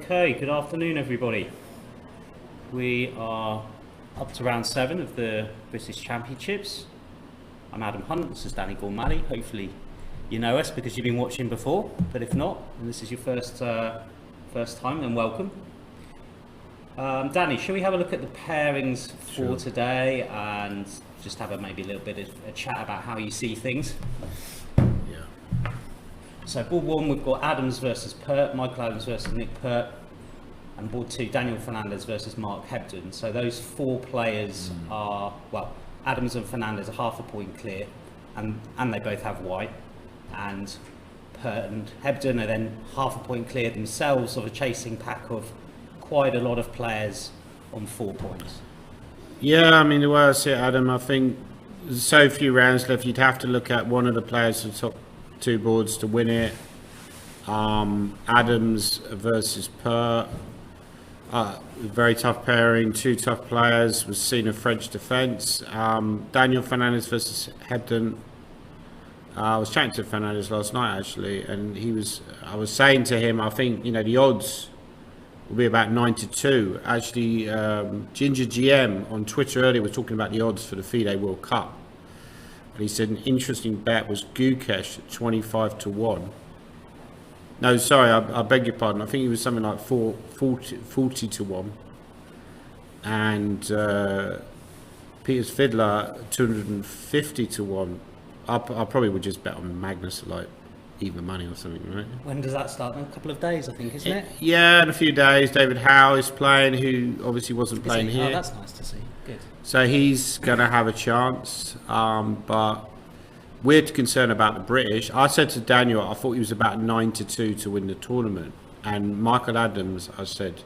Okay, good afternoon everybody. We are up to round 7 of the British Championships. I'm Adam Hunt, this is Danny Gormley. Hopefully you know us because you've been watching before, but if not, and this is your first time, then welcome. Danny, shall we have a look at the pairings for today and just have maybe a little bit of a chat about how you see things? Yeah. So board 1 we've got Adams versus Pert, Michael Adams versus Nick Pert, and board 2 Daniel Fernandez versus Mark Hebden. So those 4 players are, well, Adams and Fernandez are half a point clear, and they both have white, and Pert and Hebden are then half a point clear themselves, sort of chasing pack of quite a lot of players on 4 points. Yeah, I mean, the way I see it, Adam, I think there's so few rounds left, you'd have to look at one of the players for the top 2 boards to win it. Adams versus Pert, very tough pairing, 2 tough players, was seen in French defence. Daniel Fernandez versus Hebden. I was chatting to Fernandez last night actually, and I was saying to him, I think, you know, the odds will be about 9-2. Actually, GingerGM on Twitter earlier was talking about the odds for the FIDE World Cup. And he said an interesting bet was Gukesh at 25-1. No, sorry, I beg your pardon. I think it was something like 40-1. And Peter's Fiddler 250-1. I probably would just bet on Magnus like even money or something, right? When does that start? In a couple of days, I think, isn't it? Yeah, in a few days. David Howe is playing, who obviously wasn't playing here. Oh, that's nice to see. Good. So he's going to have a chance. But we're concerned about the British. I said to Daniel, I thought he was about 9-2 to win the tournament. And Michael Adams, I said,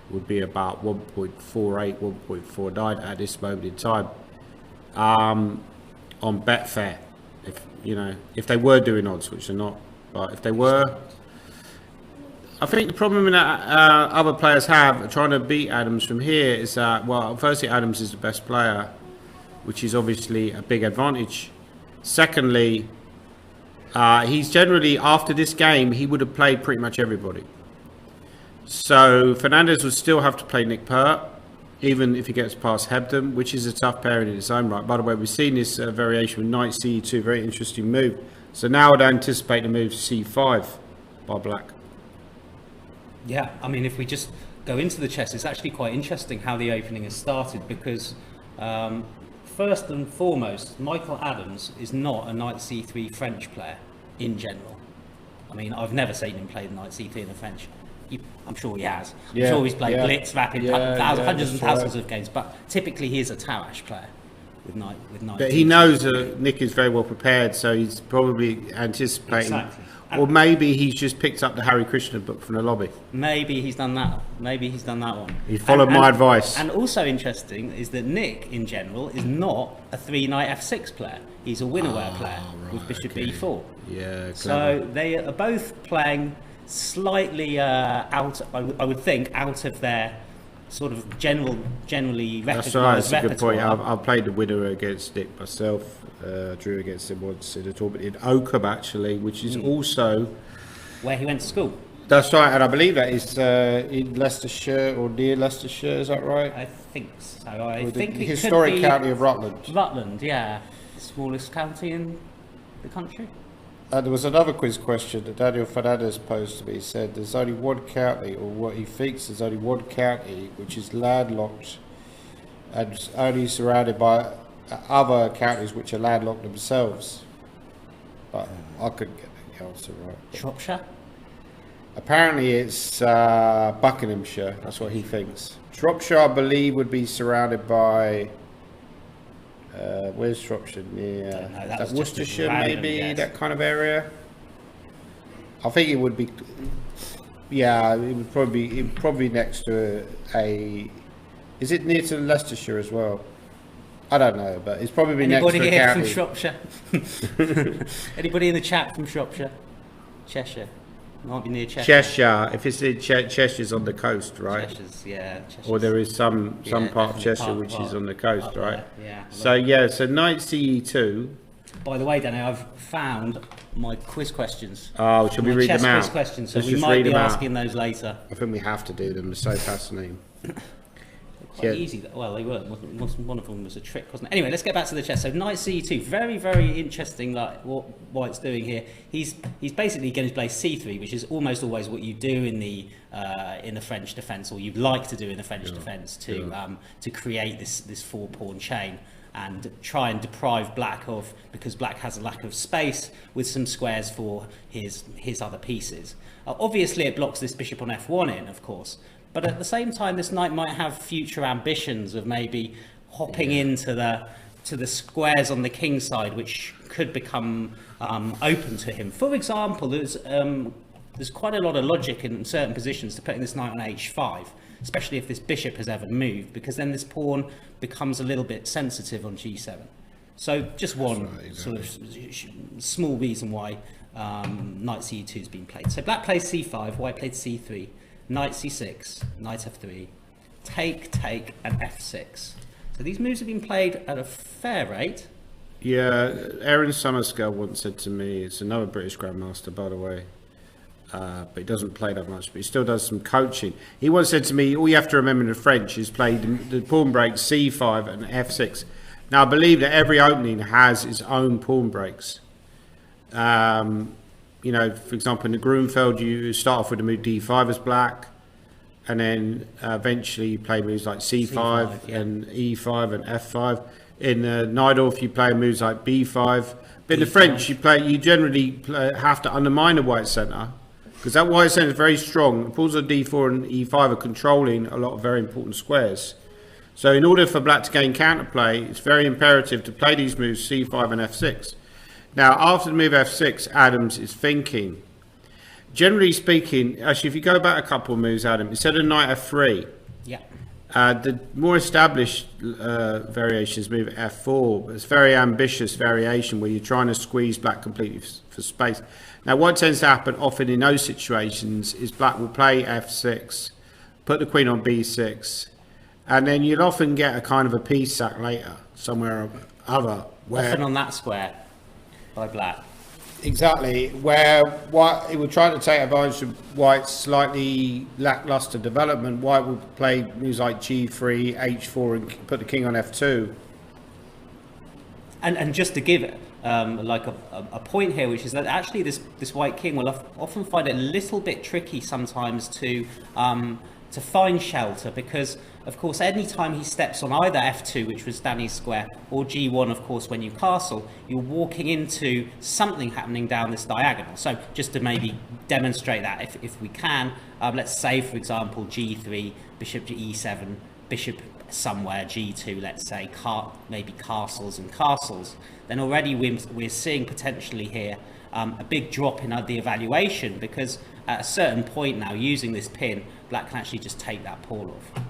would be about 1.48, 1.49 at this moment in time. On Betfair. If they were doing odds, which they're not, but if they were, I think the problem that other players have trying to beat Adams from here is that, well, firstly, Adams is the best player, which is obviously a big advantage. Secondly, he's generally, after this game, he would have played pretty much everybody. So Fernandez would still have to play Nick Pert, even if he gets past Hebden, which is a tough pairing in its own right. By the way, we've seen this variation with Knight C2, very interesting move. So now I'd anticipate the move C5 by Black. Yeah, I mean, if we just go into the chess, it's actually quite interesting how the opening has started because first and foremost, Michael Adams is not a Knight C3 French player in general. I mean, I've never seen him play the Knight C3 in the French. I'm sure he has. I'm sure he's played Blitz, Rapid, hundreds and thousands of games, but typically he is a Tarrasch player with Knight. But he knows Nick is very well prepared, so he's probably anticipating. Exactly. Or maybe he's just picked up the Harry Krishna book from the lobby. Maybe he's done that. Maybe he's done that one. He followed my advice. And also interesting is that Nick, in general, is not a 3-knight F6 player. He's a winner-ware player with Bishop E4. Yeah, clever. So they are both playing slightly out, I would think, out of their sort of generally recognised repertoire. That's right, that's a good point. I've played the winner against Nick myself. Drew against him once in a tournament in Oakham, actually, which is also where he went to school. That's right, and I believe that is in Leicestershire or near Leicestershire. Is that right? I think so. I think the it historic could be county of Rutland. Rutland, yeah, the smallest county in the country. And there was another quiz question that Daniel Fernandez posed to me. He said there's only one county, or what he thinks there's only one county, which is landlocked and only surrounded by other counties which are landlocked themselves. But I couldn't get the answer right. Shropshire? Apparently it's Buckinghamshire, that's what he thinks. Shropshire, I believe, would be surrounded by... where's Shropshire? Yeah, that Worcestershire, maybe, that kind of area. I think it would be... Yeah, it would probably next to a... Is it near to Leicestershire as well? I don't know, but it's probably next to a county. Anybody here from Shropshire? Anybody in the chat from Shropshire? Cheshire. Might be near Cheshire. Cheshire. If it's in Cheshire's on the coast, right? Cheshire's, yeah. Cheshire's. Or there is some part of Cheshire which is on the coast, right? Yeah. So Knight CE2. By the way, Danny, I've found my quiz questions. Oh, shall we read them out? Quiz questions, so Let's we just might read be them out. asking those later. I think we have to do them. They're so fascinating. Quite easy. Well, they weren't. One of them was a trick, wasn't it? Anyway, let's get back to the chess. So knight c2, very, very interesting. Like what White's doing here. He's basically going to play c3, which is almost always what you do in the French defence, or you'd like to do in the French defence to create this four-pawn chain and try and deprive Black of, because Black has a lack of space, with some squares for his other pieces. Obviously, it blocks this bishop on f1 in, of course. But at the same time, this knight might have future ambitions of maybe hopping into the squares on the king side, which could become open to him. For example, there's quite a lot of logic in certain positions to putting this knight on h5, especially if this bishop has ever moved, because then this pawn becomes a little bit sensitive on g7. So just one sort of small reason why knight c2 has been played. So Black plays c5, White played c3. Knight c6, knight f3, take, and f6. So these moves have been played at a fair rate. Yeah, Aaron Summerscale once said to me, it's another British Grandmaster, by the way, but he doesn't play that much, but he still does some coaching. He once said to me, all you have to remember in the French is play the pawn break c5 and f6. Now, I believe that every opening has its own pawn breaks. You know, for example, in the Grunfeld, you start off with the move d5 as Black, and then eventually you play moves like c5 and e5 and f5. In Najdorf, you play moves like b5. But in the French, you generally have to undermine the white centre, because that white centre is very strong. The pawns on d4 and e5 are controlling a lot of very important squares. So in order for Black to gain counterplay, it's very imperative to play these moves c5 and f6. Now, after the move f6, Adams is thinking. Generally speaking, actually, if you go back a couple of moves, Adam, instead of knight f3, the more established variations move f4, but it's a very ambitious variation where you're trying to squeeze Black completely for space. Now, what tends to happen often in those situations is Black will play f6, put the queen on b6, and then you'll often get a kind of a piece sack later, somewhere or other. Often on that square. By Black. Exactly, where White, it would try to take advantage of White's slightly lackluster development. White would play moves like g3, h4, and put the king on f2. And just to give like a point here, which is that actually this White king will often find it a little bit tricky sometimes to find shelter, because of course any time he steps on either f2, which was Danny's square, or g1, of course, when you castle, you're walking into something happening down this diagonal. So just to maybe demonstrate that, if we can, let's say for example g3, bishop to e7, bishop somewhere, g2, let's say, maybe castles and castles, then already we're seeing potentially here a big drop in the evaluation, because at a certain point now, using this pin, Black can actually just take that pawn off.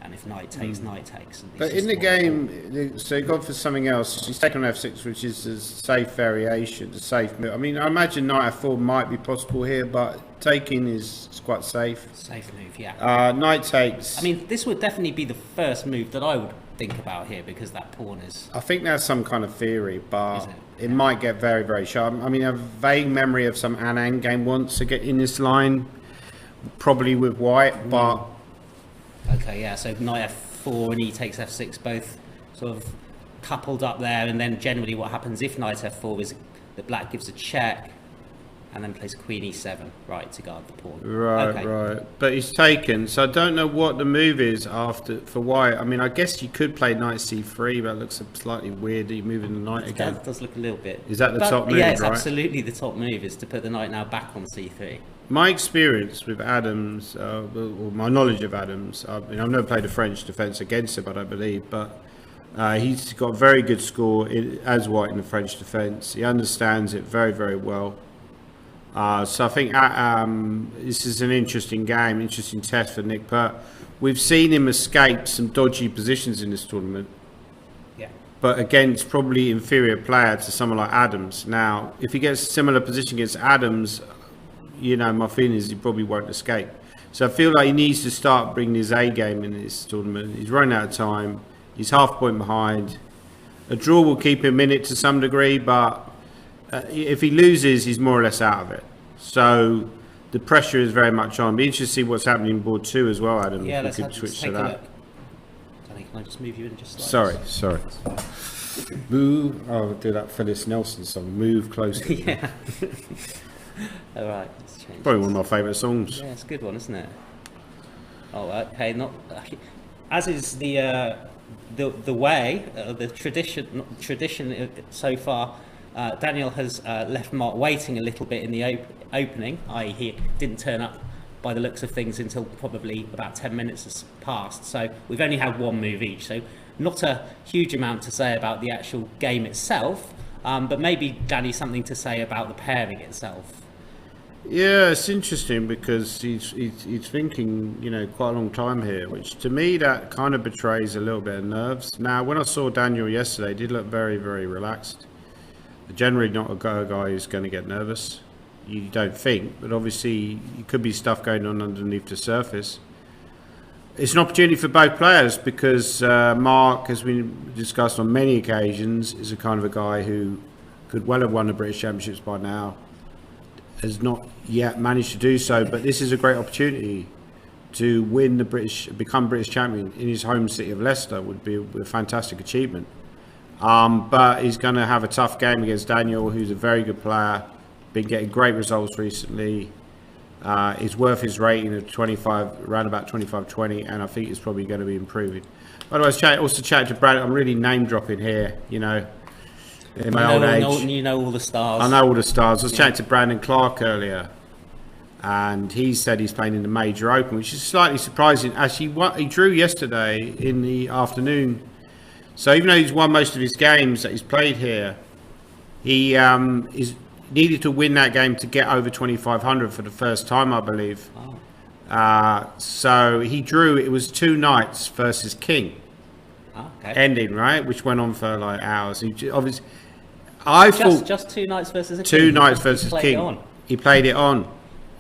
And if knight takes, knight takes. But in the game, so you've gone for something else. He's taken on f6, which is a safe variation, a safe move. I mean, I imagine knight f4 might be possible here, but taking is quite safe. Safe move, yeah. Knight takes. I mean, this would definitely be the first move that I would think about here, because that pawn is... I think that's some kind of theory, but it might get very, very sharp. I mean, I have a vague memory of some Anand game once to get in this line, probably with White, but... Okay, yeah, so knight f4 and e takes f6, both sort of coupled up there, and then generally what happens if knight f4 is that Black gives a check and then plays queen e7, right, to guard the pawn. Right, right. But he's taken, so I don't know what the move is after for White. I mean, I guess you could play knight c3, but it looks slightly weird that you're moving the knight again. That does look a little bit... Is that the top move, yeah, it's right? absolutely the top move, is to put the knight now back on c3. My experience with Adams, or my knowledge of Adams, I mean, I've never played a French defence against him, I don't believe, but he's got a very good score as White in the French defence. He understands it very, very well. So I think this is an interesting game, interesting test for Nick Pert. We've seen him escape some dodgy positions in this tournament, but against probably inferior player to someone like Adams. Now, if he gets a similar position against Adams, you know, my feeling is he probably won't escape. So I feel like he needs to start bringing his A game in this tournament. He's running out of time. He's half a point behind. A draw will keep him in it to some degree, but if he loses, he's more or less out of it. So the pressure is very much on. Be interested to see what's happening in board 2 as well, Adam. Yeah, if we could switch to that. Danny, can I just move you in just slightly? Sorry. Move. Oh, I'll do that Phyllis Nelson song. Move closer. Yeah. All right. Let's change. Probably one of my favourite songs. Yeah, it's a good one, isn't it? Oh, okay. Not as is the way, the tradition so far. Daniel has left Mark waiting a little bit in the opening, i.e. he didn't turn up by the looks of things until probably about 10 minutes has passed. So we've only had one move each, so not a huge amount to say about the actual game itself, but maybe, Danny, something to say about the pairing itself. Yeah, it's interesting because he's thinking, quite a long time here, which to me that kind of betrays a little bit of nerves. Now, when I saw Daniel yesterday, he did look very, very relaxed. Generally not a guy who's going to get nervous. You don't think, but obviously it could be stuff going on underneath the surface. It's an opportunity for both players because Mark, as we discussed on many occasions, is a kind of a guy who could well have won the British Championships by now. Has not yet managed to do so, but this is a great opportunity to win become British champion in his home city of Leicester. Would be a fantastic achievement. But he's going to have a tough game against Daniel, who's a very good player, been getting great results recently. Is worth his rating of 25, around about 25-20, and I think it's probably going to be improving. By the way, I was also chatting to Brad. I'm really name dropping here, in my old age. You know all the stars. I know all the stars. I was chatting to Brandon Clark earlier, and he said he's playing in the Major Open, which is slightly surprising. Actually, he drew yesterday in the afternoon. So even though he's won most of his games that he's played here, he is needed to win that game to get over 2,500 for the first time, I believe. Oh. So he drew. It was 2 knights versus king, okay. ending right, which went on for like hours. He obviously, I thought just 2 knights versus a king. 2 knights versus king. He played it on.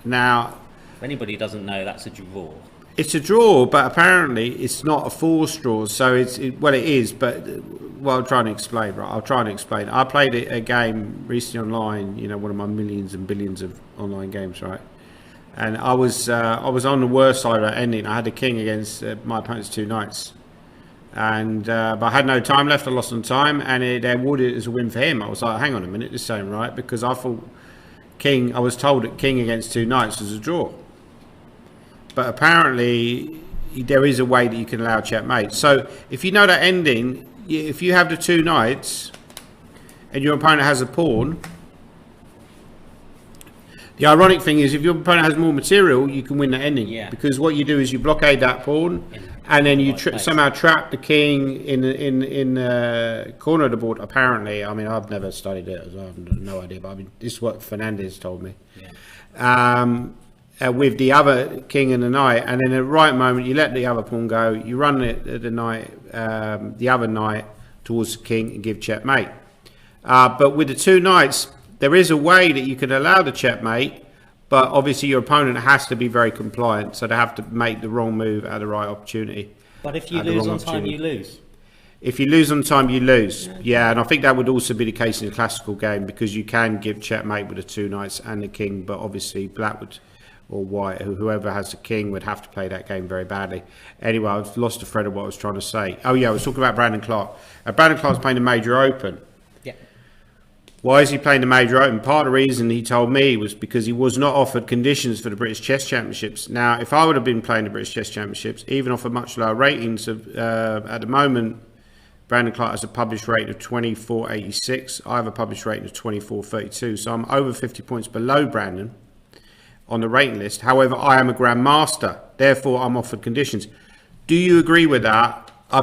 Now, if anybody doesn't know, that's a draw. It's a draw, but apparently it's not a forced draw. So it is, but I'll try and explain. Right, I'll try and explain. I played a game recently online. One of my millions and billions of online games, right? And I was on the worst side of that ending. I had a king against my opponent's 2 knights, and but I had no time left. I lost on time, and it awarded it as a win for him. I was like, hang on a minute, this ain't right, because I thought king. I was told that king against 2 knights was a draw. But apparently there is a way that you can allow checkmate. So if you know that ending, if you have the 2 knights and your opponent has a pawn, the ironic thing is if your opponent has more material, you can win that ending. Yeah. Because what you do is you blockade that pawn, and then you somehow trap the king in the corner of the board. Apparently, I mean, I've never studied it, so I have no idea. But this is what Fernandez told me. Yeah. With the other king and the knight, and in the right moment you let the other pawn go, you run the knight, the other knight towards the king and give checkmate. But with the 2 knights, there is a way that you can allow the checkmate, but obviously your opponent has to be very compliant, so they have to make the wrong move at the right opportunity. But if you lose on time, you lose. If you lose on time, you lose. Yeah, and I think that would also be the case in a classical game, because you can give checkmate with the 2 knights and the king, but obviously black would, or white, whoever has the king would have to play that game very badly. Anyway, I've lost the thread of what I was trying to say. Oh yeah, I was talking about Brandon Clark. Brandon Clark's playing the Major Open. Yeah. Why is he playing the Major Open? Part of the reason he told me was because he was not offered conditions for the British Chess Championships. Now, if I would have been playing the British Chess Championships, even off a much lower ratings, at the moment, Brandon Clark has a published rating of 24.86. I have a published rating of 24.32. So I'm over 50 points below Brandon on the rating list. However, I am a grandmaster, therefore I'm offered conditions. Do you agree with that? I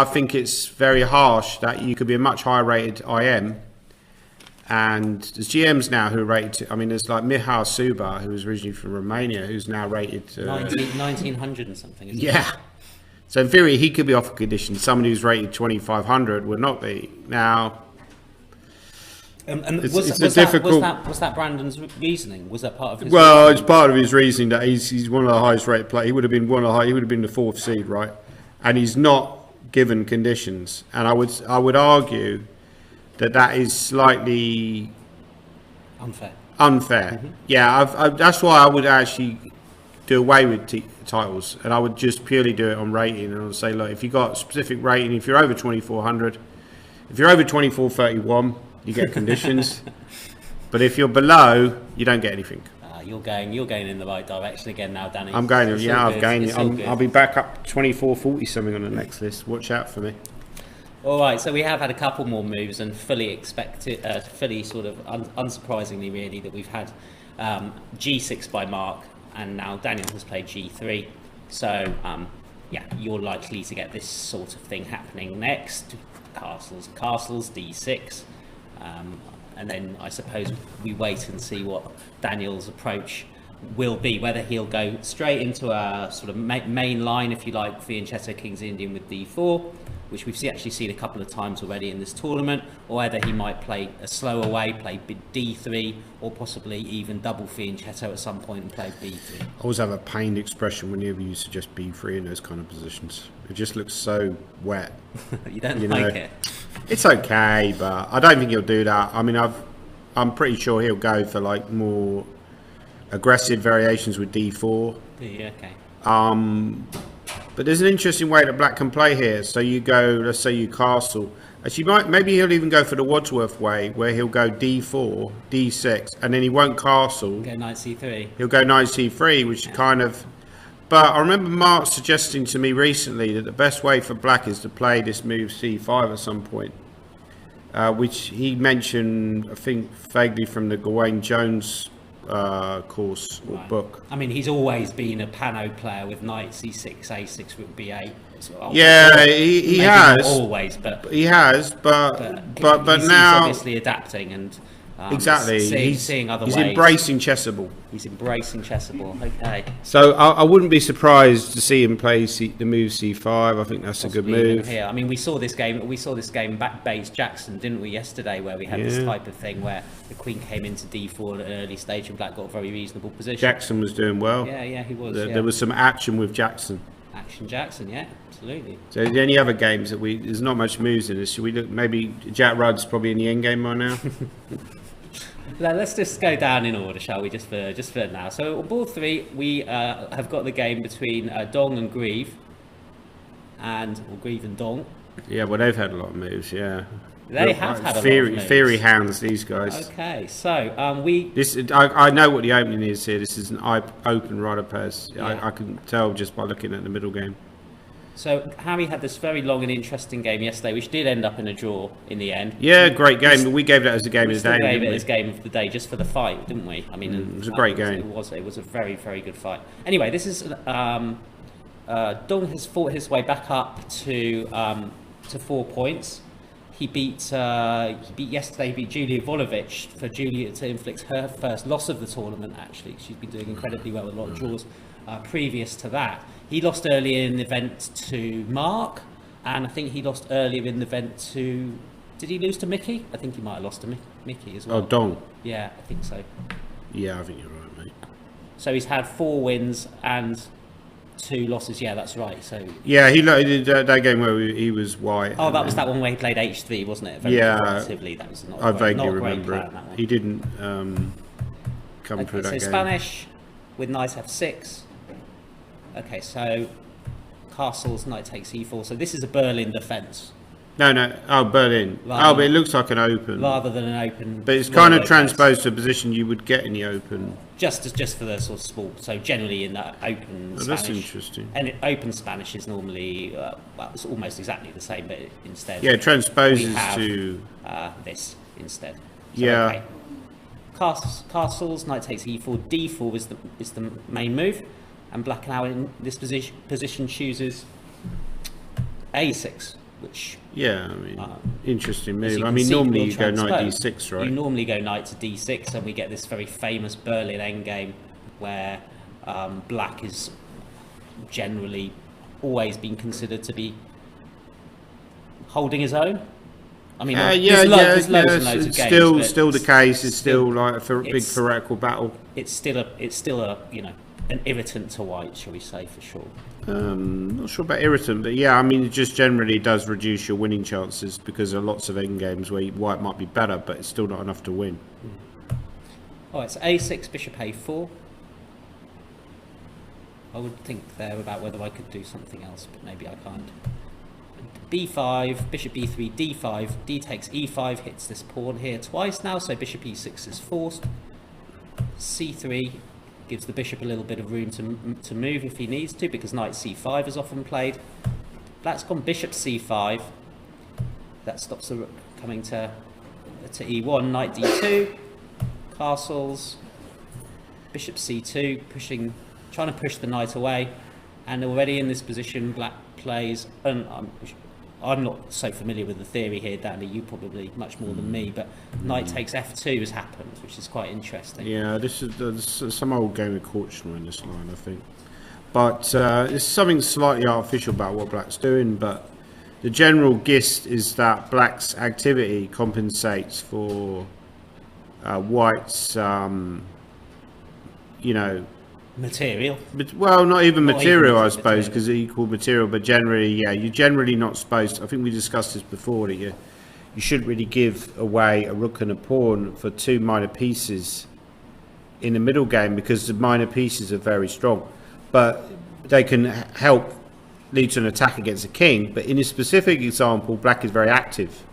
think it's very harsh that you could be a much higher rated IM, and there's GMs now who are rated, there's like Mihal Suba, who was originally from Romania, who's now rated 1900 and something, isn't it? Yeah. So in theory he could be offered conditions. Somebody who's rated 2500 would not be. Now, was that Brandon's reasoning? Was that part of his? Well, reasoning? it's part of his reasoning that he's one of the highest rated players. He would have been the 4th seed, right? And he's not given conditions. And I would argue that is slightly Unfair. unfair. Yeah, that's why I would actually do away with titles, and I would just purely do it on rating, and I would say, look, if you got a specific rating, if you're over 2400, if you're over 2431, you get conditions, but if you're below, you don't get anything. You're going in the right direction again now, Danny. I'm going. I've gained. I'll be back up 2440 something on the next list. Watch out for me. All right, so we have had a couple more moves, and fully expected, fully sort of unsurprisingly, really, that we've had G6 by Mark, and now Daniel has played G3. So, yeah, you're likely to get this sort of thing happening next. Castles, D6. And then I suppose we wait and see what Daniel's approach will be, whether he'll go straight into a sort of main line, if you like, Fianchetto King's Indian with D4, which we've actually seen a couple of times already in this tournament, or whether he might play a slower way, play D3, or possibly even double Fianchetto at some point and play B3. I always have a pained expression whenever you suggest B3 in those kind of positions. It just looks so wet. You don't like it? It's okay, but I don't think he'll do that. I mean, I'm pretty sure he'll go for like more aggressive variations with D4. Yeah, okay. But there's an interesting way that black can play here. So you go, let's say you castle. Actually, maybe he'll even go for the Wadsworth way, where he'll go D4, D6, and then he won't castle. Go knight C3. He'll go knight C3, which kind of... But I remember Mark suggesting to me recently that the best way for black is to play this move C5 at some point, which he mentioned, I think, vaguely from the Gawain Jones course or book. I mean, he's always been a pano player with knight C6, A6 with B8. Well, yeah, he has. Not always, but he has. But he's now obviously adapting and exactly seeing other ways. He's embracing chessable. He's embracing chessable. Okay. So I wouldn't be surprised to see him play the move C5. I think that's a good move. Here, I mean, we saw this game back Bates Jackson, didn't we, yesterday, where we had this type of thing where the queen came into D4 at an early stage and black got a very reasonable position. Jackson was doing well. Yeah, he was. There was some action with Jackson. Jackson, yeah, absolutely. So any other games that there's not much moves in this. Should we look? Maybe Jack Rudd's probably in the end game right now. Let's just go down in order, shall we? Just for now. So on board 3, we have got the game between Dong and Grieve, or Grieve and Dong. Yeah, well, they've had a lot of moves. Yeah, they have had a lot of moves. Theory hounds, these guys. Okay, so I know what the opening is here. This is an open rider pairs. Yeah. I can tell just by looking at the middle game. So Harry had this very long and interesting game yesterday, which did end up in a draw in the end. Yeah, great game. But we gave that as a game of the day. We gave it as game of the day just for the fight, didn't we? I mean, it was a great game. It was a very, very good fight. Anyway, this is Dong has fought his way back up to 4 points. He beat Julia Volovic for Julia to inflict her first loss of the tournament. Actually, she's been doing incredibly well with a lot of draws previous to that. He lost earlier in the event to Mark, and I think he lost earlier in the event to... Did he lose to Mickey? I think he might have lost to Mickey as well. Oh, Dong. Yeah, I think so. Yeah, I think you're right, mate. So he's had 4 wins and 2 losses. Yeah, that's right. So yeah, he did that game where he was white. Oh, that was that one where he played H3, wasn't it? Very relatively, that was not. I vaguely remember it. He didn't come through that game. So Spanish with knight F6. Okay, so castles, knight takes E4. So this is a Berlin defence. No. Oh, Berlin. But it looks like an open. Rather than an open. But it's kind of transposed to a position you would get in the open. Just for the sort of small. So generally in that open Spanish. That's interesting. And open Spanish is normally, it's almost exactly the same, but instead. Yeah, it transposes to this instead. So, yeah. Okay. Castles, knight takes E4, D4 is the main move. And black now in this position chooses A6, which... Yeah, I mean, interesting move. I mean, normally you go knight D6, right? You normally go knight to D6, and we get this very famous Berlin endgame where black is generally always been considered to be holding his own. I mean, there's loads and loads of games. Still the case. It's still like a big theoretical battle. It's still a an irritant to white, shall we say, for sure. Not sure about irritant, but yeah, I mean, it just generally does reduce your winning chances because there are lots of end games where white might be better, but it's still not enough to win. All right, so a6, bishop a4. I would think there about whether I could do something else, but maybe I can't. b5, bishop b3, d5, d takes e5, hits this pawn here twice now, so bishop e6 is forced. c3 gives the bishop a little bit of room to move if he needs to, because knight c5 is often played. Black's gone bishop c5. That stops the rook coming to e1, knight d2, castles, bishop c2, trying to push the knight away. And already in this position, black plays, and I'm not so familiar with the theory here, Danny, you probably much more than me, but knight takes f2 has happened, which is quite interesting. Yeah, this is some old game of Korchnoi in this line, I think. But there's something slightly artificial about what black's doing, but the general gist is that black's activity compensates for white's, Material. But, well, not even material, I suppose, because equal material. But generally, yeah, you're generally not supposed. I think we discussed this before, that you shouldn't really give away a rook and a pawn for two minor pieces in the middle game, because the minor pieces are very strong, but they can help lead to an attack against a king. But in this specific example, black is very active,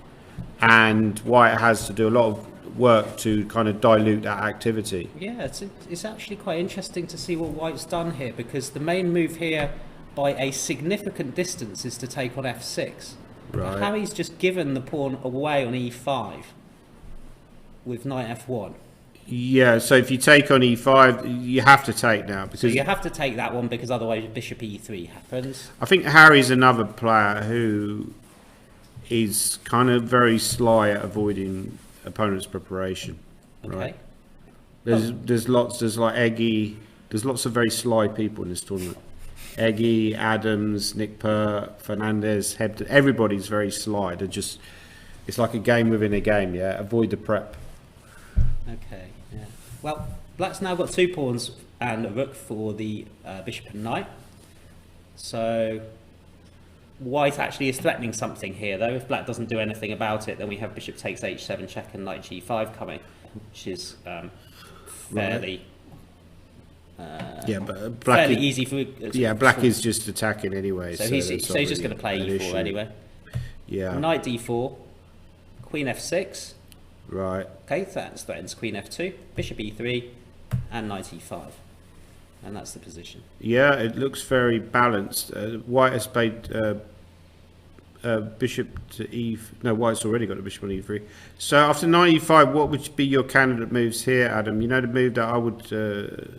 and white has to do a lot of work to kind of dilute that activity. Yeah, it's actually quite interesting to see what white's done here, because the main move here by a significant distance is to take on f6. Right. Harry's just given the pawn away on e5 with knight f1. Yeah, so if you take on e5, you have to take now, because So you have to take that one, because otherwise bishop e3 happens. I think Harry's another player who is kind of very sly at avoiding opponent's preparation. Okay. Right? There's lots of very sly people in this tournament. Eggy, Adams, Nick Pert, Fernandez, Hebden, everybody's very sly. It's like a game within a game, yeah. Avoid the prep. Okay, yeah. Well, black's now got 2 pawns and a rook for the bishop and knight. So white actually is threatening something here, though. If black doesn't do anything about it, then we have bishop takes h7 check and knight g5 coming, which is fairly but black fairly is, easy for black is just attacking anyway. So he's just going to play e4 anyway. Yeah. Knight d4, queen f6. Right. Okay, that threatens queen f2, bishop e3, and knight e5. And that's the position. Yeah, it looks very balanced. White has played bishop to e. No, white's already got a bishop on e3. So after knight e5, what would be your candidate moves here, Adam? You know the move that I would.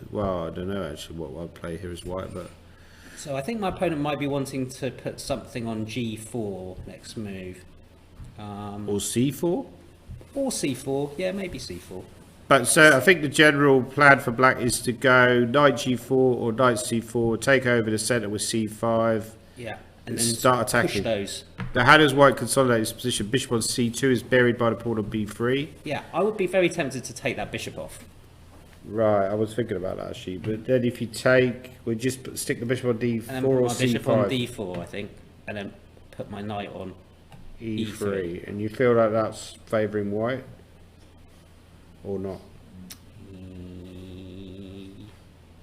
Well, I don't know actually what I'd play here as white, but. So I think my opponent might be wanting to put something on g4 next move. Or c4. Or c4. Yeah, maybe c4. But so I think the general plan for black is to go knight g4 or knight c4, take over the centre with c5. Yeah, and then start attacking. push those. Now, how does white consolidate his position? Bishop on c2 is buried by the pawn on b3. Yeah, I would be very tempted to take that bishop off. Right, I was thinking about that actually. But then if you take, we just stick the bishop on d4 And then or put my c5. bishop on d4, I think, and then put my knight on e3. And you feel like that's favouring white? Or not?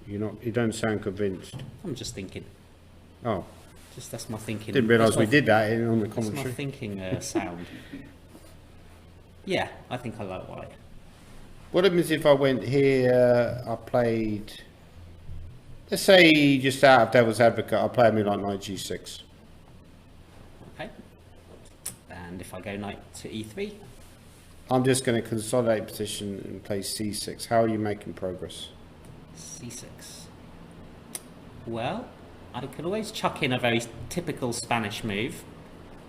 You don't sound convinced. I'm just thinking. Oh. That's my thinking. Didn't realise we did that on the That's commentary. my thinking sound. Yeah, I think I like white. What happens if I went here, I played, let's say just out of devil's advocate, I play a move like knight g6. Okay. And if I go knight to e3? I'm just going to consolidate position and play c6. How are you making progress? c6. Well, I can always chuck in a very typical Spanish move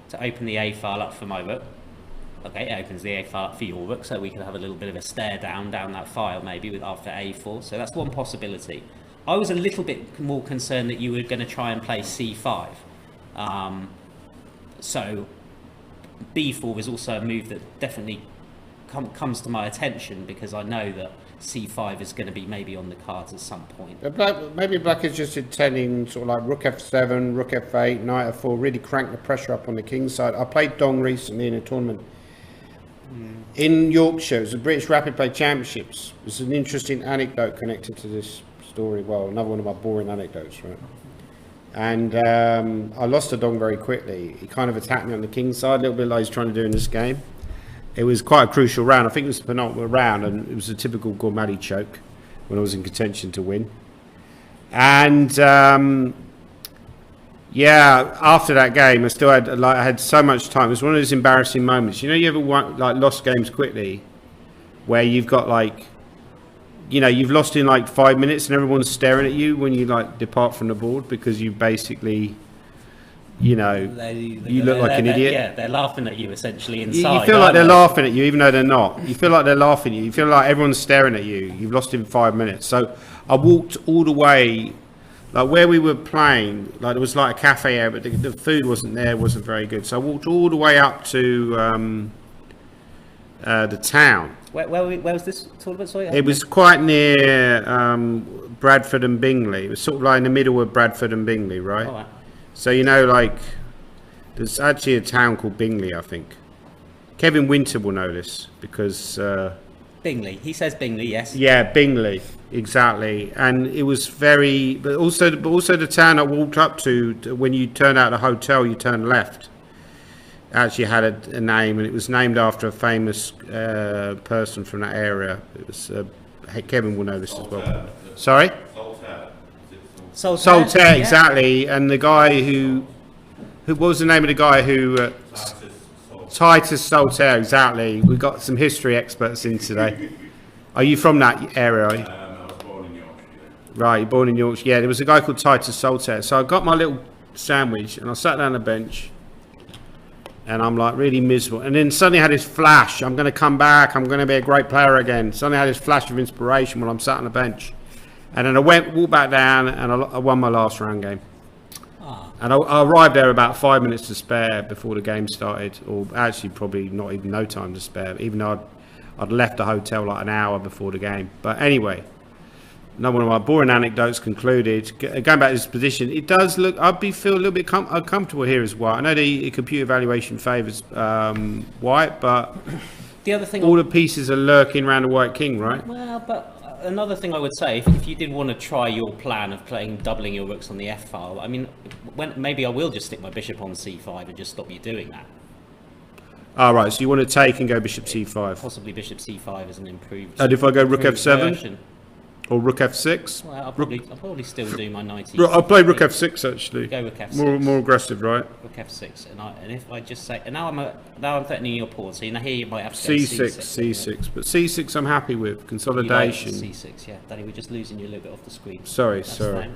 to open the A file up for my rook. Okay, it opens the A file up for your rook, so we can have a little bit of a stare down that file maybe with after A4. So that's one possibility. I was a little bit more concerned that you were going to try and play C5. So B4 is also a move that definitely comes to my attention because I know that c5 is going to be maybe on the cards at some point. Maybe black is just intending sort of like rook f7, rook f8, knight f4, really crank the pressure up on the king side. I played Dong recently in a tournament in Yorkshire. It was the British Rapid Play Championships. There's an interesting anecdote connected to this story. Well, another one of my boring anecdotes, right? And I lost to Dong very quickly. He kind of attacked me on the king side, a little bit like he's trying to do in this game. It was quite a crucial round. I think it was the penultimate round, and it was a typical Gormati choke when I was in contention to win. And yeah, after that game, I still had I had so much time. It was one of those embarrassing moments. You know, you ever lost games quickly, where you've got you've lost in 5 minutes, and everyone's staring at you when you depart from the board because you basically. You look like an idiot. Yeah, they're laughing at you essentially inside. You feel like they're laughing at you, even though they're not. You feel like they're laughing at you. You feel like everyone's staring at you. You've lost in 5 minutes. So I walked all the way, where we were playing. There was a cafe area, but the food wasn't there. Wasn't very good. So I walked all the way up to the town. Where was this tournament? Sorry, it was quite near Bradford and Bingley. It was sort of in the middle of Bradford and Bingley, right? All right. So, there's actually a town called Bingley, I think. Kevin Winter will know this because... Bingley. He says Bingley, yes. Yeah, Bingley, exactly. And it was very... But also the town I walked up to, when you turn out the hotel, you turn left. Actually had a name, and it was named after a famous person from that area. It was... Kevin will know this as well. Sorry? Solitaire, yeah. Exactly. And the guy who what was the name of the guy who Titus Solitaire, exactly. We've got some history experts in today. Are you from that area? Are you? I was born in Yorkshire. Right, you're born in Yorkshire. Yeah, there was a guy called Titus Solitaire. So I got my little sandwich and I sat down on the bench and I'm really miserable. And then suddenly I had this flash, I'm going to come back, I'm going to be a great player again. Suddenly I had this flash of inspiration when I'm sat on the bench. And then I walked back down, and I won my last round game. Ah. And I arrived there about 5 minutes to spare before the game started, or actually probably not even no time to spare, even though I'd left the hotel an hour before the game. But anyway, another one of my boring anecdotes concluded. Going back to this position, it does look, feel a little bit uncomfortable here as white. I know the computer evaluation favours white, but the other thing all the pieces are lurking around the white king, right? Well, but another thing I would say, if you did want to try your plan of doubling your rooks on the F file, I mean, maybe I will just stick my bishop on C5 and just stop you doing that. All right, so you want to take and go bishop C5. Possibly bishop C5 is an improved. And if I go rook F7 version. or rook F6? Well, I'll probably still do my knight. I'll play rook F6 actually. Go rook F6. More aggressive, right? Rook F6, and if I just say, and now I'm threatening your pawn. So here you might have to C6, go C6. But C6 I'm happy with consolidation. You like C6, yeah. Danny, we're just losing you a little bit off the screen. Sorry. That's fine.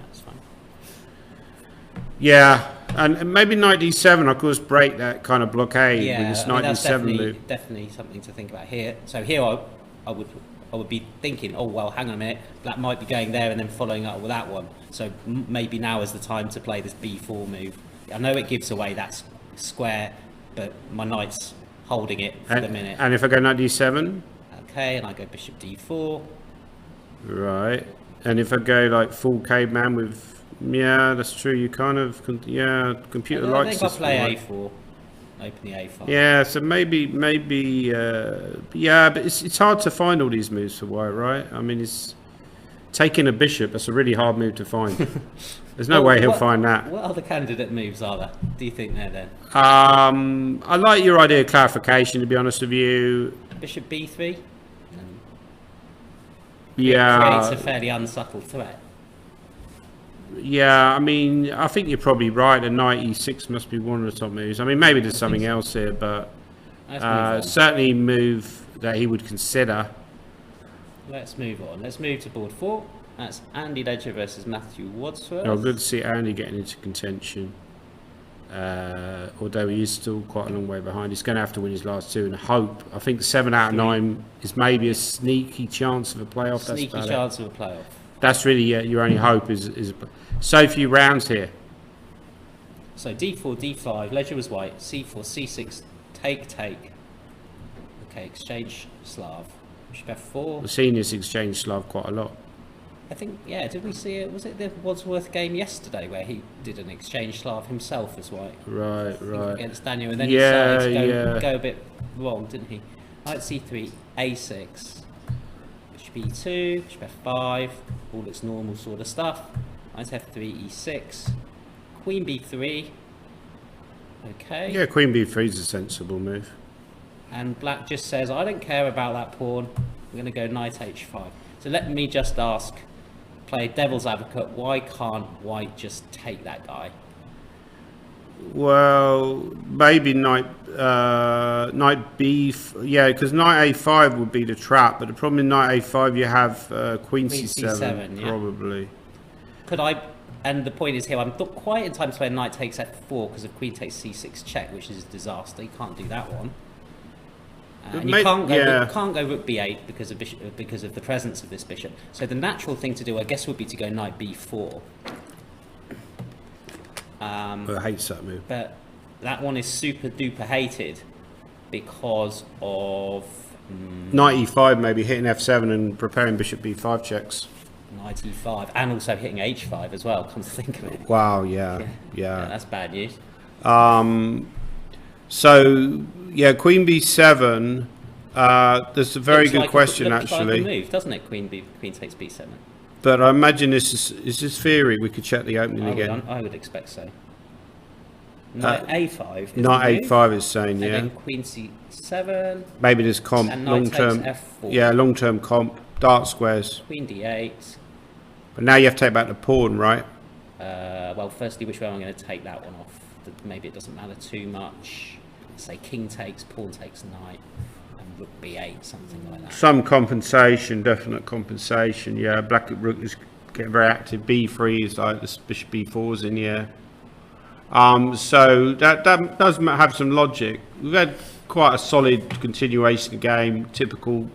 Yeah, and maybe knight D7. I could just break that kind of blockade with this knight that's D7 move. definitely something to think about here. So here I would be thinking, oh well, hang on a minute, black might be going there and then following up with that one. So maybe now is the time to play this B4 move. I know it gives away that square, but my knight's holding it for the minute. And if I go knight D7? Okay, and I go bishop D4. Right. And if I go full caveman with... Yeah, that's true. You kind of... Yeah, computer likes this. I think I'll play A4. Open the A file. Yeah, so maybe, yeah, but it's hard to find all these moves for white, right? I mean, it's taking a bishop. That's a really hard move to find. There's no way he'll find that. What other candidate moves are there? Do you think they're there? I like your idea of clarification, to be honest with you. Bishop B3. Yeah. Creates a fairly unsubtle threat. Yeah, I mean, I think you're probably right. A knight E6 must be one of the top moves. I mean, maybe there's something else here, but certainly move that he would consider. Let's move on. Let's move to board 4. That's Andy Ledger versus Matthew Wadsworth. Oh, good to see Andy getting into contention. Although he is still quite a long way behind. He's going to have to win his last two and hope. I think 7 out of 9 is maybe a sneaky chance of a playoff. Sneaky chance of a playoff. That's really your only hope is so few rounds here. So D4, D5, Ledger was white, C4, C6, take. Okay, exchange Slav. Bishop f4. I've seen this exchange Slav quite a lot. I think, yeah, did we see it? Was it the Wadsworth game yesterday where he did an exchange Slav himself as white? Right. Against Daniel, and then he started to go a bit wrong, didn't he? Knight c3, a6, bishop e2, bishop f5, all its normal sort of stuff. Knight f3, e6, queen b3. Okay. Yeah, queen b3 is a sensible move. And black just says, I don't care about that pawn. We're going to go knight h5. So let me just ask, play devil's advocate, why can't white just take that guy? Well, maybe knight b, yeah, because knight a5 would be the trap. But the problem in knight a5, you have queen c7, probably. Yeah. Could I? And the point is here, I'm not quite in time to play knight takes f4 because if queen takes c6 check, which is a disaster. You can't do that one. And you can't go rook b8 because of the presence of this bishop. So the natural thing to do, I guess, would be to go knight b4. I hate that move. But that one is super duper hated because of knight e5, maybe hitting f7 and preparing bishop b5 checks. Knight e5 and also hitting h5 as well. Come to think of it. Wow, yeah. That's bad news. So yeah, queen b7. That's a very good question, actually. Like a move, doesn't it? Queen takes b7. But I imagine this is theory. We could check the opening again. I would expect so. Knight a5. Knight a5 is saying, and yeah. Then queen c7. Maybe there's comp, long term. F4. Yeah, long term comp, dark squares. Queen d8. But now you have to take back the pawn, right? Well, firstly, which way am I going to take that one off? Maybe it doesn't matter too much. Say king takes, pawn takes knight, and rook b8, something like that. Some compensation, definite compensation. Yeah, black rook is getting very active. b3 is like this bishop b4's in here. So that does have some logic. We've had quite a solid continuation of game. Typical.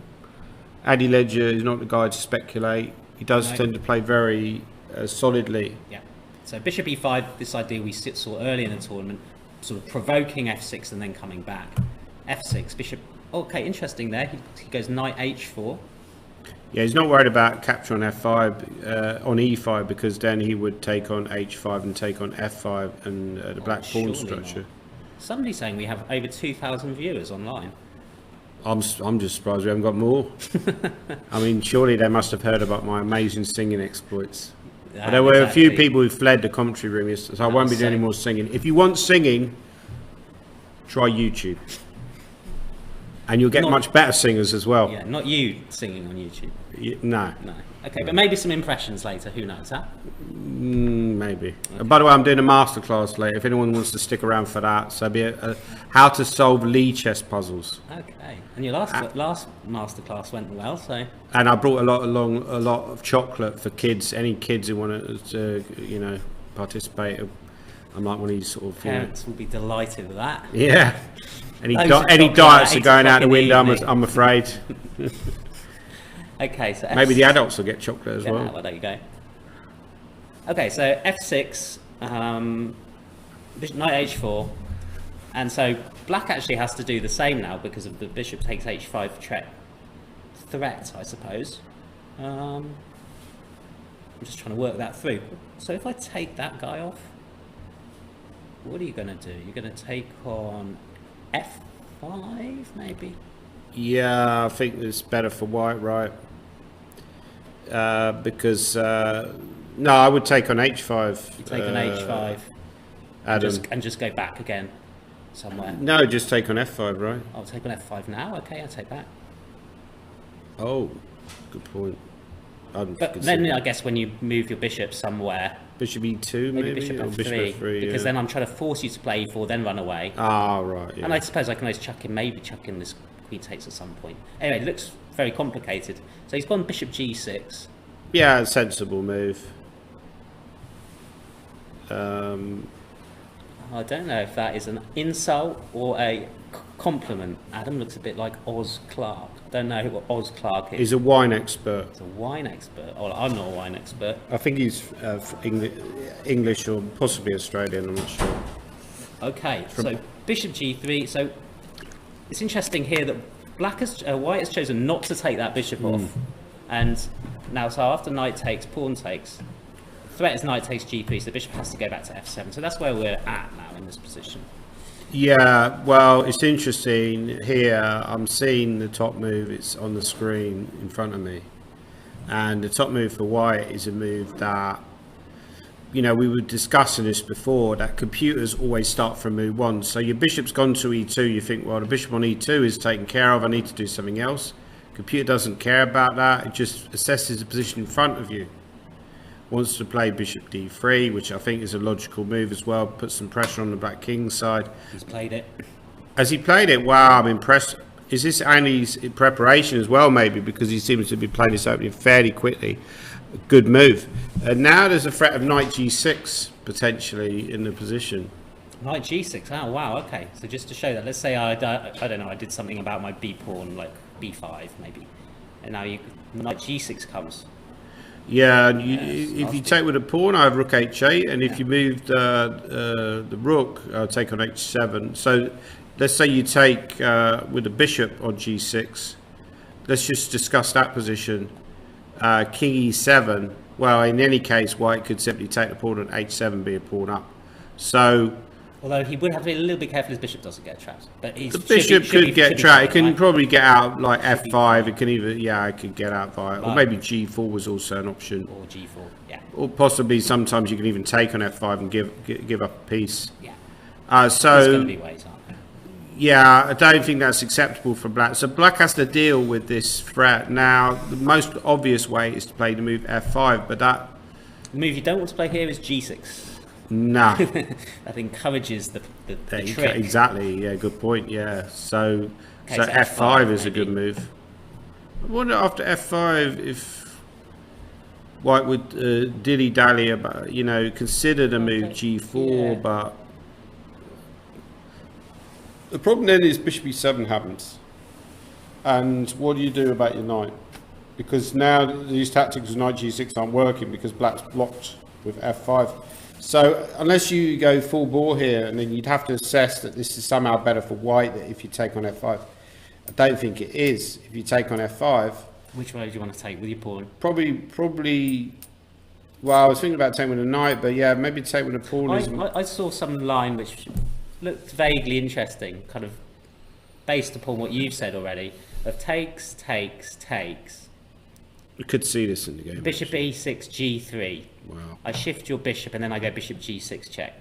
Addy Ledger is not the guy to speculate. He does tend to play very solidly. Yeah. So bishop e5, this idea we saw early in the tournament, sort of provoking f6 and then coming back. f6, bishop. Okay, interesting there. He goes knight h4. Yeah, he's not worried about capture on f5, on e5, because then he would take on h5 and take on f5 and the black pawn structure. Not. Somebody's saying we have over 2,000 viewers online. I'm just surprised we haven't got more. I mean, surely they must have heard about my amazing singing exploits. There were a few people who fled the commentary room, so I won't be doing any more singing. If you want singing, try YouTube. And you'll get much better singers as well. Yeah, not you singing on YouTube. No. Okay, but maybe some impressions later. Who knows, huh? Maybe. Okay. By the way, I'm doing a masterclass later. If anyone wants to stick around for that, so be how to solve Lee chess puzzles. Okay. And your last masterclass went well, so. And I brought a lot of chocolate for kids. Any kids who want to, participate. I might want these sort of. Parents will be delighted with that. Yeah. Any diets are going out the window, I'm afraid. Okay, so maybe the adults will get chocolate as well. Well, there you go. Okay, so f6, knight h4, and so black actually has to do the same now because of the bishop takes h5 threat, I suppose. I'm just trying to work that through. So if I take that guy off, what are you going to do? You're going to take on f5, maybe? Yeah, I think it's better for white, right? Because no, I would take on h5. You take on h5, Adam, and just go back again somewhere. No, just take on f5, right? I'll take on f5 now. Okay, I'll take that. Oh, good point. But then I guess when you move your bishop somewhere, bishop e2, maybe bishop or f3, bishop f3, because then I'm trying to force you to play e4, then run away. Ah, right. Yeah. And I suppose I can always chuck in this queen takes at some point. Anyway, it looks very complicated. So he's gone bishop g6. Yeah, a sensible move. I don't know if that is an insult or a compliment. Adam looks a bit like Oz Clark. I don't know what Oz Clark is. He's a wine expert. He's a wine expert. Oh, I'm not a wine expert. I think he's English or possibly Australian, I'm not sure. Okay, so bishop g3. So it's interesting here that White has chosen not to take that bishop off, and now so after knight takes, pawn takes. Threat is knight takes g3, so the bishop has to go back to f7. So that's where we're at now in this position. Yeah, well, it's interesting here. I'm seeing the top move. It's on the screen in front of me, and the top move for White is a move that, you know, we were discussing this before, that computers always start from move 1. So your bishop's gone to e2, you think, well, the bishop on e2 is taken care of, I need to do something else. Computer doesn't care about that, it just assesses the position in front of you. Wants to play bishop d3, which I think is a logical move as well, put some pressure on the black king's side. He's played it. Has he played it? Wow, I'm impressed. Is this Andy's preparation as well, maybe, because he seems to be playing this opening fairly quickly? Good move. And now there's a threat of knight g6 potentially in the position. Knight g6. Oh wow. Okay. So just to show that, let's say I don't know, I did something about my b pawn, like b5 maybe, and now knight g6 comes. Yeah, and if you take with a pawn, I have rook h8, and if you move the rook, I'll take on h7. So let's say you take with the bishop on g6. Let's just discuss that position. King e7. Well, in any case, White could simply take the pawn on h7, be a pawn up. So, although he would have to be a little bit careful his bishop doesn't get trapped. But the bishop could get trapped. It can probably get out like f5. It can either, yeah, it could get out via, or maybe g4 was also an option. Or g4, yeah. Or possibly sometimes you can even take on f5 and give up a piece. Yeah. So there's going to be ways, aren't there? Yeah, I don't think that's acceptable for Black. So Black has to deal with this threat. Now, the most obvious way is to play the move f5, but that... The move you don't want to play here is g6. Nah. That encourages the trick. Exactly, yeah, good point, yeah. So Okay, so f5 is maybe. a good move. I wonder after f5 if White would dilly-dally about, you know, consider the move g4, yeah. but... The problem then is bishop e7 happens. And what do you do about your knight? Because now these tactics of knight g6 aren't working because Black's blocked with f5. So unless you go full bore here, and then you'd have to assess that this is somehow better for White that if you take on f5. I don't think it is. If you take on f5... Which way do you want to take with your pawn? Probably... Well, I was thinking about taking with a knight, but yeah, maybe take with a pawn. I saw some line which looked vaguely interesting, kind of based upon what you've said already, of takes, takes, takes. You could see this in the game. Bishop e6, g3. Wow. I shift your bishop and then I go bishop g6 check.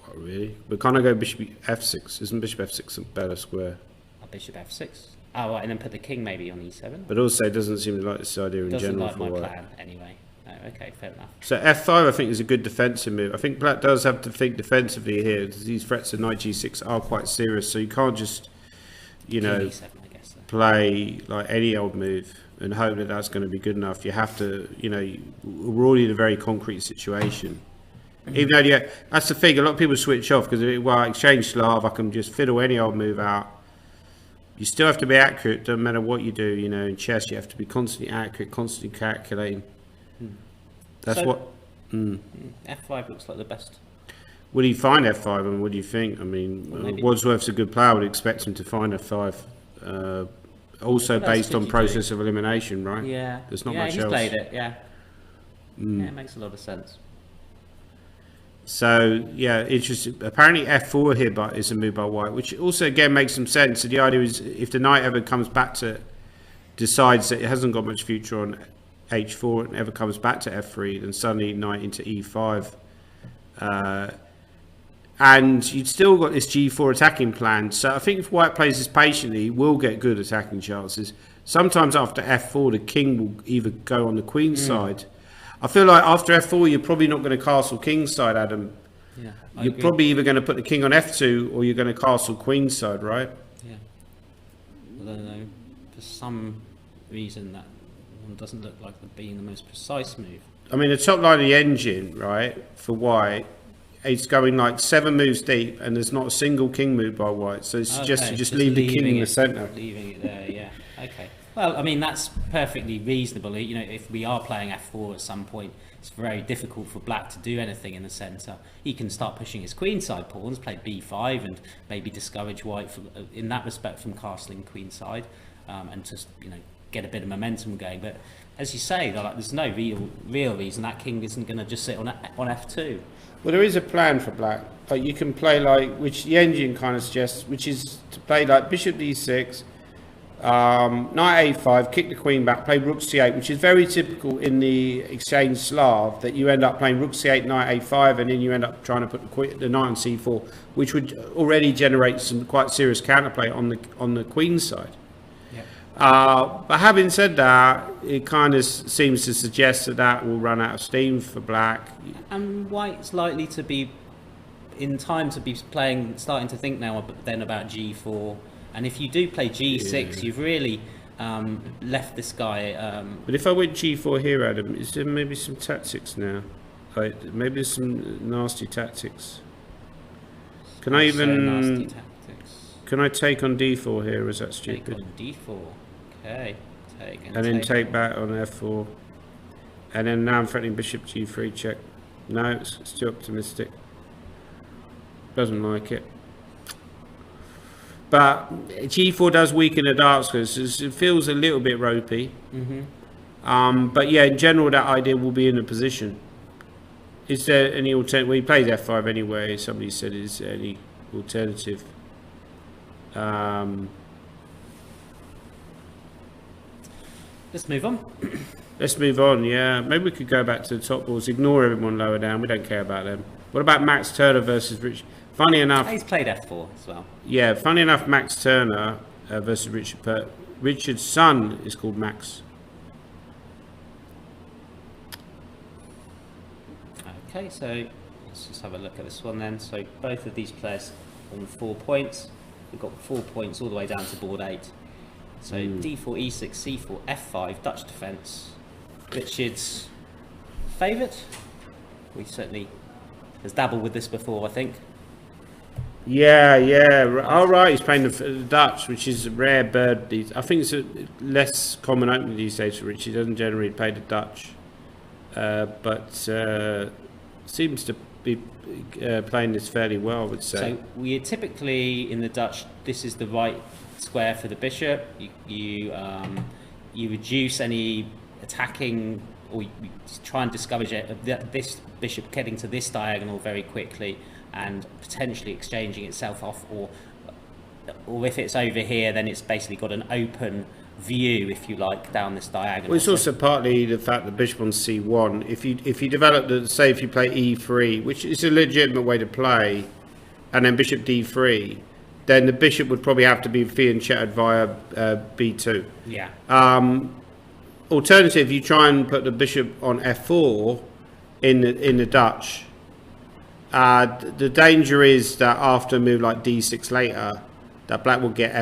What, really? But can't I go bishop f6? Isn't bishop f6 a better square? A bishop f6. Oh, right, and then put the king maybe on e7. But also, it doesn't seem to like this idea in Doesn't general like for my White. plan anyway. No, okay, fair enough. So f5, I think, is a good defensive move. I think Black does have to think defensively here. These threats of knight g6 are quite serious, so you can't just, you know, King e7, I guess, though. play like any old move and hope that that's going to be good enough. You have to, you know, we're already in a very concrete situation. Even though, yeah, that's the thing. A lot of people switch off because, well, I exchange Slav, I can just fiddle any old move out. You still have to be accurate, doesn't matter what you do. You know, in chess, you have to be constantly accurate, constantly calculating. That's So, what. f5 looks like the best. Would he find f5, and what do you think? I mean, Well, maybe- Wadsworth's a good player. I would expect him to find f5. Also What else based could on you do? process of elimination, right? Yeah. There's not yeah, much he's else. played it, yeah. Yeah, it makes a lot of sense. So yeah, interesting. Apparently f4 here, but is a move by White, which also again makes some sense. So the idea is if the knight ever comes back to, decides that it hasn't got much future on h4 and ever comes back to f3, then suddenly knight into e5. And you've still got this g4 attacking plan. So I think if White plays this patiently, he will get good attacking chances. Sometimes after f4, the king will either go on the queen's side. I feel like after f4, you're probably not going to castle king's side, Adam. Yeah, You're probably either going to put the king on f2 or you're going to castle queen's side, right? Yeah. I don't know, for some reason that one doesn't look like being the most precise move. I mean, the top line of the engine, right, for White, it's going like 7 moves deep and there's not a single king move by White. So it suggests you just leave the king in the centre. Leaving it there, yeah. Okay. Well, I mean, that's perfectly reasonable. You know, if we are playing f4 at some point, it's very difficult for black to do anything in the centre. He can start pushing his queenside pawns, play b5, and maybe discourage white from, in that respect from castling queenside, and just, you know, get a bit of momentum going. But as you say, like, there's no real reason that king isn't going to just sit on f2. Well, there is a plan for black. Like, you can play like, which the engine kind of suggests, which is to play like bishop d6, knight a5, kick the queen back, play rook c8, which is very typical in the exchange Slav, that you end up playing rook c8, knight a5, and then you end up trying to put the knight on c4, which would already generate some quite serious counterplay on the queen side. But having said that, it kind of seems to suggest that that will run out of steam for black. And white's likely to be in time to be starting to think now then about g4. And if you do play g6, you've really left this guy. But if I went g4 here, Adam, is there maybe some tactics now? Like, maybe there's some nasty tactics. Can I even? Nasty tactics. Can I take on d4 here? Or is that stupid? Take on d4. Okay. And then take back on f4. And then now I'm threatening bishop g3 check. No, it's too optimistic. Doesn't like it. But g4 does weaken the dark squares. It feels a little bit ropey. But yeah, in general, that idea will be in a position. Is there any alternative? Well, he plays f5 anyway. Somebody said, is there any alternative? Let's move on. Let's move on, yeah. Maybe we could go back to the top balls, ignore everyone lower down. We don't care about them. What about Max Turner versus Rich? Funny enough... He's played f4 as well. Yeah, funny enough, Max Turner versus Richard Pert. Richard's son is called Max. Okay, so let's just have a look at this one then. So both of these players on 4 points. We've got 4 points all the way down to board 8. So d4, e6, c4, f5, Dutch defence. Richard's favourite. We certainly has dabbled with this before, I think. Yeah. All right, he's playing the Dutch, which is a rare bird. I think it's a less common opening these days for Richard. He doesn't generally play the Dutch, but seems to be playing this fairly well, I would say. So we are typically in the Dutch. This is the right square for the bishop. You reduce any attacking, or you try and discourage this bishop getting to this diagonal very quickly and potentially exchanging itself off, or if it's over here, then it's basically got an open view, if you like, down this diagonal. Well, it's also partly the fact that bishop on c1. If you develop the, say, if you play e3, which is a legitimate way to play, and then bishop d3, then the bishop would probably have to be fianchetted via b2. Yeah. Alternative, you try and put the bishop on f4 in the Dutch. The danger is that after a move like d6 later, that black will get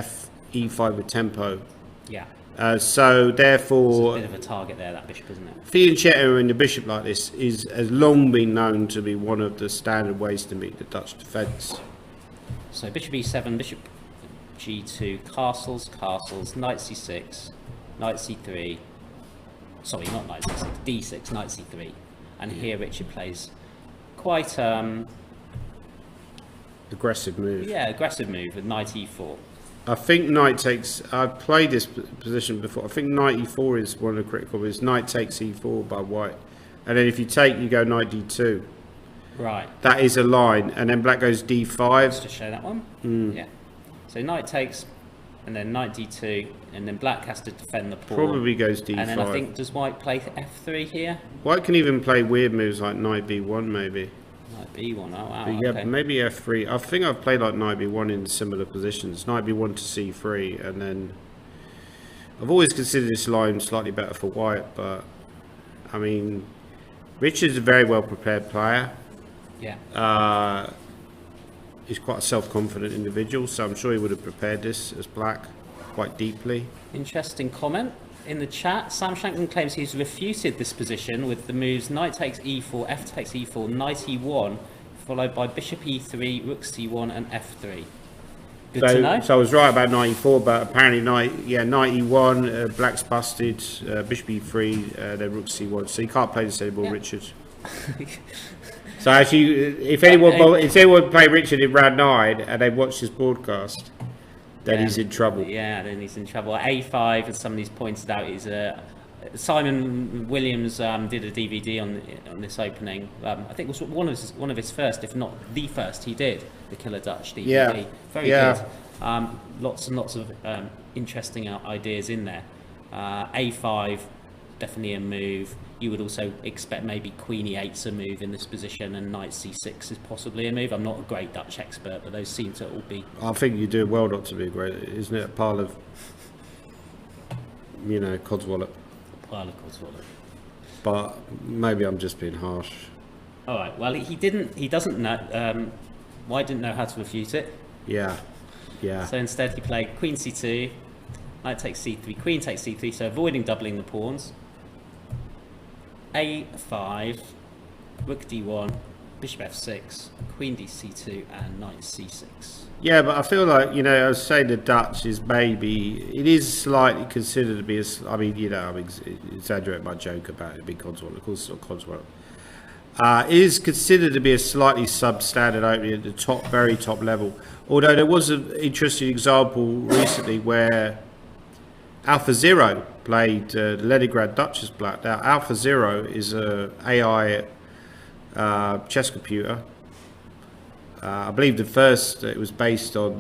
e5 with tempo. Yeah. So therefore, it's a bit of a target there, that bishop, isn't it? Fianchetting the bishop like this has long been known to be one of the standard ways to meet the Dutch defence. So bishop e7, bishop g2, castles, knight c6, knight c3. Sorry, not knight c6, d6, knight c3. And here Richard plays quite aggressive move. Yeah, aggressive move with knight e4. I think knight takes. I've played this position before. I think knight e4 is one of the critical moves. Knight takes e4 by white, and then if you take, you go knight d2. Right. That is a line, and then black goes d5. Let's just show that one. Yeah. So knight takes, and then knight d2, and then black has to defend the pawn. Probably goes d5. And then I think, does white play f3 here? White can even play weird moves like knight b1 maybe. Knight b1, oh wow. But yeah, okay. maybe f3. I think I've played like knight b1 in similar positions. Knight b1 to c3, and then I've always considered this line slightly better for white, but I mean, Richard's a very well prepared player. Yeah. He's quite a self-confident individual, so I'm sure he would have prepared this as black quite deeply. Interesting comment in the chat. Sam Shankman claims he's refuted this position with the moves knight takes e4, f takes e4, knight e1, followed by bishop e3, rook c1 and f3. Good to know. So I was right about 94, but apparently 91, black's busted, bishop e3, then rook c1. So you can't play this anymore, Richard. So actually, if anyone play Richard in round 9 and they watch this broadcast, then he's in trouble. Yeah, then he's in trouble. A5, as somebody's pointed out, is Simon Williams did a DVD on this opening. I think it was one of his first, if not the first, he did the Killer Dutch DVD. Yeah. Very good. Lots and lots of interesting ideas in there. A5, definitely a move. You would also expect maybe Queen E8's a move in this position, and Knight C6 is possibly a move. I'm not a great Dutch expert, but those seem to all be. I think you do well not to be great, isn't it? A pile of, codswallop. Pile of codswallop. But maybe I'm just being harsh. All right. Well, he doesn't know. Why didn't know how to refute it? Yeah. So instead, he played Queen C2, Knight takes C3, Queen takes C3, so avoiding doubling the pawns. A5, Rook D1, Bishop F6, Queen DC2, and Knight C6. Yeah, but I feel like, I was saying the Dutch is it is slightly considered to be I'm exaggerating my joke about it being Codswallop. Of course it's not Codswallop. It is considered to be a slightly substandard opening at the very top level. Although there was an interesting example recently where AlphaZero played Leningrad Dutch as black. Now, AlphaZero is a AI chess computer. I believe it was based on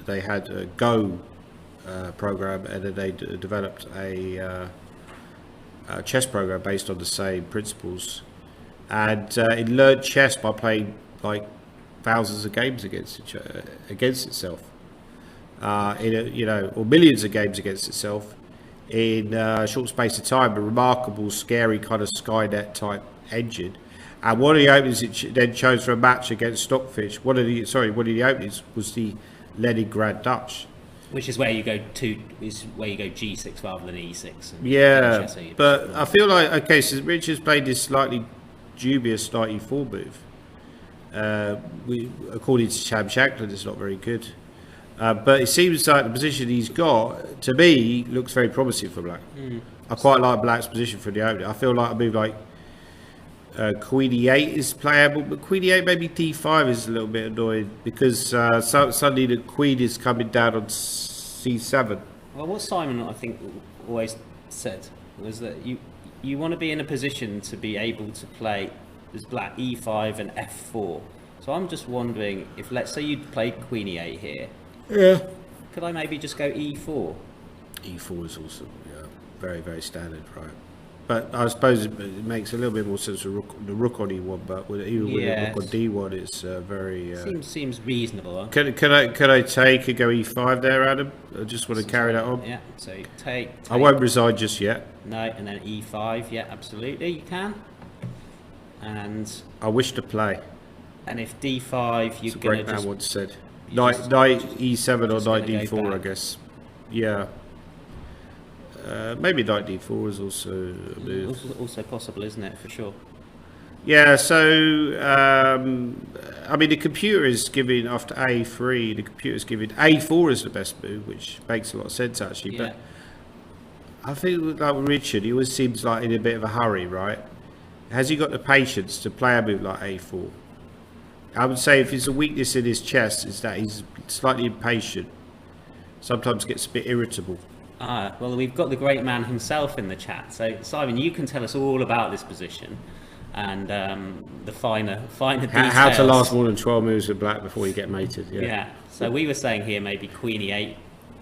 they had a Go program, and then they developed a chess program based on the same principles. And it learned chess by playing like thousands of games against itself, or millions of games against itself in a short space of time. A remarkable, scary kind of Skynet type engine. And one of the openings it then chose for a match against Stockfish. One of the openings was the Leningrad Dutch, which is where you go G6 rather than E6. Yeah, but I feel like so Richard's played this slightly dubious knight e4 move. According to Sham Shankland, it's not very good. But it seems like the position he's got, to me, looks very promising for black. I quite like black's position for the opening. I feel like a move like Queen E8 is playable, but Queen E8 maybe D5 is a little bit annoying because suddenly the Queen is coming down on C7. Well, what Simon, I think, always said was that you want to be in a position to be able to play as black E5 and F4. So I'm just wondering if, let's say you'd play Queen E8 here. Yeah. Could I maybe just go E4? E4 is also very, very standard, right? But I suppose it makes a little bit more sense with the rook on E1, but even with the rook on D1, it's very... Seems reasonable. Huh? Can I take and go E5 there, Adam? I just want to carry that on. Yeah, so take... I won't resign just yet. No, and then E5, yeah, absolutely, you can. And... I wish to play. And if D5, you're going to great man once said. Knight E7 or Knight D4, I guess. Yeah. Maybe Knight D4 is also a move. Also possible, isn't it? For sure. Yeah, so, the computer is giving, after A3, the computer is giving A4 is the best move, which makes a lot of sense, actually. Yeah. But I think, like with Richard, he always seems like in a bit of a hurry, right? Has he got the patience to play a move like A4? I would say if it's a weakness in his chess, is that he's slightly impatient. Sometimes gets a bit irritable. Well, we've got the great man himself in the chat. So, Simon, you can tell us all about this position and the finer details. How to last more than 12 moves with black before you get mated. Yeah. So we were saying here maybe Queen E8.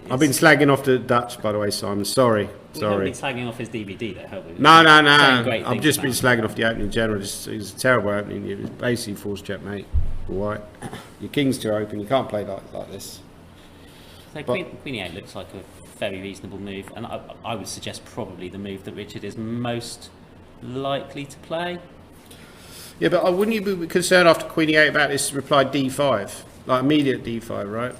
I've been slagging off the Dutch, by the way, Simon. Sorry. We haven't been slagging off his DVD, though, have we? No. I've just been slagging off the opening in general. It was a terrible opening. It was basically forced checkmate. White. Your king's too open. You can't play like this. So Queen E8 looks like a very reasonable move, and I would suggest probably the move that Richard is most likely to play. Yeah, but wouldn't you be concerned after Queen E8 about this reply D5? Like immediate D5, right?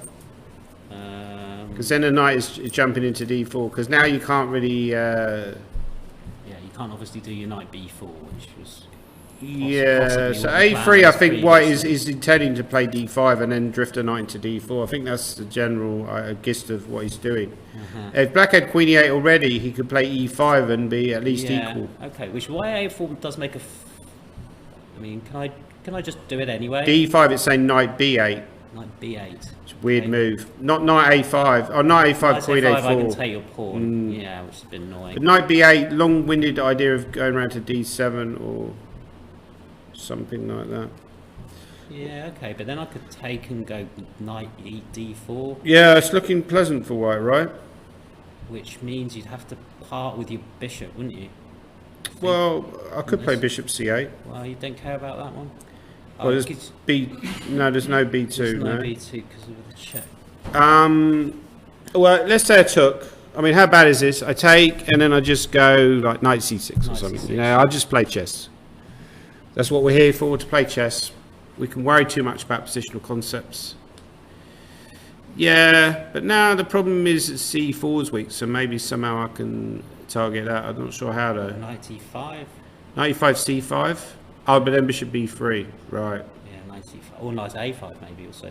Because then the knight is jumping into D4, because now you can't really... Yeah, you can't obviously do your knight B4, which was... Yeah, possibly so what the A3, plan I was think White previously. is intending to play D5 and then drift a knight into D4. I think that's the general gist of what he's doing. If Black had Queen E8 already, he could play E5 and be at least Yeah. equal. Okay. Which YA4 does make a. I mean, can I just do it anyway? D5, it's saying Knight B8. Knight B8. It's a weird move. Not Knight A5. Oh, Knight A5, Knight Queen A5, I can A4. take your pawn. Yeah, which has been annoying. But Knight B8, long-winded idea of going around to D7 or something like that. Yeah, okay, but then I could take and go knight D4, Yeah, it's looking pleasant for White, right? which means you'd have to part with your bishop, wouldn't you? Well, I could play Bishop C8. Well, you don't care about that one? Well, there's it's- B. No, there's no B2. there's no No. B2 because of the check. Well, let's say I took. I mean, how bad is this? I take and then I just go like Knight C6 or Knight something. C6. You know, I'll just play chess. That's what we're here for, to play chess. We can worry too much about positional concepts. Yeah, but now the problem is that C4 is weak, so maybe somehow I can target that. I'm not sure how though. Knight E5. 95 C5. Oh, but then Bishop B3. Right. Yeah, knight E5. Or knight A5 maybe also.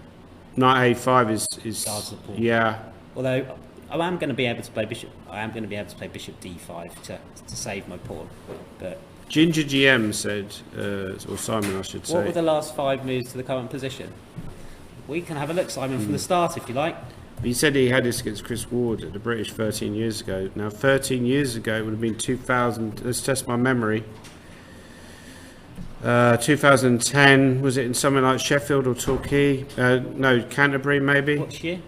Knight A5 is Guards the pawn. yeah. Although I am going to be able to play bishop. I am going to be able to play bishop D5 to save my pawn. But GingerGM said, or Simon, I should what were say. the last 5 moves to the current position? We can have a look, Simon, from the start if you like. He said he had this against Chris Ward at the British 13 years ago. Now, 13 years ago, it would have been 2000. Let's test my memory. 2010, was it in something like Sheffield or Torquay? No, Canterbury maybe? What year?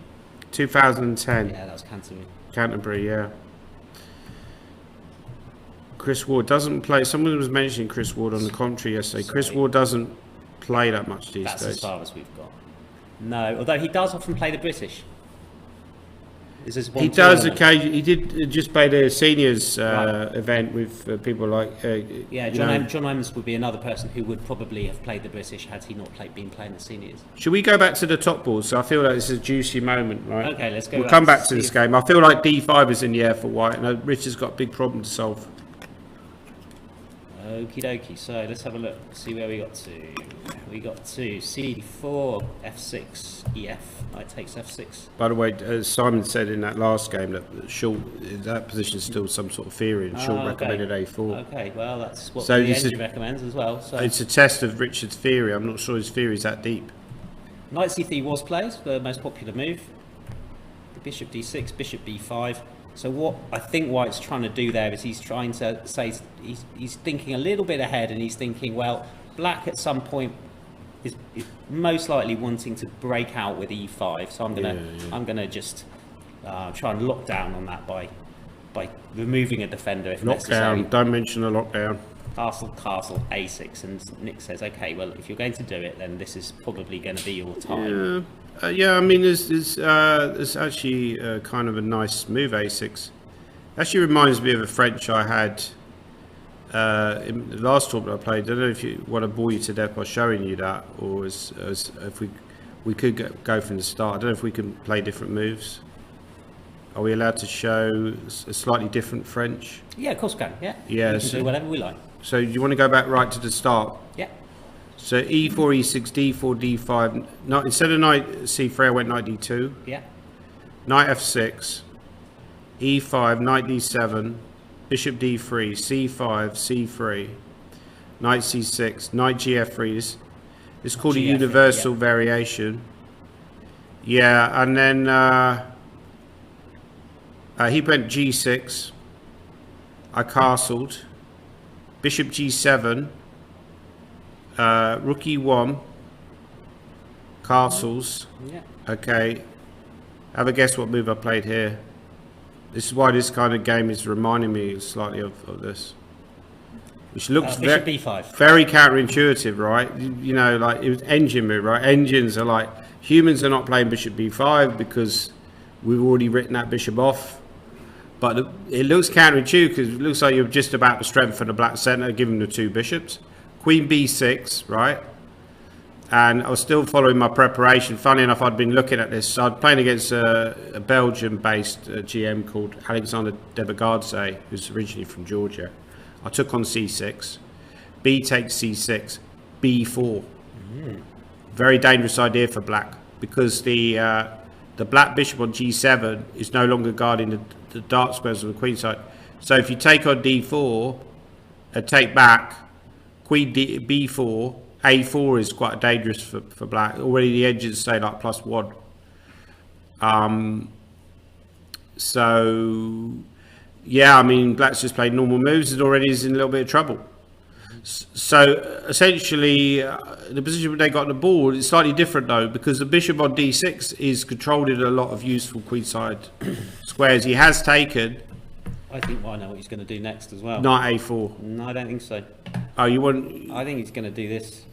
2010. Yeah, that was Canterbury. Canterbury, yeah. Chris Ward doesn't play. Someone was mentioning Chris Ward on the commentary yesterday. Chris Sorry. Ward doesn't play that much these That's days. as far as we've got. No, although he does often play the British. This is one He does tournament. occasionally. He did just play the seniors Right. event with people like. Yeah, you John, know. John Evans would be another person who would probably have played the British had he not been playing the seniors. Should we go back to the top balls? So I feel like this is a juicy moment, right? Okay, let's go. We'll come back to this game. I feel like D5 is in the air for White, and Richard's got a big problem to solve. Okie dokie. So let's have a look. See where we got to. We got to C4, F6, EF. Knight takes F6. By the way, as Simon said in that last game, that short that position is still some sort of theory, and short Okay. recommended A4. Okay, well that's what So the this engine is- recommends as well. So It's a test of Richard's theory. I'm not sure his theory is that deep. Knight C3 was played, the most popular move. The Bishop D6, Bishop B5. So what I think White's trying to do there is he's trying to say he's thinking a little bit ahead, and he's thinking, well, Black at some point is most likely wanting to break out with E5. So I'm gonna just try and lock down on that by removing a defender if necessary. Lockdown. Don't mention the lockdown. Castle, A6, and Nick says, okay, well, if you're going to do it, then this is probably going to be your time. Yeah, I mean, there's actually kind of a nice move, A6. Actually reminds me of a French I had in the last tournament I played. I don't know if you want to bore you to death by showing you that, or as if we could go from the start. I don't know if we can play different moves. Are we allowed to show a slightly different French? Yeah, of course we can. Yeah. Yeah, We can so- do whatever we like. So you want to go back right to the start? Yeah. So E4, E6, D4, D5. No, instead of knight C3, I went knight D2. Yeah. Knight F6, E5, knight D7, Bishop D3, C5, C3, knight C6, knight GF3. This is called a GF3, universal yeah. variation. Yeah, and then he went G6. I castled. Bishop G7. Rook E1. Castles. Yeah. Okay. Have a guess what move I played here. This is why this kind of game is reminding me slightly of this. Which looks Bishop B5. very counterintuitive, right? You know, like it was engine move, right? Engines are like, humans are not playing Bishop B5 because we've already written that bishop off. But it looks counterintuitive because it looks like you're just about to strengthen the black centre, give them the 2 bishops. Queen B6, right? And I was still following my preparation. Funny enough, I'd been looking at this. So I'd playing against a Belgian-based GM called Alexander Debagardze, who's originally from Georgia. I took on C6. B takes c6, b4. Very dangerous idea for black, because the black bishop on g7 is no longer guarding the dark squares on the queen side. So if you take on d4 and take back, queen b4, a4 is quite dangerous for black. Already the engines stay like +1. So yeah, I mean, black's just played normal moves and already is in a little bit of trouble. So essentially, the position they got on the board is slightly different though, because the bishop on d6 is controlling a lot of useful queenside squares. He has taken. I think I know what he's going to do next as well. Knight a4. No, I don't think so. Oh, you want? I think he's going to do this.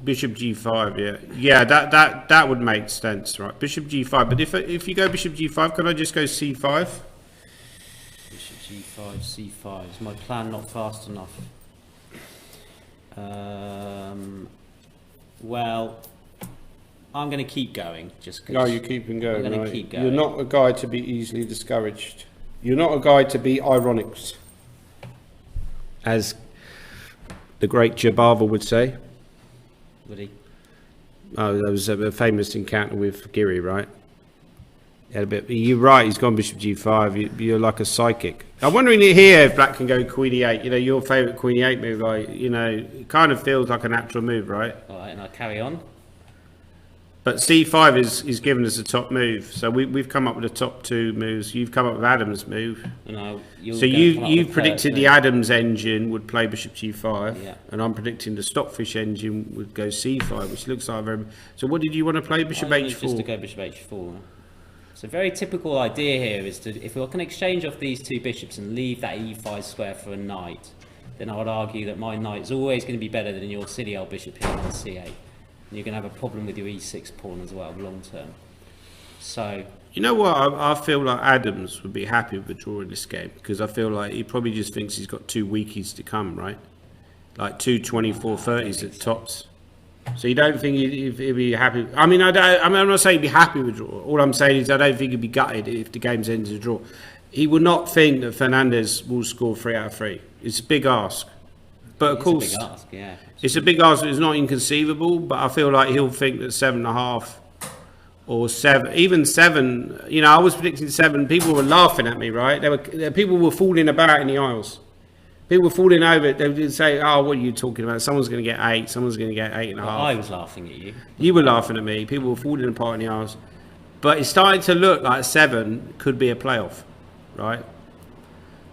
Bishop g5. Yeah. That would make sense, right? Bishop g5. But if you go bishop g5, can I just go c5? Bishop g5, c5. Is my plan not fast enough? Well, I'm going to keep going. Just cause No, you're keeping going. I'm going right? to keep going. You're not a guy to be easily discouraged. You're not a guy to be ironic, as the great Jabava would say. Would he? Oh, that was a famous encounter with Giri, right? Had a bit. You're right. He's gone bishop g5. You're like a psychic. I'm wondering here if black can go queen e8. You know, your favourite queen e8 move. Like, you know, it kind of feels like a natural move, right? All right, and I carry on. But c5 is given us a top move. So we've come up with the top two moves. You've come up with Adam's move. No, so you've predicted the Adams engine would play bishop g5, yeah. And I'm predicting the Stockfish engine would go c5, which looks like very. So what did you want to play? Bishop h4. Just to go bishop h4. So a very typical idea here is to, if we can exchange off these two bishops and leave that e5 square for a knight, then I would argue that my knight is always going to be better than your silly old bishop here on c8. And you're going to have a problem with your e6 pawn as well, long term. So, you know what? I feel like Adams would be happy with a draw in this game, because I feel like he probably just thinks he's got two weekies to come, right? Like two 24-30s at tops. So you don't think he'd be happy? I mean, I'm not saying he'd be happy with a draw. All I'm saying is I don't think he'd be gutted if the game's ended a draw. He would not think that Fernandez will score 3 out of 3. It's a big ask. But of course, it's a big ask, yeah. It's a big ask. It's not inconceivable, but I feel like he'll think that 7.5 or 7, even 7. You know, I was predicting 7. People were laughing at me, right? People were falling about in the aisles. People were falling over. They would say, "Oh, what are you talking about? Someone's going to get 8. Someone's going to get 8.5." Well, I was laughing at you. You were laughing at me. People were falling apart in the aisles. But it's starting to look like 7 could be a playoff, right?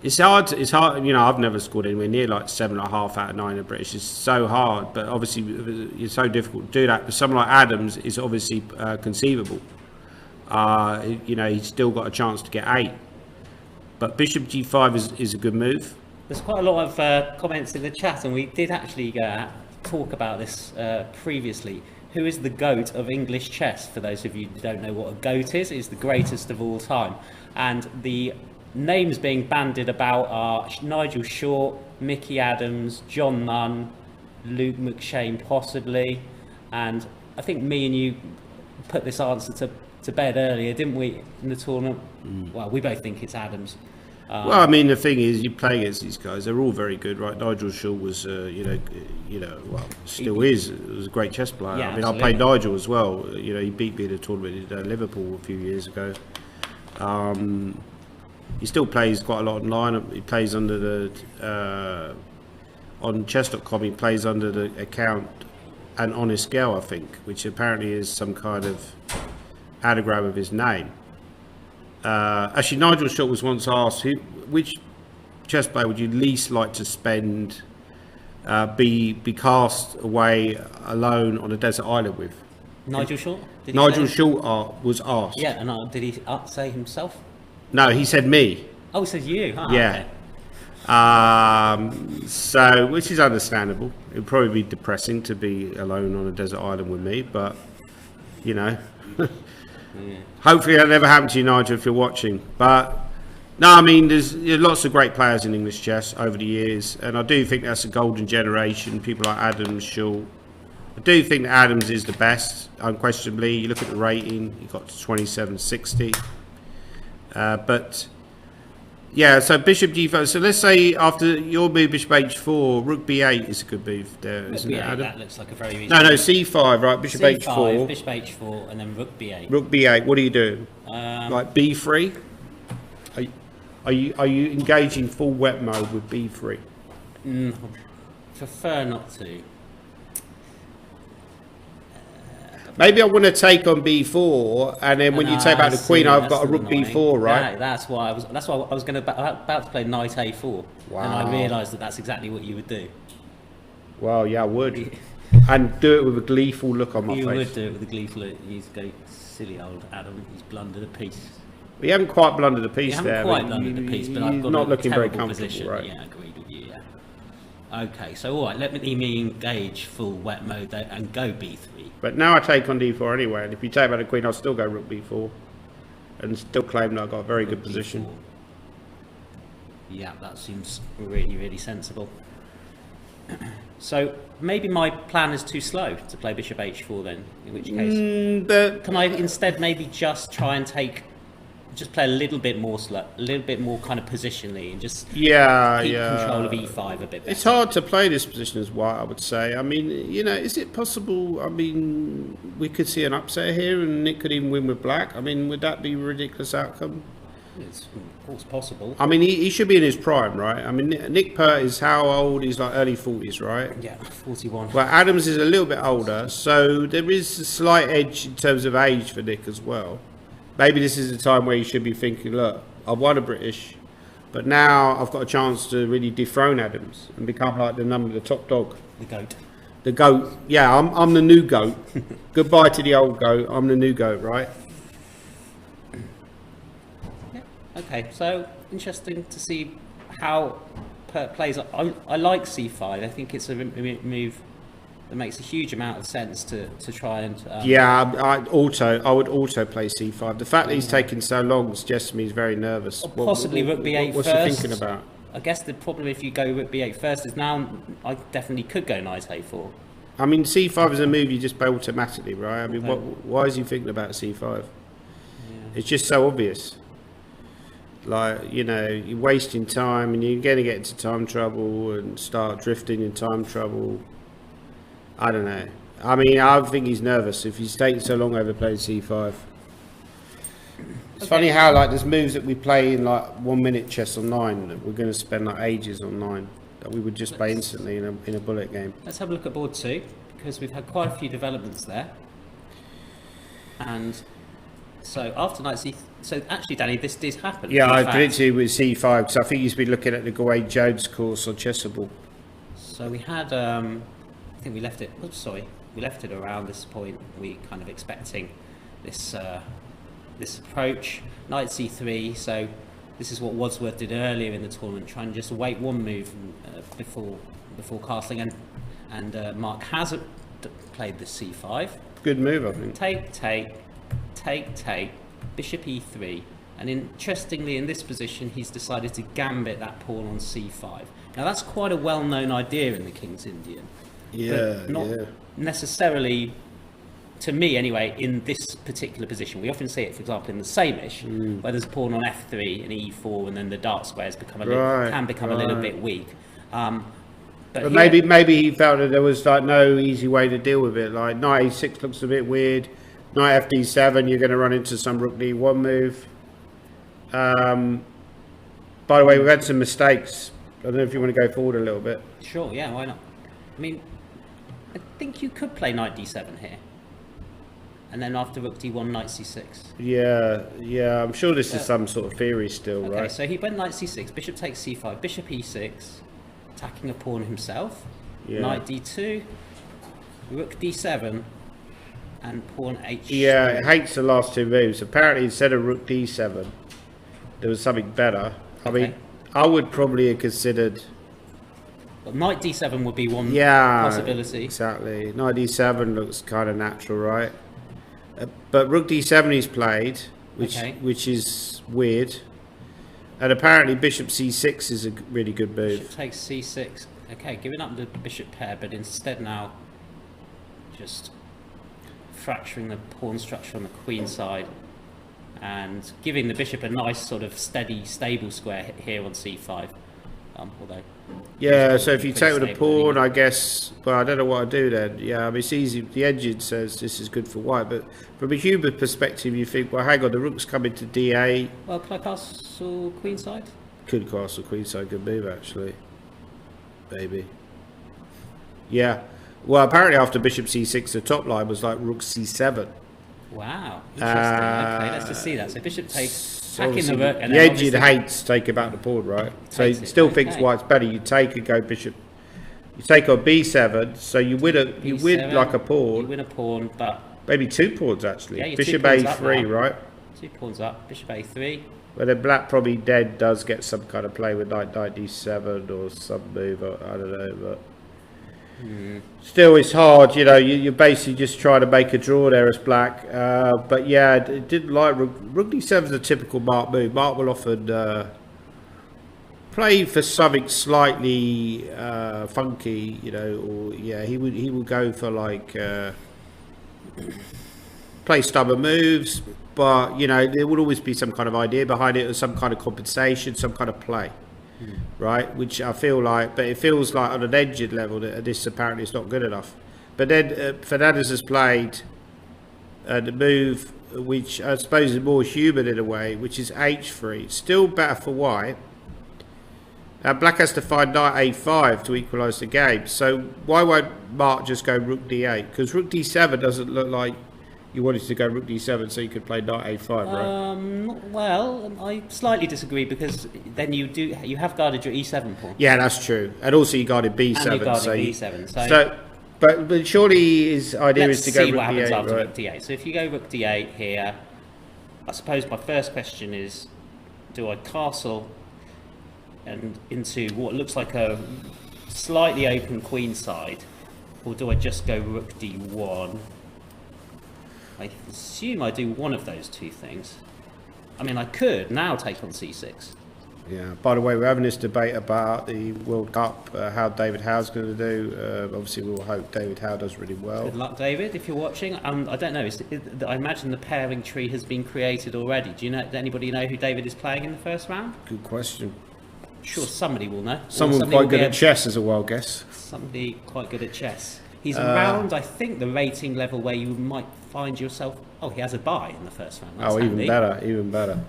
It's hard. You know, I've never scored anywhere near like 7.5 out of 9 in British. It's so hard, but obviously it's so difficult to do that. But someone like Adams is obviously conceivable. You know, he's still got a chance to get 8. But bishop g5 is a good move. There's quite a lot of comments in the chat, and we did actually talk about this previously. Who is the GOAT of English chess? For those of you who don't know what a GOAT is the greatest of all time. And the names being bandied about are Nigel Short, Mickey Adams, John Munn, Luke McShane possibly. And I think me and you put this answer to bed earlier, didn't we, in the tournament? Well, we both think it's Adams. Well, I mean, the thing is, you play against these guys; they're all very good, right? Nigel Shaw was, well, still is. He was a great chess player. Yeah, I mean, absolutely. I played Nigel as well. You know, he beat me in a tournament in Liverpool a few years ago. He still plays quite a lot online. He plays under the on chess.com. He plays under the account An Honest Girl, I think, which apparently is some kind of anagram of his name. Actually, Nigel Short was once asked, which chess player would you least like to spend, be cast away alone on a desert island with? Nigel Short? Nigel Short was asked. Yeah, and did he say himself? No, he said me. Oh, it says you. Oh, Yeah. Okay. So, which is understandable. It would probably be depressing to be alone on a desert island with me, but, you know. Yeah. Hopefully that never happened to you, Nigel, if you're watching. But no, I mean, there's lots of great players in English chess over the years, and I do think that's a golden generation. People like Adams, Shaw. I do think that Adams is the best, unquestionably. You look at the rating; he got to 2760. But Yeah, so bishop d5. So let's say after your move, bishop h4, rook b8 is a good move there, isn't it, Adam? That looks like a very No, c5, right? Bishop C5, h4. bishop h4, and then rook b8. Rook b8. What are you doing? Like b3? Are you engaging full wet mode with b3? Prefer not to. Maybe I want to take on b4, and then when you take back the queen, I've got a rook b4, right? That's why I was going to about to play knight a4, Wow. and I realised that that's exactly what you would do. Well, yeah, I would, and do it with a gleeful look on my You face. would do it with a gleeful look. You'd go, silly old Adam. He's blundered a piece. We haven't quite blundered a piece You there. haven't quite blundered a piece, but I've got not a looking very terrible comfortable, position. right? Yeah, agreed with you. Yeah. Okay, so all right, let me engage full wet mode there and go b3. But now I take on d4 anyway, and if you take back the queen, I'll still go rook b4, and still claim that I've got a very good position. Yeah, that seems really, really sensible. So maybe my plan is too slow to play bishop h4 then, in which case can I instead maybe just try and just play a little bit more slow, a little bit more kind of positionally, and just keep control of e5 a bit better. It's hard to play this position as white, I would say. I mean, you know, is it possible? I mean, we could see an upset here, and Nick could even win with black. I mean, would that be a ridiculous outcome? It's of course possible. I mean, he should be in his prime, right? I mean, Nick Pert is how old? He's like early 40s, right? Yeah, 41. Well, Adams is a little bit older, so there is a slight edge in terms of age for Nick as well. Maybe this is the time where you should be thinking, look, I've won a British, but now I've got a chance to really dethrone Adams and become like the top dog. The goat. The goat. Yeah, I'm the new goat. Goodbye to the old goat. I'm the new goat, right? Yeah. Okay, so interesting to see how Pert plays. I like c5. I think it's a move that makes a huge amount of sense to try and... yeah, I would auto play c5. The fact that he's taking so long suggests to me he's very nervous. Or possibly rook b8 what's first. he thinking about? I guess the problem if you go rook b8 first is now I definitely could go knight a4. I mean, c5 is a move you just play automatically, right? I mean, why is he thinking about c5? Yeah. It's just so obvious. Like, you know, you're wasting time and you're going to get into time trouble and start drifting in time trouble. I don't know. I mean, I think he's nervous if he's taking so long over playing c5. It's funny how, like, there's moves that we play in, like, 1 minute chess on 9 that we're going to spend, like, ages on 9 that we would just play instantly in a bullet game. Let's have a look at board 2, because we've had quite a few developments there. And so after knight c... So actually, Danny, this did happen. Yeah, I predicted with c5 because I think he's been looking at the Gawain Jones course on Chessable. So we had... I think we left it... Oops, sorry. We left it around this point. We kind of expecting this... this approach, knight c3, so this is what Wadsworth did earlier in the tournament, trying to just wait one move before castling, and Mark has played the c5. Good move, I think. Take, bishop e3, and interestingly in this position he's decided to gambit that pawn on c5. Now that's quite a well-known idea in the King's Indian, but not necessarily... To me, anyway, in this particular position, we often see it, for example, in the Samish, where there's a pawn on f3 and e4, and then the dark squares become a little bit weak. But maybe he felt that there was like no easy way to deal with it. Like knight a6 looks a bit weird. Knight fd7, you're going to run into some rook d1 move. By the way, we've had some mistakes. I don't know if you want to go forward a little bit. Sure, yeah, why not? I mean, I think you could play knight d7 here. And then after rook d1, knight c6. Yeah, I'm sure this is some sort of theory still, okay, right? So he went knight c6, bishop takes c5, bishop e6, attacking a pawn himself, knight d2, rook d7, and pawn h3. Yeah, it hates the last two moves. Apparently, instead of rook d7, there was something better. I mean, I would probably have considered... But knight d7 would be one possibility. Exactly. Knight d7 looks kind of natural, right? But rook d7 he's played, which is weird. And apparently bishop c6 is a really good move. Bishop takes c6. Okay, giving up the bishop pair, but instead now just fracturing the pawn structure on the queen side. and giving the bishop a nice sort of steady, stable square here on c5. Although Yeah, so if you take with a stable pawn, anyway. I guess, well, I don't know what I'd do then. Yeah, I mean, it's easy. The engine says this is good for white, but from a human perspective, you think, well, hang on, the rook's coming to d8. Well, can I castle queenside? Could castle queenside, good move, actually. Maybe. Yeah. Well, apparently after bishop c6, the top line was like rook c7. Wow, interesting. Okay, let's just see that. So bishop takes, So attacking the obviously rook, and the then engine obviously hates taking back the pawn, right? So he Takes it, still thinks okay. white's better. You take and go bishop. You take on b7, so you win B7, like a you pawn. win a pawn, but Maybe 2 pawns actually. Yeah, you're 2 bishop pawns up a3, now. right? 2 pawns up, bishop a3. But then black probably then does get some kind of play with knight d7 or some move. I don't know, but still it's hard. You know, you're basically just trying to make a draw there as black. But yeah, it didn't like rook d7 is a typical Mark move. Mark will often play for something slightly funky, you know, or yeah, he would go for like play stubborn moves, but you know there would always be some kind of idea behind it, or some kind of compensation, some kind of play, right? Which I feel like, but it feels like on an engine level that this apparently is not good enough. But then Fernandez has played the move, which I suppose is more human in a way, which is h3. Still better for white. Black has to find knight a5 to equalise the game. So why won't Mark just go rook d8? Because rook d7 doesn't look like you wanted to go rook d7 so you could play knight a5, right? Well, I slightly disagree, because then you have guarded your e7 pawn. Yeah, that's true. And also you guarded b7. And you guarded so b7. But surely his idea is to go see rook what happens d8, after right? rook d8. So if you go rook d8 here, I suppose my first question is, do I castle and into what looks like a slightly open queen side, or do I just go rook d1? I assume I do one of those two things. I mean, I could now take on c6. Yeah. By the way, we're having this debate about the World Cup, how David Howe's going to do. Obviously, we'll hope David Howe does really well. Good luck, David, if you're watching. I don't know. I imagine the pairing tree has been created already. Do you know? Does anybody know who David is playing in the first round? Good question. Sure, somebody will know. Or Someone somebody quite will good be at chess as a wild guess. Somebody quite good at chess. He's around, I think, the rating level where you might find yourself. Oh, he has a bye in the first round. That's Even handy. better, even better.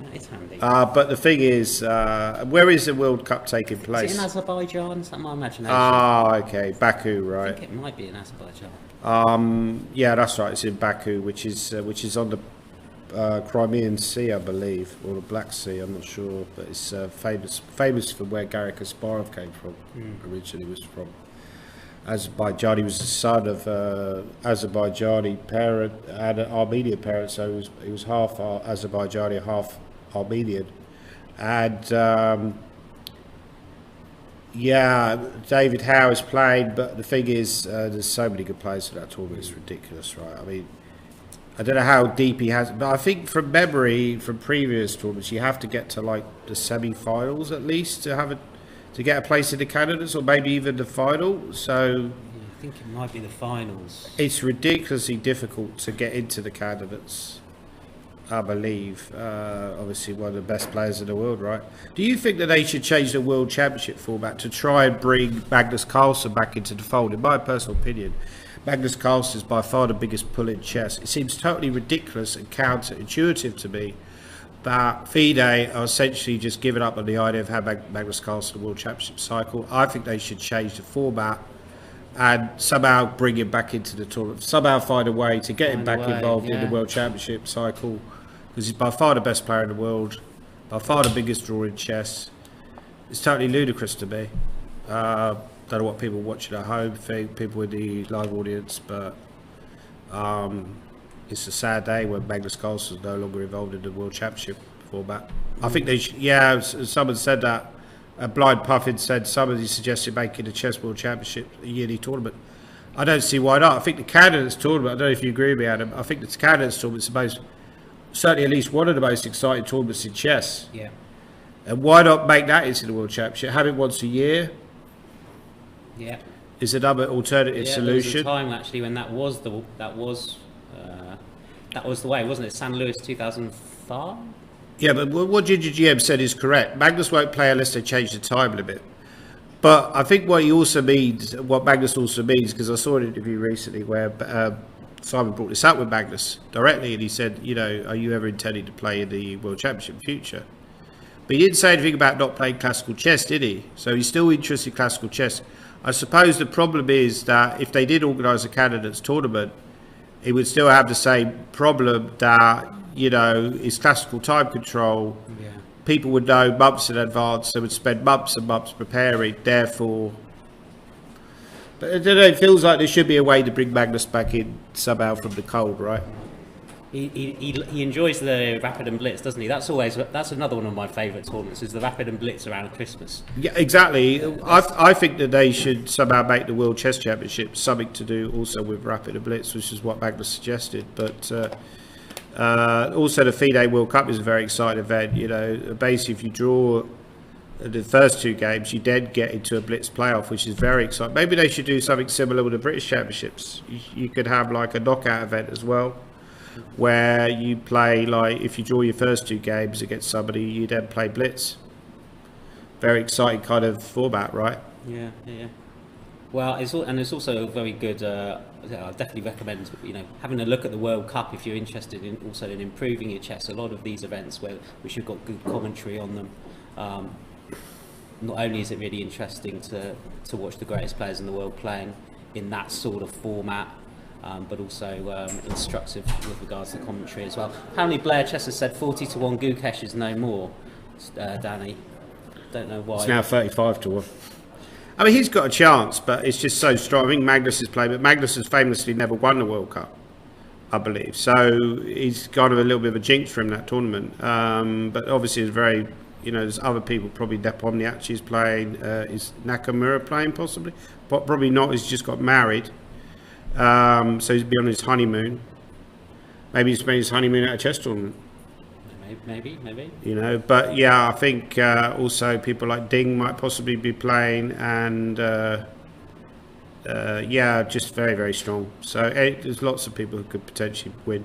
That is handy. But the thing is, where is the World Cup taking Is place? it in Azerbaijan? Is that my imagination? Okay, Baku, I right? think it might be in Azerbaijan. Yeah, that's right. It's in Baku, which is on the Crimean Sea, I believe, or the Black Sea. I'm not sure, but it's famous for where Garry Kasparov came from. Originally, was from Azerbaijan. He was the son of Azerbaijani parent and an Armenian parent, so he was half Azerbaijani, half Armenian, and yeah, David Howe is playing, but the thing is, there's so many good players for that tournament. It's ridiculous, right? I mean, I don't know how deep he has, but I think from memory, from previous tournaments, you have to get to like the semi-finals at least to get a place in the candidates, or maybe even the final. So I think it might be the finals. it's ridiculously difficult to get into the candidates, I believe. Obviously one of the best players in the world, right? Do you think that they should change the World Championship format to try and bring Magnus Carlsen back into the fold? In my personal opinion, Magnus Carlsen is by far the biggest pull in chess. It seems totally ridiculous and counterintuitive to me that FIDE are essentially just giving up on the idea of having Magnus Carlsen the World Championship cycle. I think they should change the format and somehow bring him back into the tournament. Somehow find a way to get him back involved in the World Championship cycle, because he's by far the best player in the world, by far the biggest draw in chess. It's totally ludicrous to me. Don't know what people watching at home think, people in the live audience, but it's a sad day when Magnus Carlsen is no longer involved in the World Championship format. I think they should, yeah, someone said that. Blind Puffin said somebody suggested making the Chess World Championship a yearly tournament. I don't see why not. I think the candidates tournament, I don't know if you agree with me, Adam, I think the candidates tournament is certainly at least one of the most exciting tournaments in chess. Yeah. And why not make that into the World Championship? Have it once a year. Yeah. Is another alternative Yeah, solution. there was a time actually when that was That was the way, wasn't it? San Luis 2005? Yeah, but what GingerGM said is correct. Magnus won't play unless they change the time limit. But I think what Magnus also means, because I saw an interview recently where Simon brought this up with Magnus directly, and he said, you know, are you ever intending to play in the World Championship in future? But he didn't say anything about not playing classical chess, did he? So he's still interested in classical chess. I suppose the problem is that if they did organise a candidates tournament, it would still have the same problem that, you know, is classical time control. Yeah. People would know months in advance. They would spend months and months preparing. Therefore, but I don't know. It feels like there should be a way to bring Magnus back in somehow from the cold, right? He enjoys the Rapid and Blitz, doesn't he? That's another one of my favourite tournaments, is the Rapid and Blitz around Christmas. Yeah, exactly. I think that they should somehow make the World Chess Championship something to do also with Rapid and Blitz, which is what Magnus suggested. But also the FIDE World Cup is a very exciting event. You know, basically if you draw the first two games, you then get into a Blitz playoff, which is very exciting. Maybe they should do something similar with the British Championships. You could have like a knockout event as well, where you play, like, if you draw your first two games against somebody, you then play Blitz. Very exciting kind of format, right? Yeah. Well, it's also a very good. I definitely recommend, you know, having a look at the World Cup if you're interested in also in improving your chess. A lot of these events which have got good commentary on them. Not only is it really interesting to watch the greatest players in the world playing in that sort of format, but also instructive with regards to commentary as well. Apparently Blair Chess has said 40-1 Gukesh is no more, Danny. Don't know why. It's now 35-1. I mean, he's got a chance, but it's just so strong. I think Magnus is playing, but Magnus has famously never won the World Cup, I believe. So he's got a little bit of a jinx for him, that tournament. But obviously it's very, you know, there's other people, probably Nepomniachtchi is playing. Is Nakamura playing possibly? But probably not, he's just got married. So he's been on his honeymoon. Maybe he's made his honeymoon at a chess tournament. Maybe. You know, but yeah, I think also people like Ding might possibly be playing, and yeah, just very, very strong. So there's lots of people who could potentially win.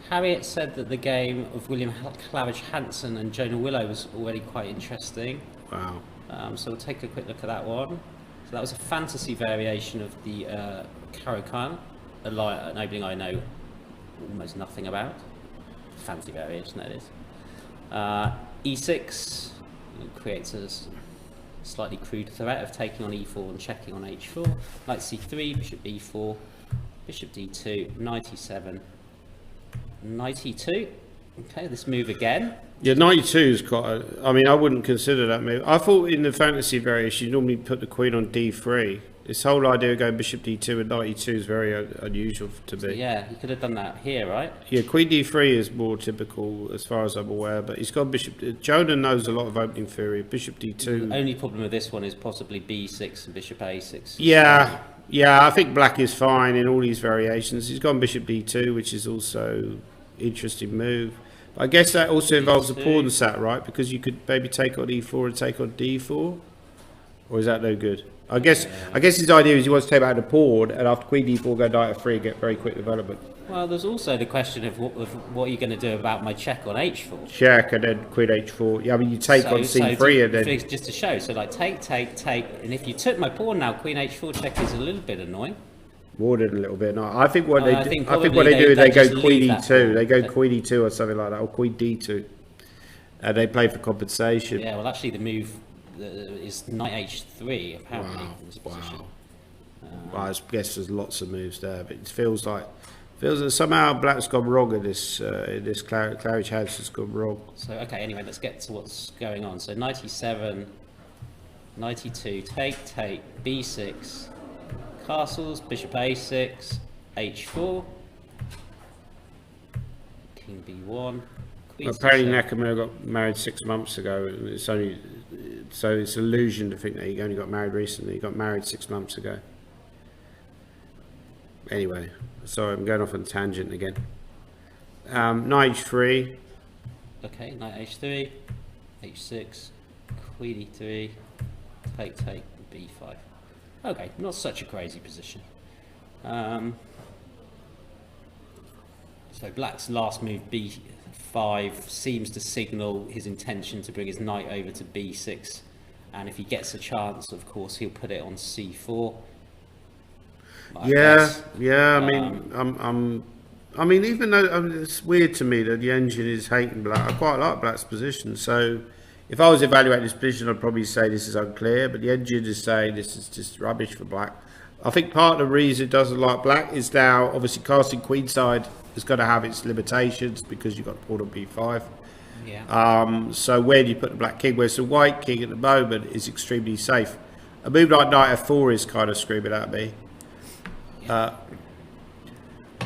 Harriet said that the game of William Claridge Hansen and Jonah Willow was already quite interesting. Wow. So we'll take a quick look at that one. So that was a fantasy variation of the Caro-Kann, an opening I know almost nothing about. Fancy variation, that is. E6 creates a slightly crude threat of taking on E4 and checking on H4. Knight C3, Bishop B4, Bishop D2, Knight E7, Knight E2. Okay, this move again. Yeah, 92 is quite. I mean, I wouldn't consider that move. I thought in the fantasy variation you normally put the queen on D3. This whole idea of going Bishop D2 and Knight E2 is very unusual to me. So yeah, he could have done that here, right? Yeah, Queen D3 is more typical as far as I'm aware, but he's got Bishop. Jonah knows a lot of opening theory. Bishop D2. The only problem with this one is possibly B6 and Bishop A6. Yeah, I think Black is fine in all these variations. He's gone Bishop D2, which is also interesting move. I guess that also involves a pawn sat, right? Because you could maybe take on E4 and take on D4, or is that no good? I guess his idea is he wants to take out the pawn, and after Queen D4 go Knight F3 and get very quick development. Well, there's also the question of what are you going to do about my check on H4? Check and then Queen H4. Yeah, I mean you take on C3 and then just to show. So like take, and if you took my pawn now, Queen H4 check is a little bit annoying. More than a little bit. No, I think what I they think do is they go Queen E2. They go pawn. Queen E2 or something like that, or Queen D2, and they play for compensation. Yeah, well, actually, the move is Knight H3 apparently. In this position. Well, I guess there's lots of moves there, but it feels that somehow Black's gone wrong in this Claridge House has gone wrong. So okay, anyway, let's get to what's going on. So Knight E7, Knight E2, take, B6. Castles, Bishop A6, H4, King B1, Queen Apparently C7. Nakamura got married 6 months ago, and it's only so it's an illusion to think that he only got married recently. He got married 6 months ago. Anyway, sorry, I'm going off on a tangent again. Knight H3. Okay, Knight H3, H6, Queen E3, take, B5. Okay, not such a crazy position. So black's last move, b5, seems to signal his intention to bring his knight over to b6. And if he gets a chance, of course, he'll put it on c4. I mean, I mean, even though it's weird to me that the engine is hating black, I quite like black's position. So if I was evaluating this position, I'd probably say this is unclear, but the engine is saying this is just rubbish for black. I think part of the reason it doesn't like black is now, obviously, casting queenside has got to have its limitations because you've got pawn on b5. Yeah. So where do you put the black king? Whereas the white king at the moment is extremely safe. A move like knight f4 is kind of screaming at me.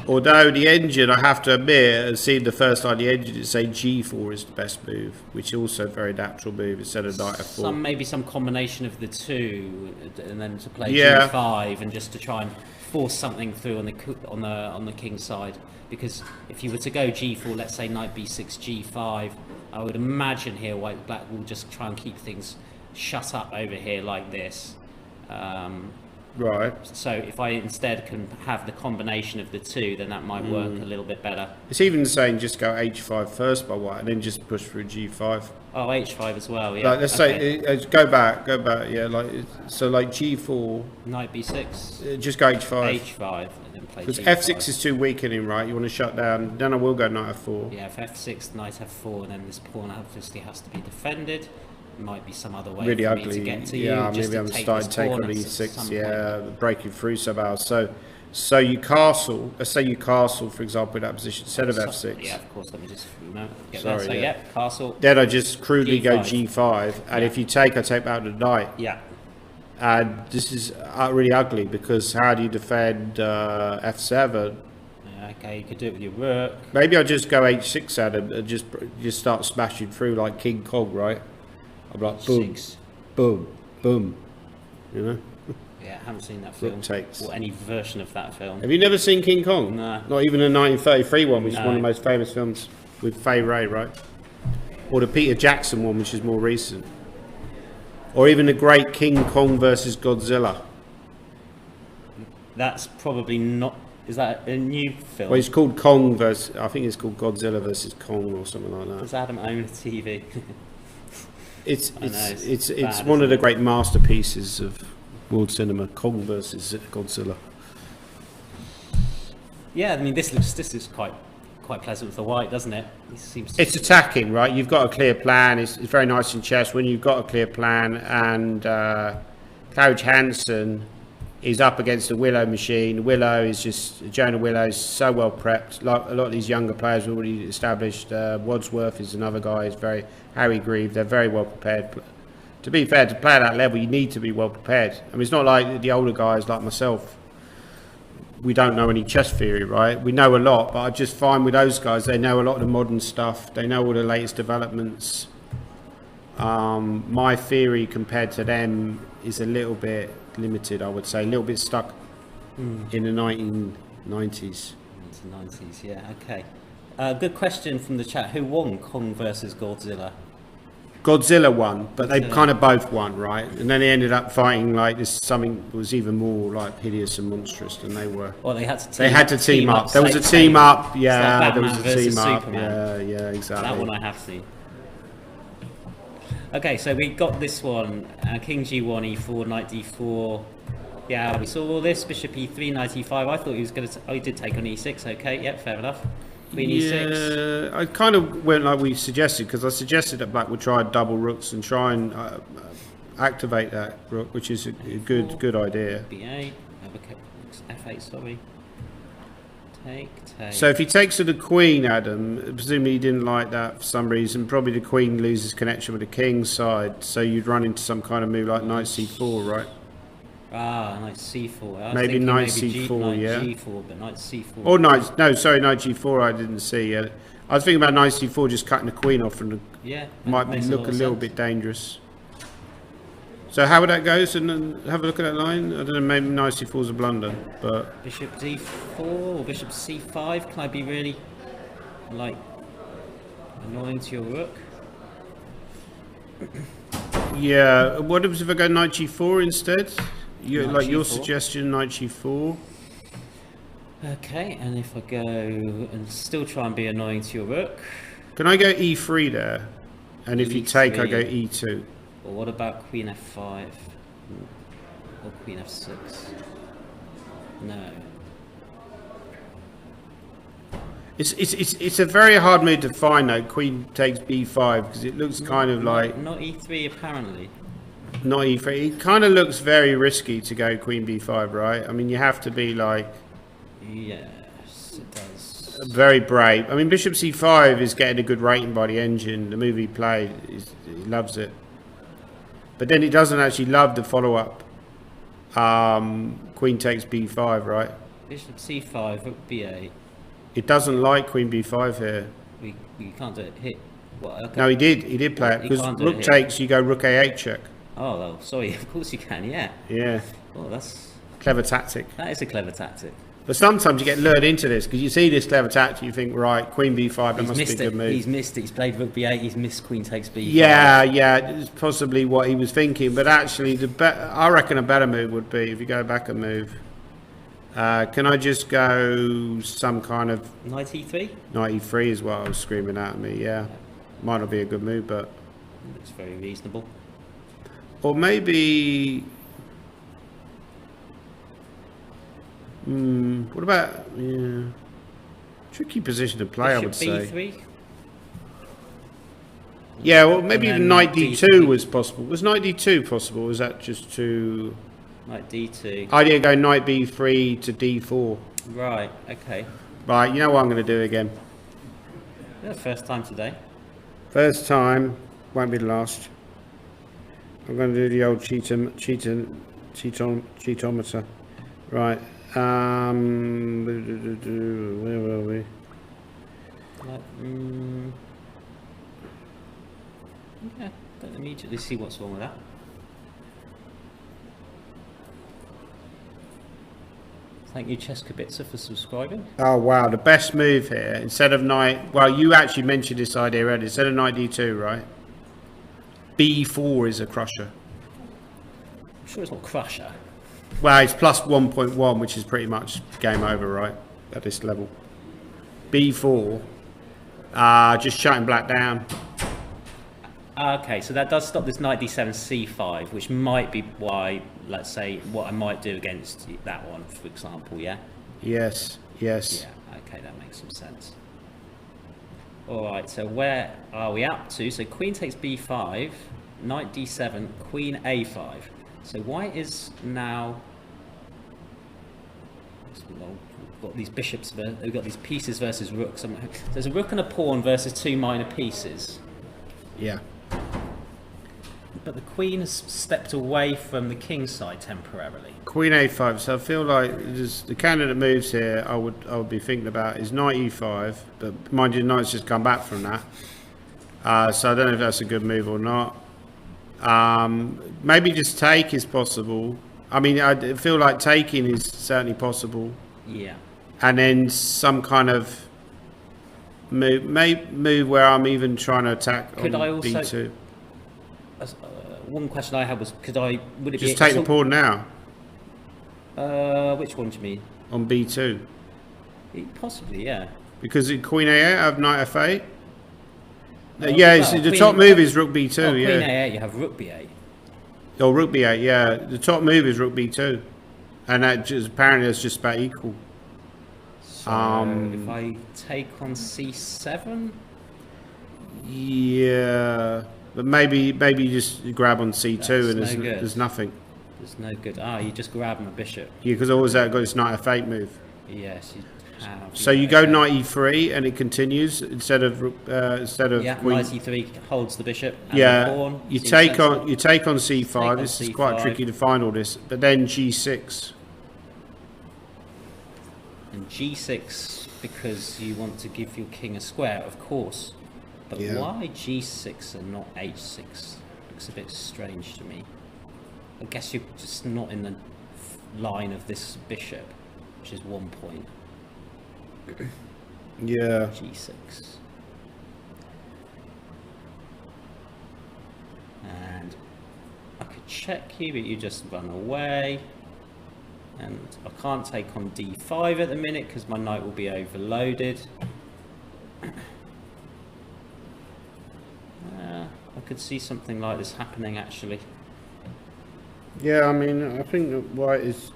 Although the engine, I have to admit, I've seen the first line the engine is saying g4 is the best move, which is also a very natural move instead of knight f4. Maybe some combination of the two, and then to play g5 and just to try and force something through on the king's side. Because if you were to go g4, let's say knight b6, g5, I would imagine here black will just try and keep things shut up over here like this. Right. So if I instead can have the combination of the two, then that might work a little bit better. It's even saying just go h5 first by white and then just push through g5. Oh, h5 as well, yeah. Like, let's say, go back, yeah, like, so like g4. Knight b6. Just go h5. h5, and then play because g5. f6 is too weakening, right? You want to shut down, then I will go knight f4. Yeah, if f6, knight f4, and then this pawn obviously has to be defended. Might be some other way really for ugly. me to get to yeah, you. Maybe I'm starting to take on e6. Yeah, breaking through somehow. So you castle. Let's say you castle, for example, in that position instead of f6. Yeah, of course. Let me just get Sorry, that. So yeah, castle. Then I just crudely G5. go g5, and if you take, I take out the knight. Yeah. And this is really ugly because how do you defend f7? Yeah, okay, you could do it with your rook. Maybe I'll just go h6 at him and just start smashing through like King Kong, right? I'm like boom, boom, boom, you know? Yeah, I haven't seen that film or any version of that film. Have you never seen King Kong? No. Not even the 1933 one, which is one of the most famous films with Fay Ray, right? Or the Peter Jackson one, which is more recent. Or even the great King Kong versus Godzilla. That's probably not... Is that a new film? Well, it's called Kong versus... I think it's called Godzilla versus Kong or something like that. Does Adam own a TV? It's one of the great masterpieces of world cinema, Kong versus Godzilla. Yeah, I mean this is quite pleasant with the white, doesn't it? It's attacking, right? You've got a clear plan. It's very nice in chess when you've got a clear plan. And Claude Hansen is up against the Willow machine. Willow is just Jonah Willow is so well prepped. Like a lot of these younger players are already established. Wadsworth is another guy. Is very Harry Grieve. They're very well prepared. To be fair, to play at that level, you need to be well prepared. I mean, it's not like the older guys like myself. We don't know any chess theory, right? We know a lot, but I just find with those guys, they know a lot of the modern stuff. They know all the latest developments. My theory compared to them is a little bit limited, I would say. A little bit stuck in the 1990s. 1990s, yeah, okay. Good question from the chat. Who won Kong versus Godzilla? Godzilla won, but they kind of both won, right? And then they ended up fighting like this something that was even more like hideous and monstrous than they were. Well, they had to team up. There was a team up, yeah. Like there was a team up, Superman. yeah, exactly. That one I have seen. Okay, so we got this one. King G1, E4, Knight D4. Yeah, we saw all this. Bishop E3, Knight E5. I thought he was going to. Oh, he did take on E6. Okay, yep, fair enough. Queen E6. Yeah, I kind of went like we suggested because I suggested that black would try double rooks and try and activate that rook, which is a good idea. B8, F8, sorry. Take. So if he takes to the queen, Adam, presumably he didn't like that for some reason. Probably the queen loses connection with the king's side, so you'd run into some kind of move like knight c4, right? Ah, knight c4. Maybe knight c4, knight yeah. G4, but knight c4. Or knight, no, sorry, knight g4 I didn't see yet. I was thinking about knight c4 just cutting the queen off and might look a little bit dangerous. So how would that go? So have a look at that line. I don't know, maybe knight c4 is a blunder, but... Bishop d4 or bishop c5? Can I be really, like, annoying to your rook? Yeah, what if I go knight g4 instead? Knight like your G4. suggestion, knight g4. Okay, and if I go and still try and be annoying to your rook, Can I go e3 there? And if you take, I go E3. e2. Or what about queen f5? Or queen f6? No. It's a very hard move to find though. Queen takes b5 because it looks kind of like Not e3 apparently. not e3. It kind of looks very risky to go queen b5, right? I mean, you have to be like Yes, it does. very brave. I mean, bishop c5 is getting a good rating by the engine. The movie played, he loves it, but then it doesn't actually love the follow-up. Queen takes b5, right? Bishop c5, rook b8. It doesn't like queen b5 here. We can't do it. Hit. What? Okay. No, he did play it You because can't do rook it here. takes. You go rook a8 check. Oh, well, sorry. Of course you can. Yeah. Yeah, Oh, clever tactic. that is a clever tactic. But sometimes you get lured into this because you see this clever tactic, you think, right, queen b5, that He's must be a missed good it. move. He's missed it. He's played rook b8. He's missed queen takes b5. Yeah, it's possibly what he was thinking. But actually, I reckon a better move would be if you go back a move. Can I just go some kind of Knight e3. knight e3 is what I was screaming at me. Yeah, might not be a good move, but Looks very reasonable. or maybe. What about tricky position to play? I would say. b3. Yeah, well, maybe And even then knight d2 d3. was possible. Was knight d2 possible? Was that just too? Knight d2. Idea go knight b3 to d4. Right. Okay. Right, you know what I'm going to do again. Yeah, first time today. First time, won't be the last. I'm going to do the old cheatometer. Right. Where were we? Like, yeah. Don't immediately see what's wrong with that. Thank you, Cheskabitza, for subscribing. Oh wow, the best move here. Instead of knight, well, you actually mentioned this idea already. Instead of knight d2, right? b4 is a crusher. I'm sure it's not Crusher. Well, it's plus 1.1, which is pretty much game over, right? At this level. b4, just shutting black down. Okay, so that does stop this knight d7 c5, which might be why, let's say, what I might do against that one, for example, yeah? Yes. Yeah, okay, that makes some sense. Alright, so where are we up to? So queen takes b5, knight d7, queen a5. So white is now... Well, we've got these bishops, we've got these pieces versus rooks. There's a rook and a pawn versus two minor pieces. Yeah. But the queen has stepped away from the king's side temporarily. Queen a5. So I feel like the candidate moves here. I would be thinking about is knight e5, but mind you, knight's just come back from that. So I don't know if that's a good move or not. Maybe just take is possible. I mean, I feel like taking is certainly possible. Yeah. And then some kind of move where I'm even trying to attack Could on I also- b2. One question I had was, would it Just be... take the pawn now which one do you mean? on b2. Possibly, yeah. Because in queen a8, I have knight f8. Oh, Yeah, well, the queen- top move is rook b2, Oh, yeah. queen a8, you have rook b8. Or rook b8, yeah. The top move is rook b2. And that just apparently is just about equal. So if I take on c7... Yeah. But maybe you just grab on c2 That's and no good. there's nothing. It's no good. Ah, you just grab my bishop. Yeah, because always got this knight f8 move. Yes, you have. So you go knight e3 and it continues instead of Yeah, queen. knight e3 holds the bishop. And the Yeah, pawn. you Seems take sensible. on c5. Take on This is quite c5. tricky to find all this. But then g6. And g6 because you want to give your king a square, of course. But Yeah. why g6 and not h6? Looks a bit strange to me. I guess you're just not in the line of this bishop, which is 1 point. Yeah. g6. And I could check you, but you just run away. And I can't take on d5 at the minute because my knight will be overloaded. I could see something like this happening actually. Yeah, I mean, I think that white is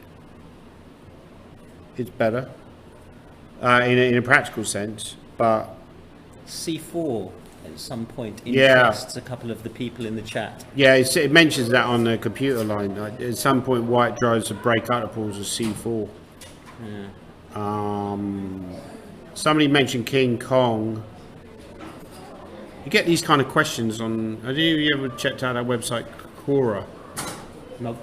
better in a practical sense, but c4 at some point Yeah. interests a couple of the people in the chat. yeah, it mentions that on the computer line. Like, at some point, white tries to break out the pawns of c4. Somebody mentioned King Kong. You get these kind of questions on. Have you ever checked out that website Quora, No.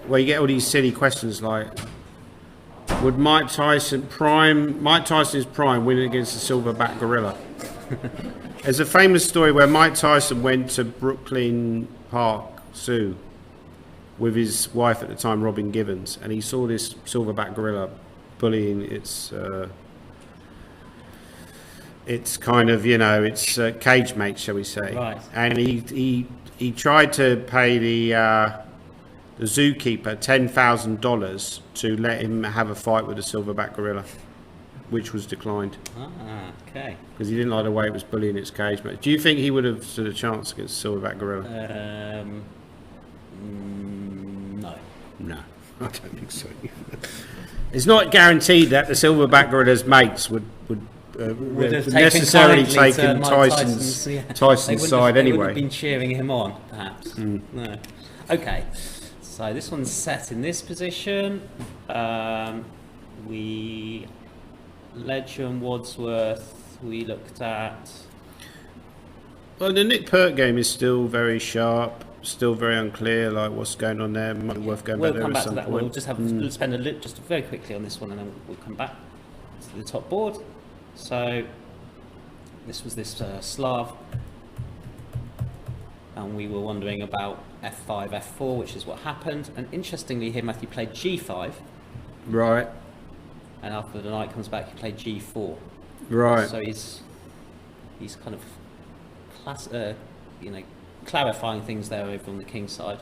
where you get all these silly questions like, would Mike Tyson's prime win against the silverback gorilla? There's a famous story where Mike Tyson went to Brooklyn Park Zoo with his wife at the time, Robin Givens, and he saw this silverback gorilla bullying its kind of, its cage mate, shall we say. Right. And he tried to pay the zookeeper $10,000 to let him have a fight with the silverback gorilla, which was declined Okay. because he didn't like the way it was bullying its cage mate. Do you think he would have stood a chance against the silverback gorilla? No. No, I don't think so. It's not guaranteed that the silverback gorilla's mates would have necessarily taken taken Mike Tyson's They side wouldn't have anyway. been cheering him on, perhaps. No. Okay. So this one's set in this position. Ledger and Wadsworth we looked at. Well, the Nick Pert game is still very sharp, still very unclear, like what's going on there. Might be worth going We'll back there come at back some to that. point. We'll just have spend just very quickly on this one, and then we'll come back to the top board. So this was this Slav, and we were wondering about f5, f4, which is what happened. And interestingly, here Matthew played g5, Right, and after the knight comes back, he played g4. right. So he's kind of clarifying things there over on the king side.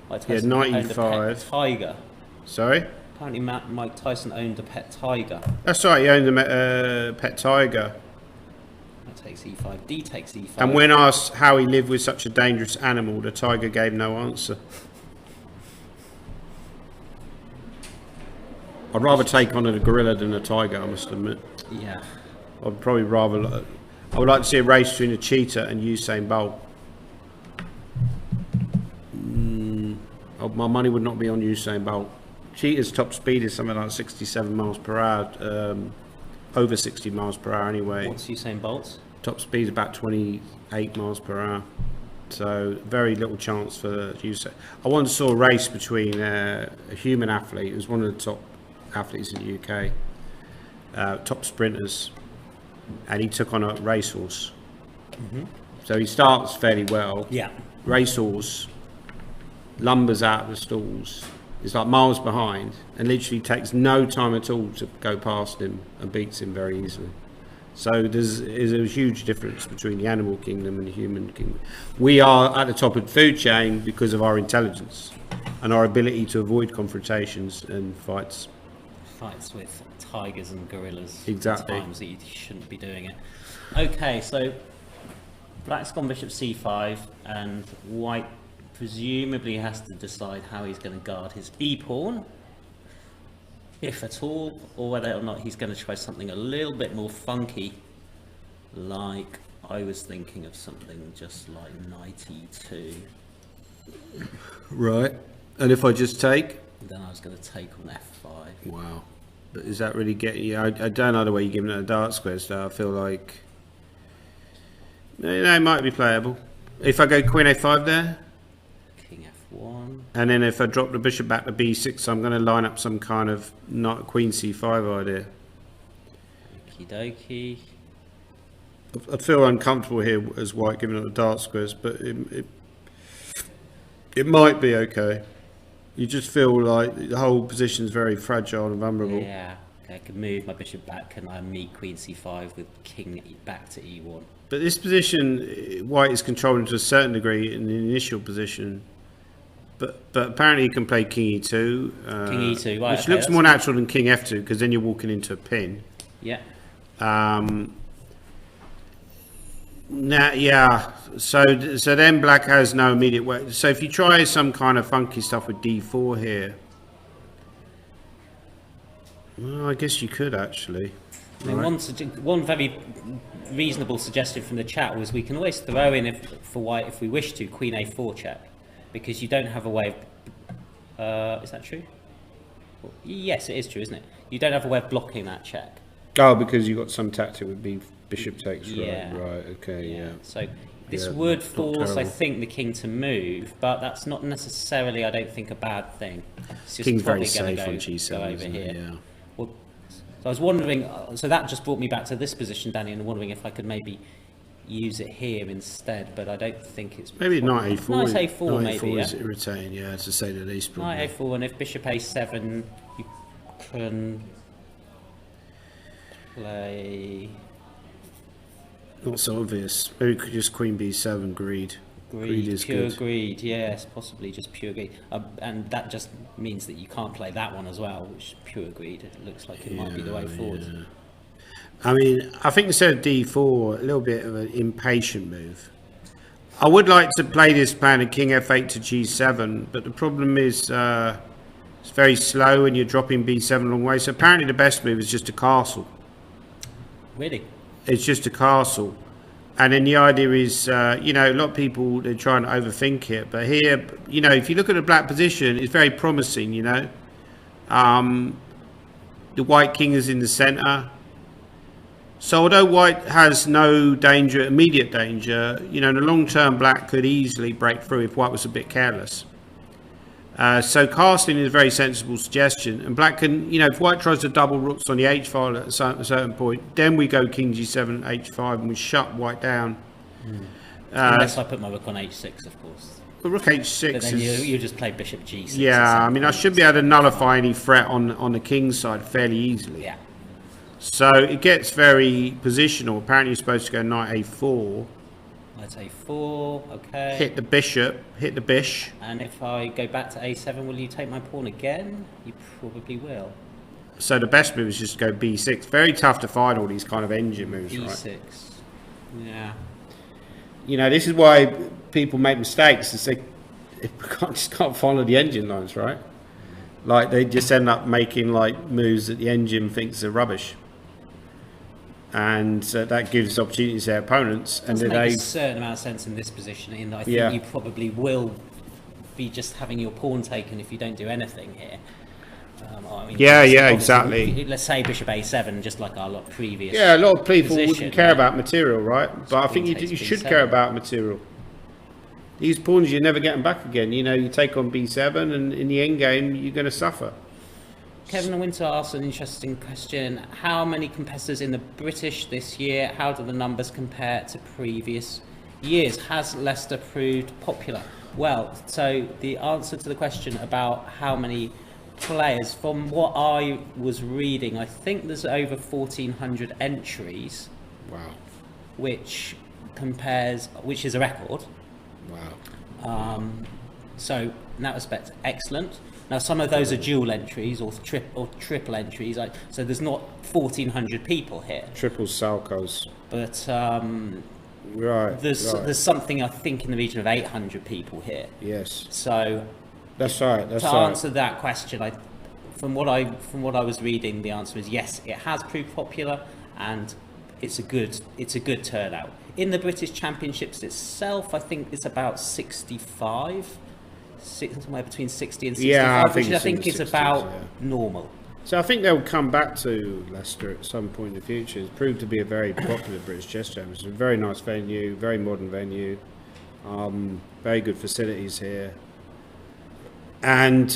Mike Tyson knight owned a e5. pet tiger. Sorry? Apparently, Mike Tyson owned a pet tiger. That's right, he owned a pet tiger. That takes e5. D takes e5. And when asked how he lived with such a dangerous animal, the tiger gave no answer. I'd rather take on a gorilla than a tiger, I must admit. Yeah. I'd probably rather. I would like to see a race between a cheetah and Usain Bolt. My money would not be on Usain Bolt. Cheetah's top speed is something like 67 miles per hour, over 60 miles per hour anyway. What's Usain Bolt's? Top speed is about 28 miles per hour. So very little chance for Usain. I once saw a race between a human athlete who's one of the top athletes in the UK, top sprinters, and he took on a racehorse. So he starts fairly well. Yeah. Racehorse lumbers out of the stalls. It's like miles behind and literally takes no time at all to go past him and beats him very easily. So there's a huge difference between the animal kingdom and the human kingdom. We are at the top of the food chain because of our intelligence and our ability to avoid confrontations and fights. Fights with tigers and gorillas. Exactly. At times that you shouldn't be doing it. Okay, so black's gone bishop c5, and white presumably has to decide how he's going to guard his e-pawn, if at all, or whether or not he's going to try something a little bit more funky, like I was thinking of something just like knight e2. Right. And if I just take? Then I was going to take on f5. Wow. But is that really getting you? I don't know the way you're giving it a dart square, so I feel like it might be playable. If I go queen a5 there, King f1. and then if I drop the bishop back to b6, I'm going to line up some kind of not queen c5 idea. Okie dokie. I feel uncomfortable here as white giving it the dart squares, but it might be okay. You just feel like the whole position is very fragile and vulnerable. Yeah, I could move my bishop back and I meet queen c5 with king back to e1. But this position, white is controlling to a certain degree in the initial position. but apparently you can play king e2. King e2, right? Which okay, looks more natural than king f2 because then you're walking into a pin. Yeah. Now, yeah. So then black has no immediate way. So if you try some kind of funky stuff with d4 here, well, I guess you could actually. I mean, one very reasonable suggestion from the chat was we can always throw in for white if we wish to queen a4 check, because you don't have a way of. Is that true? Well, yes, it is true, isn't it? You don't have a way of blocking that check. Oh, because you got some tactic would be bishop takes. Yeah. Right. Okay. Yeah. So this would force, I think, the king to move, but that's not necessarily, I don't think, a bad thing. It's just King's probably very going safe to on go g7. over here. Yeah. Well, so I was wondering. So that just brought me back to this position, Danny, and wondering if I could maybe use it here instead, but I don't think it's Maybe knight a4. Knight a4 knight maybe. a4 is irritating. Yeah, to say the least. Probably. Knight a4, and if bishop a7, you can play. Not so obvious. Maybe we could just queen b7 greed. Greed is pure good. greed, yes, possibly just pure greed, and that just means that you can't play that one as well, which is pure greed. It looks like it might be the way forward. Yeah. I mean, I think instead of d4, a little bit of an impatient move. I would like to play this plan of king f8 to g7, but the problem is it's very slow and you're dropping b7 a long way. So apparently the best move is just a castle. Really? It's just a castle. And then the idea is, you know, a lot of people, they're trying to overthink it. But here, you know, if you look at the black position, it's very promising, you know. The white king is in the centre. So although white has no danger, immediate danger, you know, in the long term, black could easily break through if white was a bit careless. So castling is a very sensible suggestion, and black can, you know, if white tries to double rooks on the h file at a certain point, then we go king g7 h5 and we shut white down. Unless I put my rook on h6, of course. But rook h6 But then is, you just play bishop g6. yeah, I mean, I should be able to nullify any threat on the king's side fairly easily. Yeah. So it gets very positional. Apparently you're supposed to go knight a4. Knight a4, okay. Hit the bishop, hit the bish. And if I go back to a7, will you take my pawn again? You probably will. So the best move is just to go b6. Very tough to find all these kind of engine moves, right? b6. Yeah. You know, this is why people make mistakes. Is they just can't follow the engine lines, right? Like they just end up making like moves that the engine thinks are rubbish. And that gives opportunities to their opponents. And Doesn't then make they a certain amount of sense in this position, in that I think you probably will be just having your pawn taken if you don't do anything here. I mean, exactly. Let's say bishop a7, just like our previous. Yeah, a lot of people position, wouldn't care about material, right? But I think you should care about material. These pawns, you never get them back again. You know, you take on b7, and in the end game, you're going to suffer. Kevin Winter asked an interesting question. How many competitors in the British this year? How do the numbers compare to previous years? Has Leicester proved popular? Well, so the answer to the question about how many players, from what I was reading, I think there's over 1,400 entries. Wow. Which is a record. Wow. So in that respect, excellent. Now some of those are dual entries or triple entries. So there's not 1,400 people here. Triple Salcos. But right. There's something I think in the region of 800 people here. Yes. So that's right. To answer that question, from what I was reading, the answer is yes. It has proved popular, and it's a good turnout. In the British Championships itself, I think it's about 65. Somewhere between 60 and 65, which I think is about normal. So I think they'll come back to Leicester at some point in the future. It's proved to be a very popular British chess jam. It's a very nice venue, very modern venue, very good facilities here. And,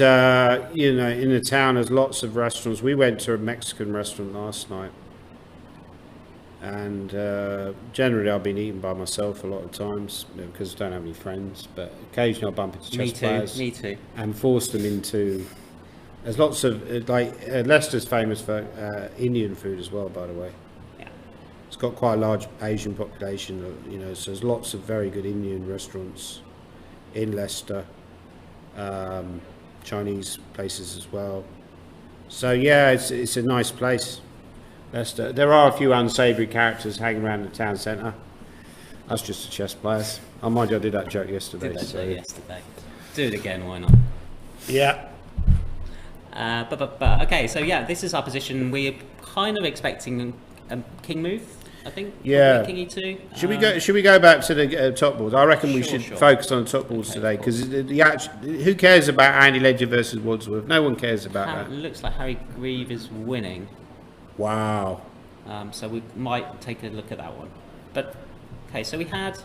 you know, in the town there's lots of restaurants. We went to a Mexican restaurant last night. And generally I've been eating by myself a lot of times because I don't have any friends, but occasionally I bump into chess players. Me too. And force them into... There's lots of... Leicester's famous for Indian food as well, by the way. Yeah. It's got quite a large Asian population, you know, so there's lots of very good Indian restaurants in Leicester. Chinese places as well. So yeah, it's a nice place. Leicester. There are a few unsavoury characters hanging around the town centre. That's just the chess players. I mind you, I did that joke yesterday. Did that so. yesterday. Do it again, why not? Yeah. But okay, so yeah, this is our position. We're kind of expecting a king move, I think. Yeah. King e2. Should we go back to the top boards? I reckon we should Sure. focus on the top boards today, because who cares about Andy Ledger versus Wadsworth? No one cares about It that. looks like Harry Grieve is winning. Wow. So we might take a look at that one. But okay, so we had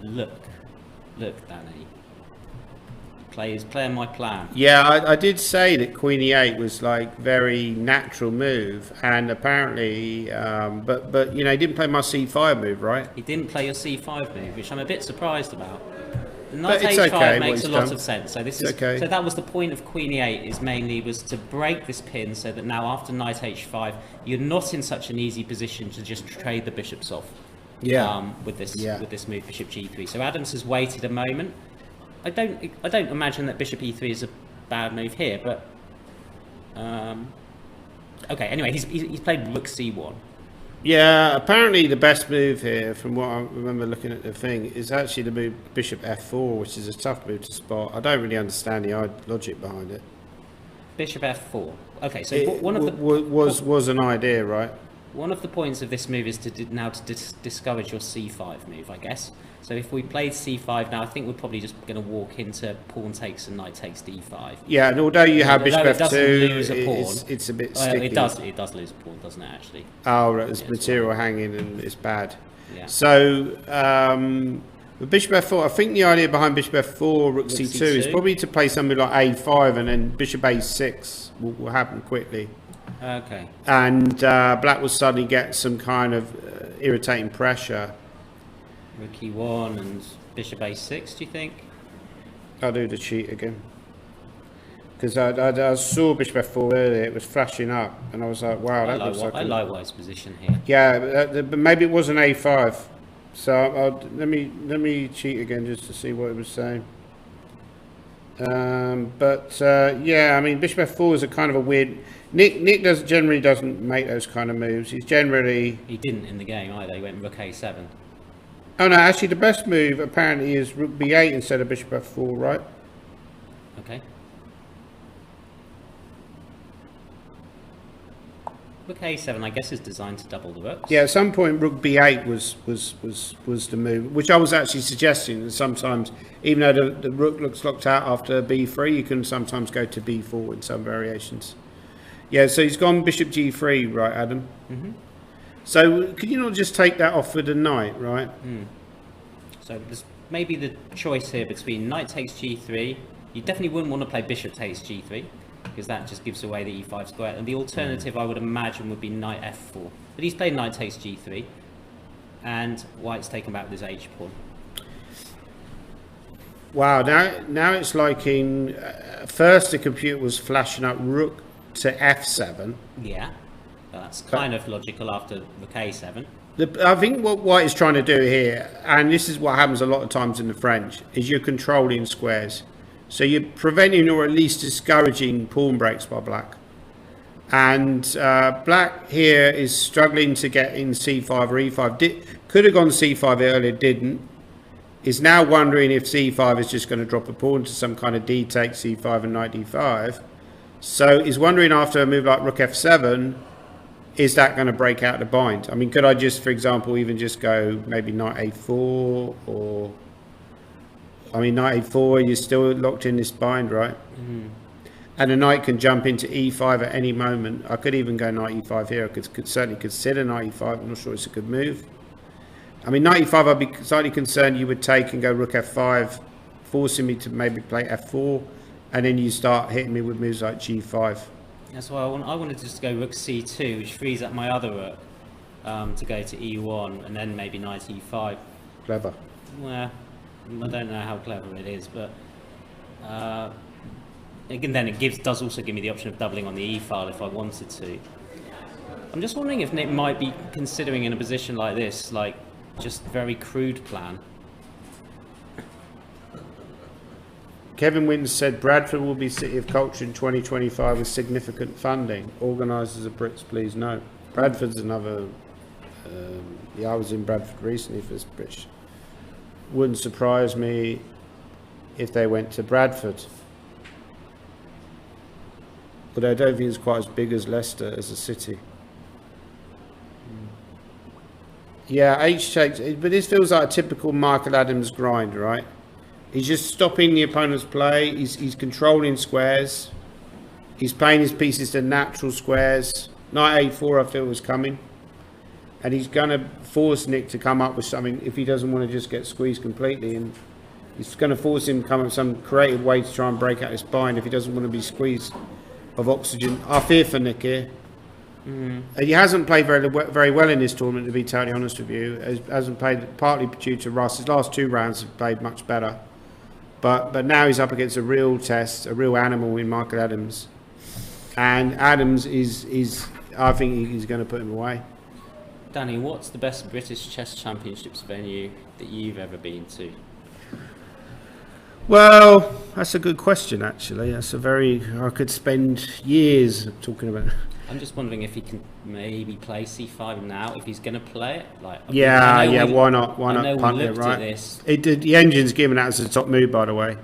look, Danny. Playing my plan. Yeah, I did say that Queen e8 was like very natural move, and apparently, but you know, he didn't play my c5 move, right? He didn't play your c5 move, which I'm a bit surprised about. The But knight it's h5 okay, makes what a lot he's of done. sense. So this It's is okay. so that was the point of Queen e8 is mainly was to break this pin so that now after knight h5 you're not in such an easy position to just trade the bishops off. Yeah. With this Yeah. move bishop g3. So Adams has waited a moment. I don't imagine that bishop e3 is a bad move here, but okay. Anyway, he's played rook c1. Yeah, apparently the best move here, from what I remember looking at the thing, is actually the move bishop f4, which is a tough move to spot. I don't really understand the logic behind it. Bishop f4. Okay, so It one of the was an idea, right? One of the points of this move is to now discourage your c5 move, I guess. So if we played c5 now, I think we're probably just going to walk into pawn takes and knight takes d5. Yeah, and although you have bishop Although it doesn't f2, lose a pawn, it's a bit well, sticky. it does lose a pawn, doesn't it, actually? Oh, right, there's Yeah, material hanging and it's bad. Yeah. So, with bishop f4, I think the idea behind bishop f4, rook c2 is c2. probably to play something like a5, and then bishop a6 will happen quickly. Okay. And black will suddenly get some kind of irritating pressure. Rook e1 and bishop a6, do you think? I'll do the cheat again. Because I saw bishop f4 earlier, it was flashing up, and I was like, wow, that looks like... I like White's position here. Yeah, but maybe it was an a5. So let me cheat again just to see what it was saying. Yeah, I mean, bishop f4 is a kind of a weird... Nick generally doesn't make those kind of moves. He's generally... He didn't in the game either, he went rook a7. Oh no, actually the best move apparently is rook b8 instead of bishop f4, right? Okay. Rook a7, I guess, is designed to double the rooks. Yeah, at some point rook b8 was the move, which I was actually suggesting that sometimes, even though the rook looks locked out after b3, you can sometimes go to b4 in some variations. Yeah, so he's gone bishop g3, right, Adam? Mm-hmm. So could you not just take that off with a knight, right? So there's maybe the choice here between knight takes g3. You definitely wouldn't want to play bishop takes g3 because that just gives away the e5 square. And the alternative, I would imagine, would be knight f4. But he's played knight takes g3, and White's taken back with his h pawn. Wow, now it's like in first the computer was flashing up rook to f7. Yeah, that's kind of logical after rook a7. I think what White is trying to do here, and this is what happens a lot of times in the French, is you're controlling squares. So you're preventing or at least discouraging pawn breaks by black. And black here is struggling to get in c5 or e5. Could have gone c5 earlier, didn't. Is now wondering if c5 is just going to drop a pawn to some kind of d take c5 and knight d5. So he's wondering after a move like rook f7, is that going to break out the bind? I mean, could I just, for example, even just go maybe knight a4 or... I mean, knight a4, you're still locked in this bind, right? And the knight can jump into e5 at any moment. I could even go knight e5 here. I could certainly consider knight e5. I'm not sure it's a good move. I mean, knight e5, I'd be slightly concerned you would take and go rook f5, forcing me to maybe play f4, and then you start hitting me with moves like g5. That's why I wanted to just go rook c2, which frees up my other rook to go to e1, and then maybe knight e5. Clever. Well, I don't know how clever it is, but again, then it does also give me the option of doubling on the e file if I wanted to. I'm just wondering if Nick might be considering in a position like this, like just very crude plan. Kevin Winton said Bradford will be City of Culture in 2025 with significant funding. Organisers of Brits, please note. Bradford's another. I was in Bradford recently for this British. Wouldn't surprise me if they went to Bradford. But I don't think it's quite as big as Leicester as a city. Yeah, H takes, but this feels like a typical Michael Adams grind, right? He's just stopping the opponent's play. He's controlling squares. He's playing his pieces to natural squares. Knight A4 I feel was coming. And he's going to force Nick to come up with something if he doesn't want to just get squeezed completely. And he's going to force him to come up with some creative way to try and break out his bind if he doesn't want to be squeezed of oxygen. I fear for Nick here. He hasn't played very well in this tournament, to be totally honest with you. Hasn't played partly due to Russ. His last 2 rounds have played much better. But now he's up against a real test, a real animal in Michael Adams. And Adams is I think he's going to put him away. Danny, what's the best British Chess Championships venue that you've ever been to? Well, that's a good question, actually. I could spend years talking about it. I'm just wondering if he can maybe play C5 now, if he's going to play it. Why not? Why I know not punt we it, looked right? at this. The engine's given that as a top move, by the way.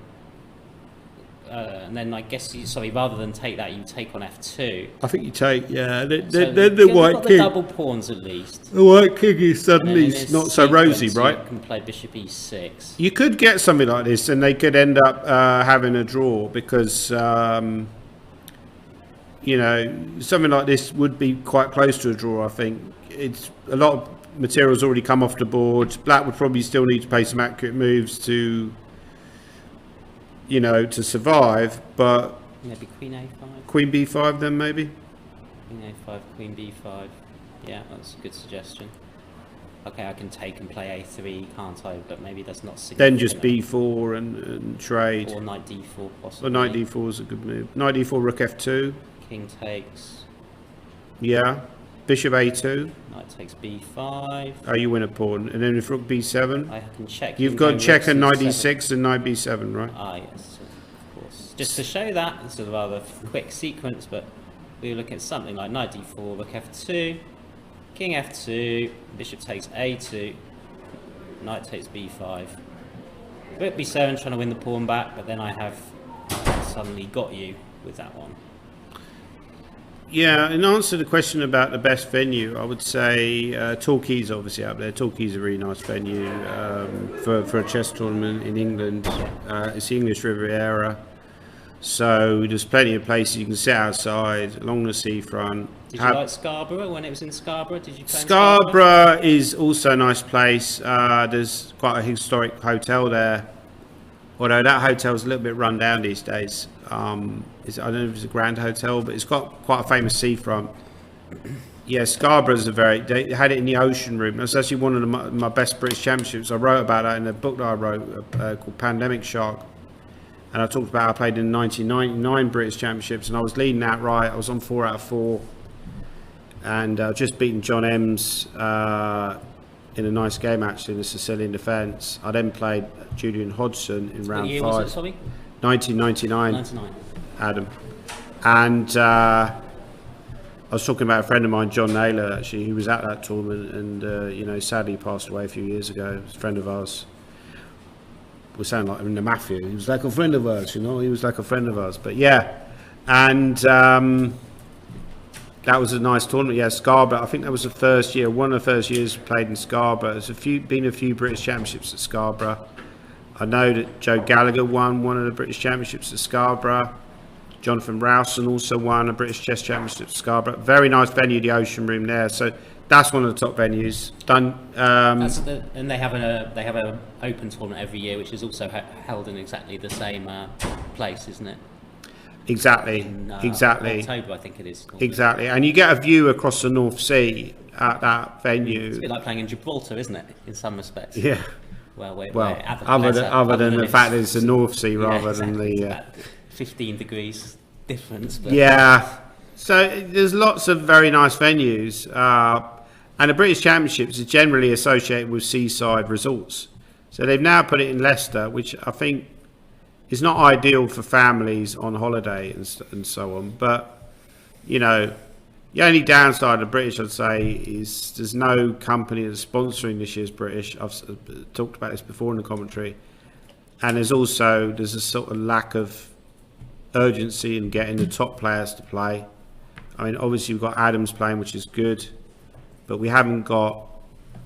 And then I guess, rather than take that, you take on F2. I think you take, The white the king. double pawns at least. The white king is suddenly And then in not so rosy, sequence, right? You can play bishop E6. You could get something like this, and they could end up having a draw because, something like this would be quite close to a draw. I think it's a lot of material's already come off the board. Black would probably still need to play some accurate moves to survive, but Maybe Queen A5. Queen B5 then maybe. Queen A5, Queen B5. Yeah, that's a good suggestion. Okay, I can take and play A3, can't I? But maybe that's not significant. Then just B4 and trade. Or Knight D4 possibly. Or Knight D4 is a good move. Knight D4, Rook F2. King takes. Yeah. Bishop A2. Knight takes B5. Oh, you win a pawn. And then if Rook B7. I can check. You've got check and Knight D6 and Knight B7, right? Ah, yes, of course. Just to show that, it's a rather quick sequence, but we look at something like Knight D4, Rook F2, King F2, Bishop takes A2, Knight takes B5. Rook B7 trying to win the pawn back, but then I have suddenly got you with that one. Yeah, in answer to the question about the best venue, I would say Torquay's obviously up there. Torquay's a really nice venue for a chess tournament in England. It's the English Riviera, so there's plenty of places you can sit outside along the seafront. Did you like Scarborough when it was in Scarborough? Did you play in Scarborough is also a nice place. There's quite a historic hotel there, although that hotel's a little bit run down these days. I don't know if it's a Grand Hotel, but it's got quite a famous seafront. Yeah, Scarborough's they had it in the Ocean Room. That's actually one of my best British Championships. I wrote about that in a book that I wrote called Pandemic Shark. And I talked about how I played in the 1999 British Championships, and I was leading that right. I was on 4 out of 4. And just beaten John Ems in a nice game, actually, in the Sicilian defence. I then played Julian Hodgson in round 5. What year was it, sorry? 1999, 99. Adam. And I was talking about a friend of mine, John Naylor, actually. He was at that tournament and, sadly passed away a few years ago. He was a friend of ours. We sound like in the mafia. He was like a friend of ours, He was like a friend of ours. But yeah, and that was a nice tournament. Yeah, Scarborough. I think that was the first year, one of the first years played in Scarborough. There's been a few British Championships at Scarborough. I know that Joe Gallagher won one of the British Championships at Scarborough. Jonathan Rowson also won a British Chess Championship at Scarborough. Very nice venue, the Ocean Room there. So that's one of the top venues. And they have an open tournament every year, which is also held in exactly the same place, isn't it? Exactly. Exactly. October, I think it is. Exactly, and you get a view across the North Sea at that venue. It's a bit like playing in Gibraltar, isn't it? In some respects. Yeah. Well, other than the fact that it's the North Sea rather than the 15 degrees difference. But yeah. So there's lots of very nice venues, and the British Championships is generally associated with seaside resorts. So they've now put it in Leicester, which I think it's not ideal for families on holiday and so on. But you know, the only downside of British, I'd say, is there's no company that's sponsoring this year's British. I've talked about this before in the commentary, and there's a sort of lack of urgency in getting the top players to play. I mean, obviously we've got Adams playing, which is good, but we haven't got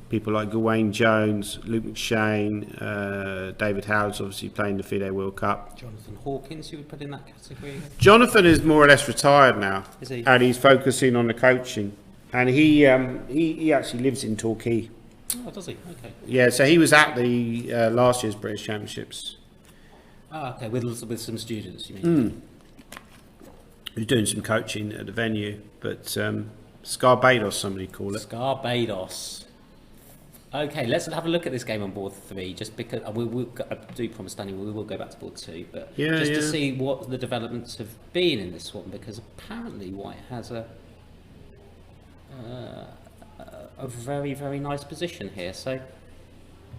people like Gawain Jones, Luke McShane, David Howard's obviously playing the FIDE World Cup. Jonathan Hawkins, you would put in that category? Jonathan is more or less retired now, Is he? and he's focusing on the coaching. And he actually lives in Torquay. Oh, does he? Okay. Yeah, so he was at the last year's British Championships. Ah, okay, with some students, you mean? He was doing some coaching at the venue, but Scarbados, somebody call it. Scarbados. Okay, let's have a look at this game on board 3, just because I do promise, Danny, we will go back to board 2, but to see what the developments have been in this one, because apparently White has a very, very nice position here. So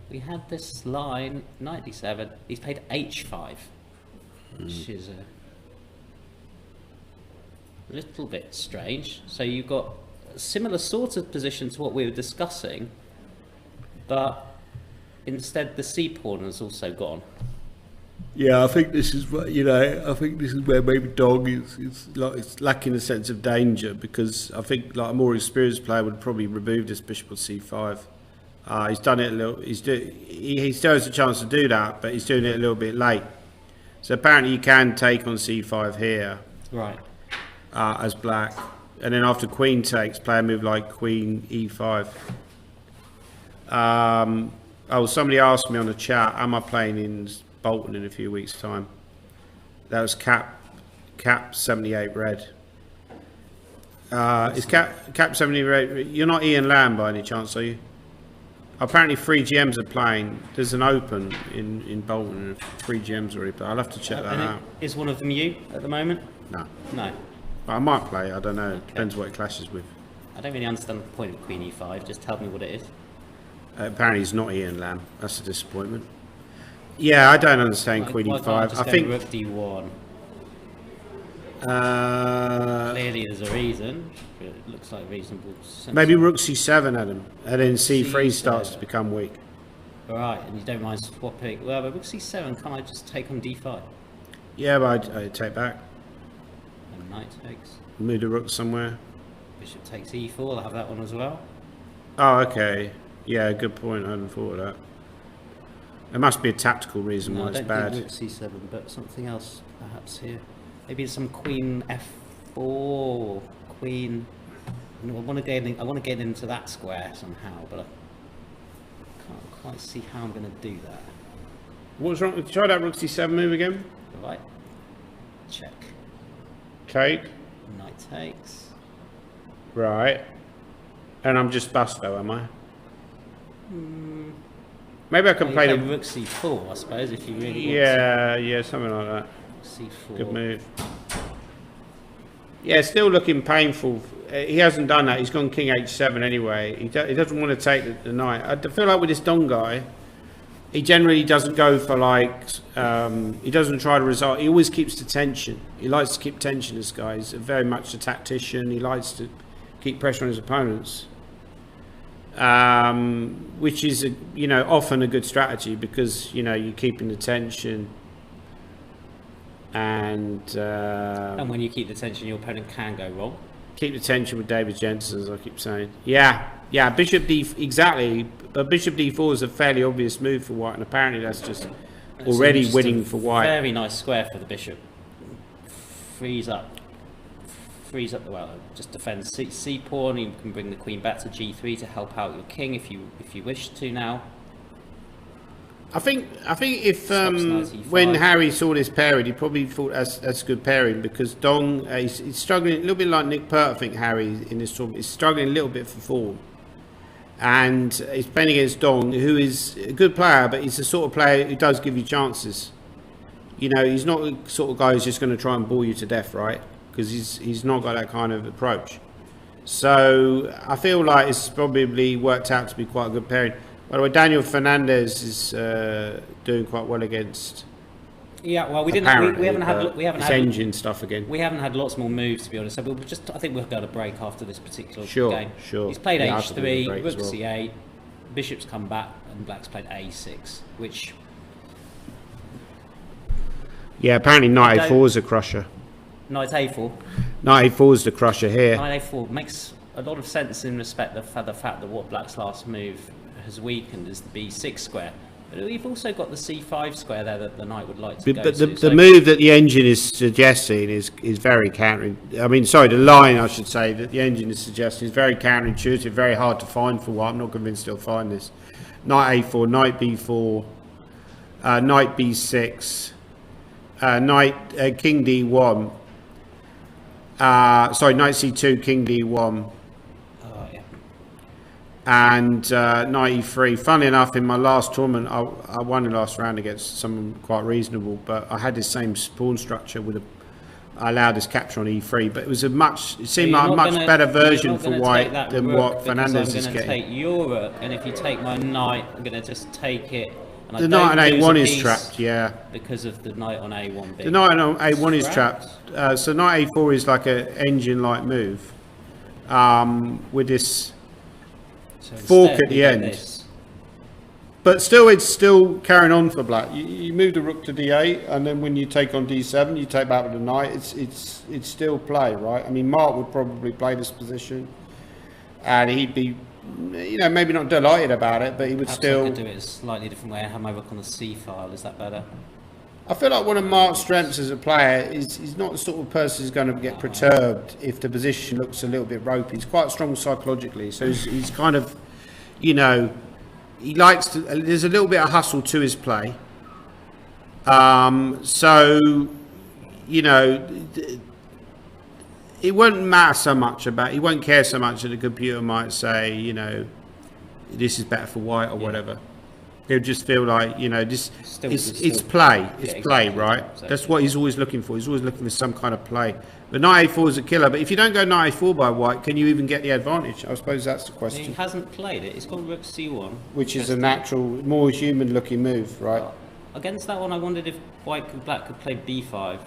we had this line 97. He's played H5, which is a little bit strange. So you've got a similar sort of position to what we were discussing, but instead the C pawn has also gone. Yeah, I think this is what I think this is where maybe Dog is like it's lacking a sense of danger, because I think like a more experienced player would probably remove this bishop on C5. He's done it a little. He still has a chance to do that, but he's doing it a little bit late. So apparently you can take on C5 here, Right. As black, and then after Queen takes, play a move like Queen E5. Somebody asked me on the chat, am I playing in Bolton in a few weeks' time? That was cap 78 red. Is cap 78 red? You're not Ian Lamb by any chance, are you? Apparently 3 GMs are playing. There's an open in Bolton and 3 GMs already, but I'll have to check that out. Is one of them you at the moment? No. No. I might play, I don't know. Okay. Depends what it clashes with. I don't really understand the point of Queen E5. Just tell me what it is. Apparently he's not Ian Lamb. That's a disappointment. Yeah, I don't understand Queen Why E5. can't just I go think Rook D1. Clearly there's a reason. It looks like reasonable. maybe Rook C7, Adam, and then C3 C7. starts to become weak. Right, and you don't mind swapping. Well, but Rook C7, can't I just take on D5? Yeah, but I'd take back. And Knight takes. Move the Rook somewhere. Bishop takes E4. I'll have that one as well. Oh, okay. Yeah, good point. I hadn't thought of that. There must be a tactical reason No, why I it's don't bad. think Rook C7, but something else perhaps here. Maybe some Queen F4, Queen. I want to get into that square somehow, but I can't quite see how I'm going to do that. What's wrong? Try that Rook C7 move again. Right. Check. Take. Knight takes. Right. And I'm just bust though, am I? Maybe I can Well, play you the... Rook C4, I suppose, if you really want Yeah, something like that. C4. Good move. Yeah, still looking painful. He hasn't done that. He's gone King H7 anyway. He doesn't want to take the knight. I feel like with this Don guy, he generally doesn't go for like... he doesn't try to resolve. He always keeps the tension. He likes to keep tension, this guy. He's very much a tactician. He likes to keep pressure on his opponents. Which is, often a good strategy because, you're keeping the tension. And when you keep the tension, your opponent can go wrong. keep the tension with David Jensen, as I keep saying. Yeah, Bishop D, exactly. But Bishop D4 is a fairly obvious move for White, and apparently that's just already Just winning a for White. Very nice square for the bishop. Frees up. Well, just defends C pawn. You can bring the queen back to G3 to help out your king if you wish to now. I think if Stops 95. when Harry saw this pairing, he probably thought that's good pairing because Dong he's struggling a little bit like Nick Pert. I think Harry in this tournament is struggling a little bit for form, and he's playing against Dong, who is a good player, but he's the sort of player who does give you chances. He's not the sort of guy who's just going to try and bore you to death, right? Because he's not got that kind of approach. So I feel like it's probably worked out to be quite a good pairing. By the way, Daniel Fernandez is doing quite well against Yeah, well, we apparently, haven't had but we haven't it's had engine stuff again. we haven't had lots more moves, to be honest. So we'll just I think we'll go to break after this particular Sure, game. sure. He's played Yeah, I thought we h3, would break rook as well. c8, bishop's come back, and black's played a6, which Yeah, apparently knight I a4 don't- is a crusher. knight a4. Knight a4 is the crusher here. Knight a4 makes a lot of sense in respect of the fact that what black's last move has weakened is the b6 square. But we've also got the c5 square there that the knight would like to go But to. the move that the engine is suggesting is very I mean, sorry, the line I should say that the engine is suggesting is very counterintuitive, very hard to find for white. I'm not convinced he'll find this. Knight a4, knight b4, knight b6, king d1. Sorry, knight c2, king d1. Oh, yeah. And knight e3. Funnily enough, in my last tournament, I won the last round against someone quite reasonable, but I had this same pawn structure with I allowed this capture on e3, but it was it seemed like a much better version for white than what Fernandez is I'm going to getting. take your rook, and if you take my knight, I'm going to just take it. And The I knight don't on lose a a1 is piece trapped, yeah. because of the knight on a1 being The knight on a1 is trapped. trapped. So knight a4 is like an engine-like move with this So fork instead at the we get end. this. But still, it's still carrying on for black. You move the rook to d8, and then when you take on d7, you take back with the knight. It's still play, right? I mean, Mark would probably play this position, and he'd be, maybe not delighted about it, but he would Perhaps still. I could do it a slightly different way. I have my rook on the c file. Is that better? I feel like one of Mark's strengths as a player is he's not the sort of person who's going to get perturbed if the position looks a little bit ropey. He's quite strong psychologically, so he's kind of, he likes to. There's a little bit of hustle to his play. So, it won't matter so much about. He won't care so much that the computer might say, this is better for white or whatever. He'll just feel like, this. It's play. It's play, exactly, right? exactly. That's what he's always looking for. He's always looking for some kind of play. But knight a4 is a killer. But if you don't go knight a4 by white, can you even get the advantage? I suppose that's the He question. hasn't played it. It's gone rook c1. Which is a natural, more human-looking move, right? Against that one, I wondered if black could play b5.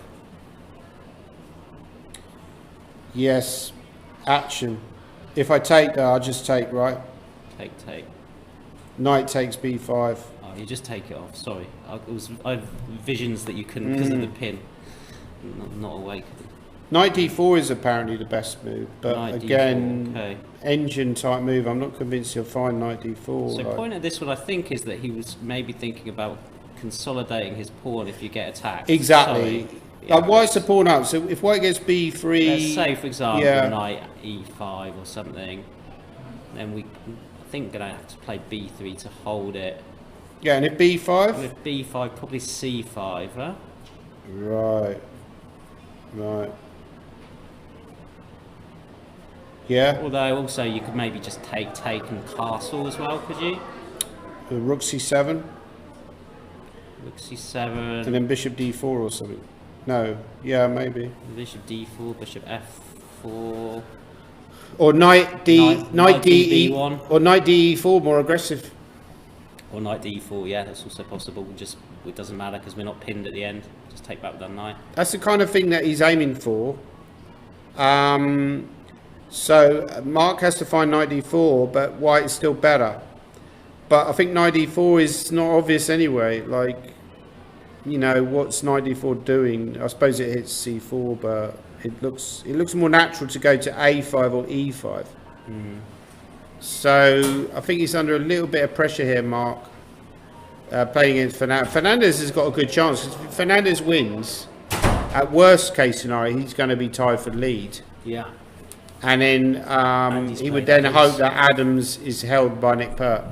Yes, action. If I take that, I'll just take, right? Take. Knight takes b5. Oh, you just take it off. Sorry, I have visions that you couldn't because of the pin. Not awake. Knight d4 is apparently the best move, but Knight d4, again, okay. engine type move. I'm not convinced he'll find knight d4. So like- point of this one, I think, is that he was maybe thinking about consolidating his pawn if you get attacked. Exactly. Sorry. Yeah, White's the pawn up, so if white gets b3... let's say, for example, yeah. knight e5 or something, then I think going to have to play b3 to hold it. Yeah, and if b5? With b5, probably c5, huh? Right. Yeah, Although also you could maybe just take and castle as well, could you? the rook c7, Rook c7, and then bishop d4 or something. No, yeah, maybe. bishop d4, bishop f4. Or knight Knight d d1. or knight d4, more aggressive. Or knight d4, yeah, that's also possible. It doesn't matter because we're not pinned at the end. Just take back with that knight. That's the kind of thing that he's aiming for. So Mark has to find knight d4, but white is still better. But I think knight d4 is not obvious anyway. Like, what's knight d4 doing? I suppose it hits c4, but it looks more natural to go to a5 or e5. So I think he's under a little bit of pressure here, Mark. Playing against Fernandez. Fernandez has got a good chance. If Fernandez wins, at worst case scenario, he's going to be tied for lead. Yeah. And then he's he would played then Adams. hope that Adams is held by Nick Pert.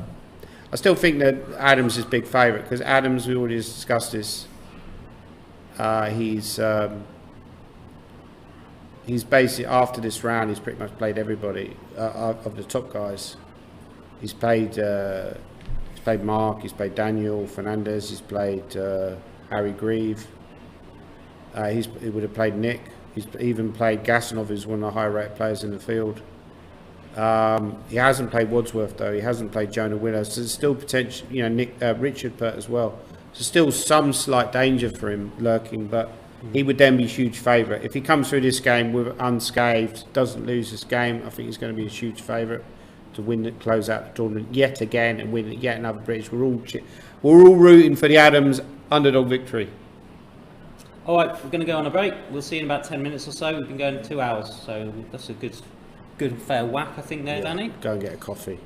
I still think that Adams is big favourite because Adams, we already discussed this. He's basically, after this round, he's pretty much played everybody of the top guys. He's played Mark, he's played Daniel Fernandez, he's played Harry Grieve. He would have played Nick. He's even played Gasanov, who's one of the high-rated players in the field. He hasn't played Wadsworth though. He hasn't played Jonah Willows. So there's still potential. Richard Pert as well. So still some slight danger for him lurking, but he would then be a huge favourite. If he comes through this game with unscathed, doesn't lose this game, I think he's going to be a huge favourite to win it, close out the tournament yet again and win yet another British. We're all rooting for the Adams underdog victory. All right, we're going to go on a break. We'll see you in about 10 minutes or so. We've been going 2 hours, so that's a good fair whack, I think, there, Danny. Go and get a coffee.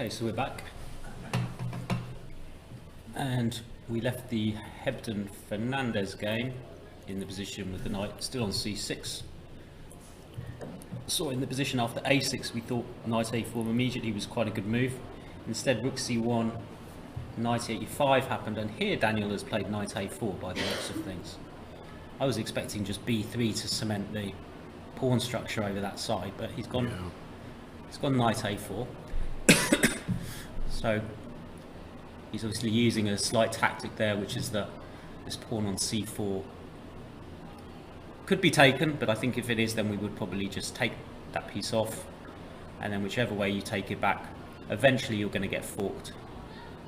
Okay, so we're back. And we left the Hebden-Fernandez game in the position with the knight still on c6. So in the position after a6, we thought knight a4 immediately was quite a good move. Instead, rook c1, knight e5 happened, and here Daniel has played knight a4 by the looks of things. I was expecting just b3 to cement the pawn structure over that side, but he's gone knight a4. So he's obviously using a slight tactic there, which is that this pawn on c4 could be taken, but I think if it is, then we would probably just take that piece off, and then whichever way you take it back, eventually you're going to get forked.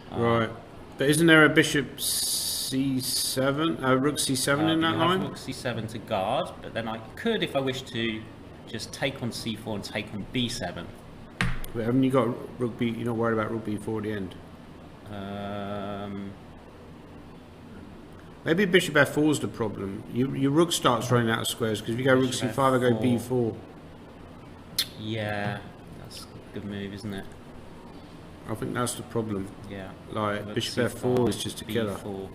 Right. But isn't there a bishop c7, a rook c7 in that line? Rook c7 to guard, but then I could, if I wish to, just take on c4 and take on b7. But haven't you got rook b? You're not worried about rook b4 at the end? Maybe bishop f4 is the problem. Your rook starts running out of squares, because if you go rook c5, I go b4. Yeah, that's a good move, isn't it? I think that's the problem. Yeah. Like Rook bishop f4 is just a killer. B4.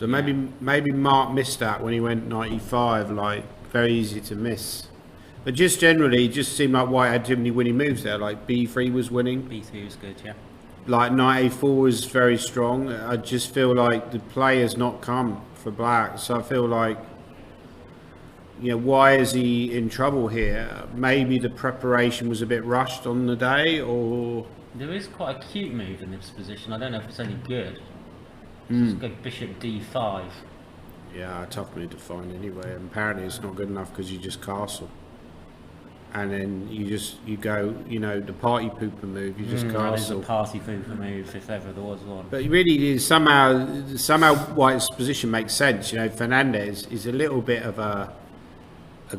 So maybe Mark missed that when he went knight e5. Like very easy to miss. But just generally, it just seemed like White had too many winning moves there. Like b3 was winning. b3 was good, yeah. Like knight a4 was very strong. I just feel like the play has not come for Black. So I feel like, you know, why is he in trouble here? Maybe the preparation was a bit rushed on the day, or... There is quite a cute move in this position. I don't know if it's any good. Let's go bishop d5. Yeah, a tough move to find anyway. And apparently it's not good enough because you just castle. And then you go, you know, the party pooper move, you just castle. That is a party pooper move, if ever there was one. But really, somehow White's position makes sense. You know, Fernandez is a little bit of a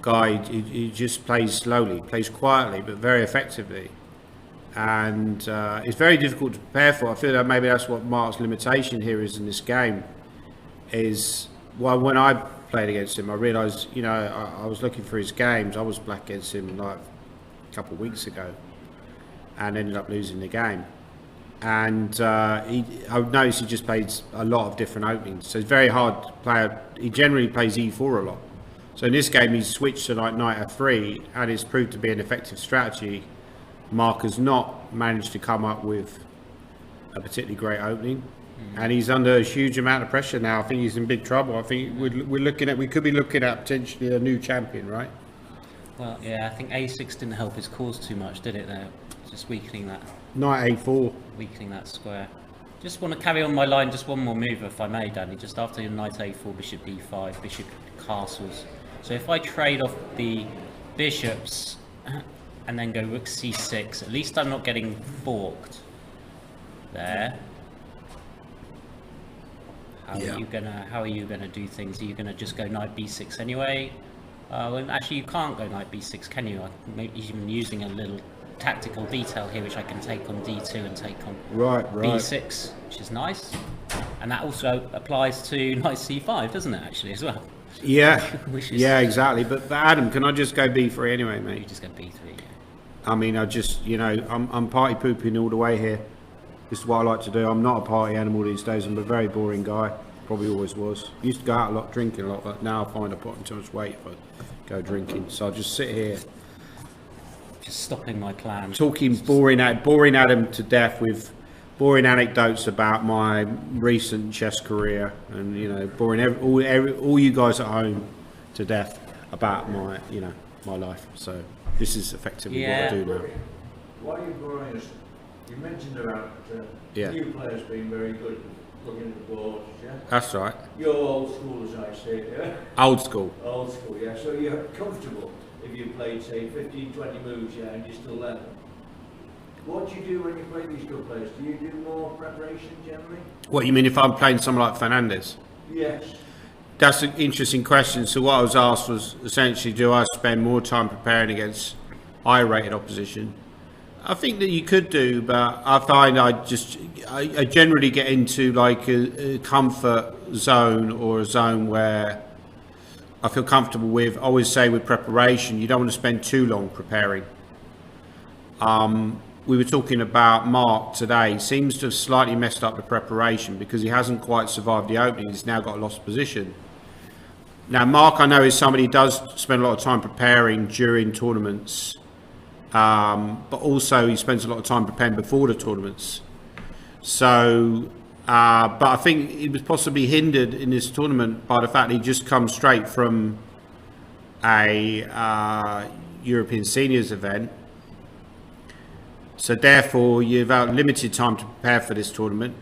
guy who just plays slowly, plays quietly, but very effectively. And it's very difficult to prepare for. I feel that maybe that's what Mark's limitation here is in this game. Is, well, when I played against him, I realised, you know, I was looking for his games. I was black against him like a couple of weeks ago, and ended up losing the game. And I noticed he just plays a lot of different openings, so it's very hard to play. He generally plays e4 a lot. So in this game, he's switched to like knight f3, and it's proved to be an effective strategy. Mark has not managed to come up with a particularly great opening. And he's under a huge amount of pressure now. I think he's in big trouble. I think we could be looking at potentially a new champion, right? Well, yeah, I think a6 didn't help his cause too much, did it? There, just weakening that. Knight a4. Weakening that square. Just want to carry on my line. Just one more move, if I may, Danny. Just after your knight a4, bishop d5, bishop castles. So if I trade off the bishops and then go rook c6, at least I'm not getting forked there. How are you gonna do things? Are you gonna just go knight b6 anyway? Well, actually, you can't go knight b6, can you? I'm even using a little tactical detail here, which I can take on d2 and take on b6, which is nice. And that also applies to knight c5, doesn't it? Actually, as well. Yeah. Yeah, exactly. But Adam, can I just go b3 anyway, mate? You just go b3. Yeah. I mean, I just, you know, I'm party pooping all the way here. This is what I like to do. I'm not a party animal these days. I'm a very boring guy. Probably always was. Used to go out a lot, drinking a lot, but now I find I put on too much weight if I go drinking. So I just sit here, just stopping my plan. Talking boring Adam to death with boring anecdotes about my recent chess career, and you know, boring all you guys at home to death about my, you know, my life. So this is effectively what I do now. Why are you boring us? You mentioned about new players being very good looking at the boards, yeah? That's right. You're old school, as I say, yeah? Old school. Old school, yeah. So you're comfortable if you played, say, 15, 20 moves, yeah, and you're still level. What do you do when you play these good players? Do you do more preparation generally? What, you mean if I'm playing someone like Fernandez? Yes. That's an interesting question. So what I was asked was essentially, do I spend more time preparing against high-rated opposition? I think that you could do, but I find I generally get into like a comfort zone, or a zone where I feel comfortable with. I always say with preparation, you don't want to spend too long preparing. we were talking about Mark today, seems to have slightly messed up the preparation because he hasn't quite survived the opening. He's now got a lost position. Now, Mark, I know, is somebody who does spend a lot of time preparing during tournaments, but also he spends a lot of time preparing before the tournaments. So, but I think he was possibly hindered in this tournament by the fact that he just come straight from a European Seniors event. So therefore, you've had limited time to prepare for this tournament.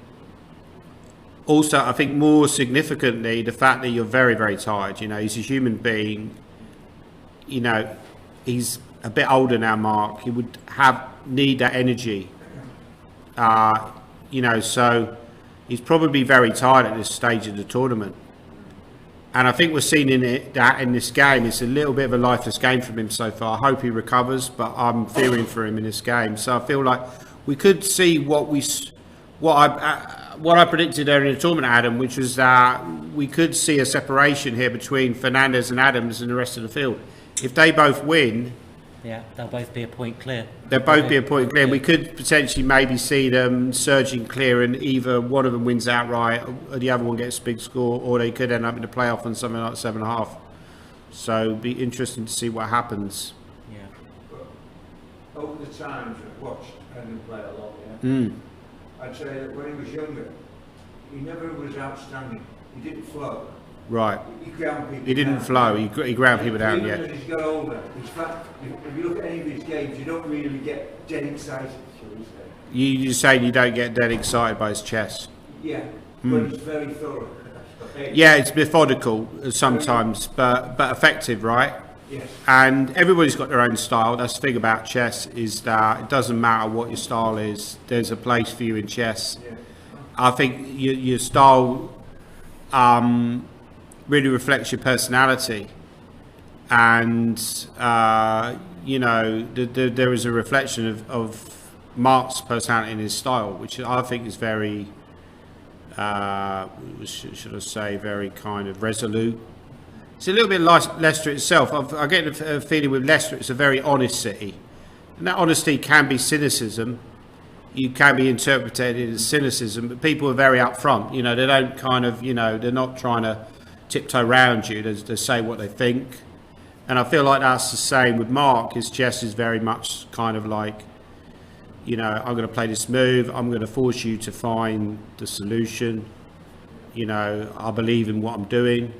Also, I think more significantly, the fact that you're very, very tired. You know, he's a human being. You know, he's a bit older now, Mark. He would need that energy. You know, so he's probably very tired at this stage of the tournament. And I think we're seeing that in this game, it's a little bit of a lifeless game from him so far. I hope he recovers, but I'm fearing for him in this game. So I feel like we could see what I predicted earlier in the tournament, Adam, which was that we could see a separation here between Fernandez and Adams and the rest of the field. If they both win, yeah, they'll both be a point clear. They'll both be a point clear. We could potentially maybe see them surging clear, and either one of them wins outright, or the other one gets a big score, or they could end up in the playoff on something like 7.5. So it'd be interesting to see what happens. Yeah. But over the times I've watched Brendan play a lot, yeah. I'd say that when he was younger, he never was outstanding. He didn't flow. Right. He ground people. He didn't down. flow. He ground people down. Even Yeah. as he's got older, in fact, if you look at any of his games, you don't really get dead excited, shall we say. You're saying you don't get dead excited by his chess. Yeah, but he's very thorough. Yeah, it's methodical sometimes, but effective, right? Yes. And everybody's got their own style. That's the thing about chess, is that it doesn't matter what your style is. There's a place for you in chess. Yeah. I think your style really reflects your personality, and you know, there is a reflection of Mark's personality in his style, which I think is very, should I say, very kind of resolute. It's a little bit like Leicester itself. I get a feeling with Leicester, it's a very honest city, and that honesty can be cynicism. You can be interpreted as cynicism, but people are very upfront. You know, they don't kind of, you know, they're not trying to tiptoe around you. They say what they think. And I feel like that's the same with Mark. His chess is very much kind of like, you know, I'm going to play this move. I'm going to force you to find the solution. You know, I believe in what I'm doing.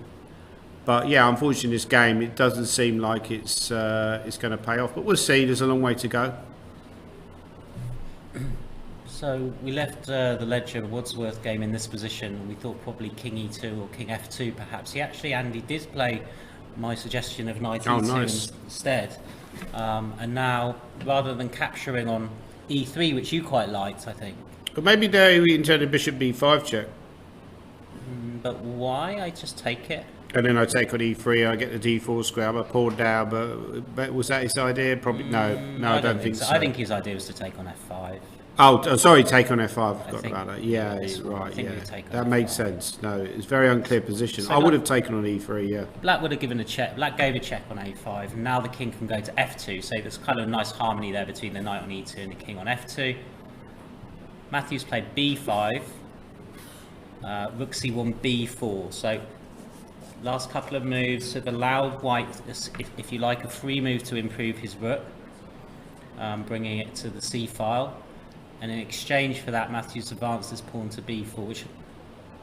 But yeah, unfortunately, this game, it doesn't seem like it's going to pay off. But we'll see. There's a long way to go. So we left the Ledger-Wadsworth game in this position. We thought probably King E2 or King F2 perhaps. Andy did play my suggestion of Knight E2 nice. instead. And now, rather than capturing on E3, which you quite liked, I think. But maybe they intended Bishop B5 check. But why? I just take it. And then I take on E3, I get the D4 square, I pull down, but was that his idea? Probably no, I don't think so. I think his idea was to take on F5. Oh, sorry, take on F5. I forgot think- about that. Yeah, yeah, you're right. I think Yeah, we take on that F5. makes sense. No, it's a very unclear position. So I would like- have taken on E3. Yeah. Black would have given a check. Black gave a check on A5. And now the king can go to F2. So there's kind of a nice harmony there between the knight on E2 and the king on F2. Matthews played B5. Rook C1, B4. So last couple of moves have allowed White, if you like, a free move to improve his rook, bringing it to the C file. And in exchange for that, Matthews advanced his pawn to B4, which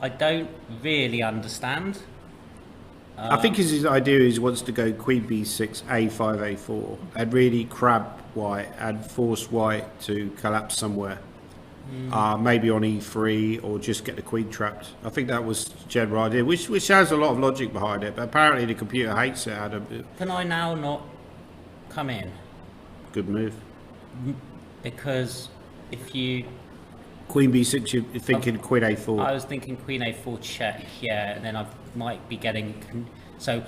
I don't really understand. I think his idea is he wants to go Queen B6, A5, A4, and really crab White and force White to collapse somewhere. Maybe on E3 or just get the queen trapped. I think that was the general idea, which has a lot of logic behind it, but apparently the computer hates it, Adam. Can I now not come in? Good move. Because if you... Queen B6, you're thinking Queen A4. I was thinking Queen A4 check, yeah, and then I might be getting... So,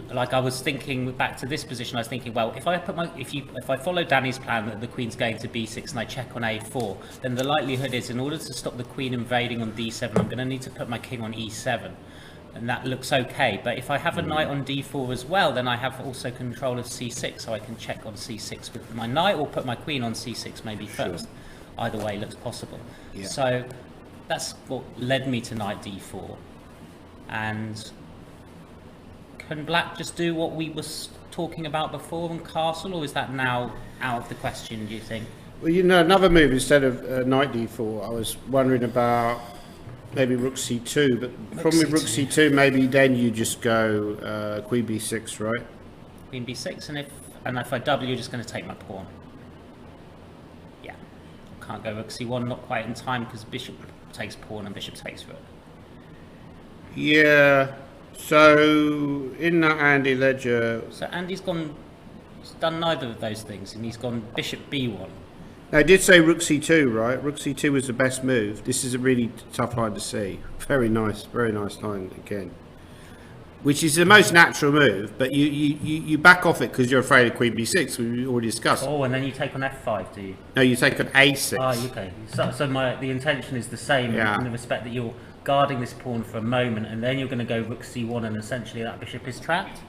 like I was thinking back to this position, I was thinking, well, if I follow Danny's plan that the queen's going to B6 and I check on A4, then the likelihood is, in order to stop the queen invading on D7, I'm going to need to put my king on E7. and that looks okay. But if I have a knight on d4 as well, then I have also control of c6, so I can check on c6 with my knight, or put my queen on c6 maybe first. Either way looks possible. Yeah. So that's what led me to knight d4. And can black just do what we were talking about before on castle, or is that now out of the question, do you think? Well, you know, another move instead of knight d4, I was wondering about maybe rook c2, but the problem with rook c2, maybe then you just go queen b6, right? Queen b6, and if I double, you're just going to take my pawn. Yeah, can't go rook c1, not quite in time, because bishop takes pawn and bishop takes rook. Yeah, so in that Andy Ledger... So Andy's done neither of those things, and he's gone bishop b1. Now, I did say rook c2, right? Rook c2 was the best move. This is a really tough line to see. Very nice line again. Which is the most natural move, but you back off it because you're afraid of queen b6, we already discussed. Oh, and then you take on f5, do you? No, you take on a6. Oh, okay. So the intention is the same in the respect that you're guarding this pawn for a moment, and then you're going to go rook c1, and essentially that bishop is trapped.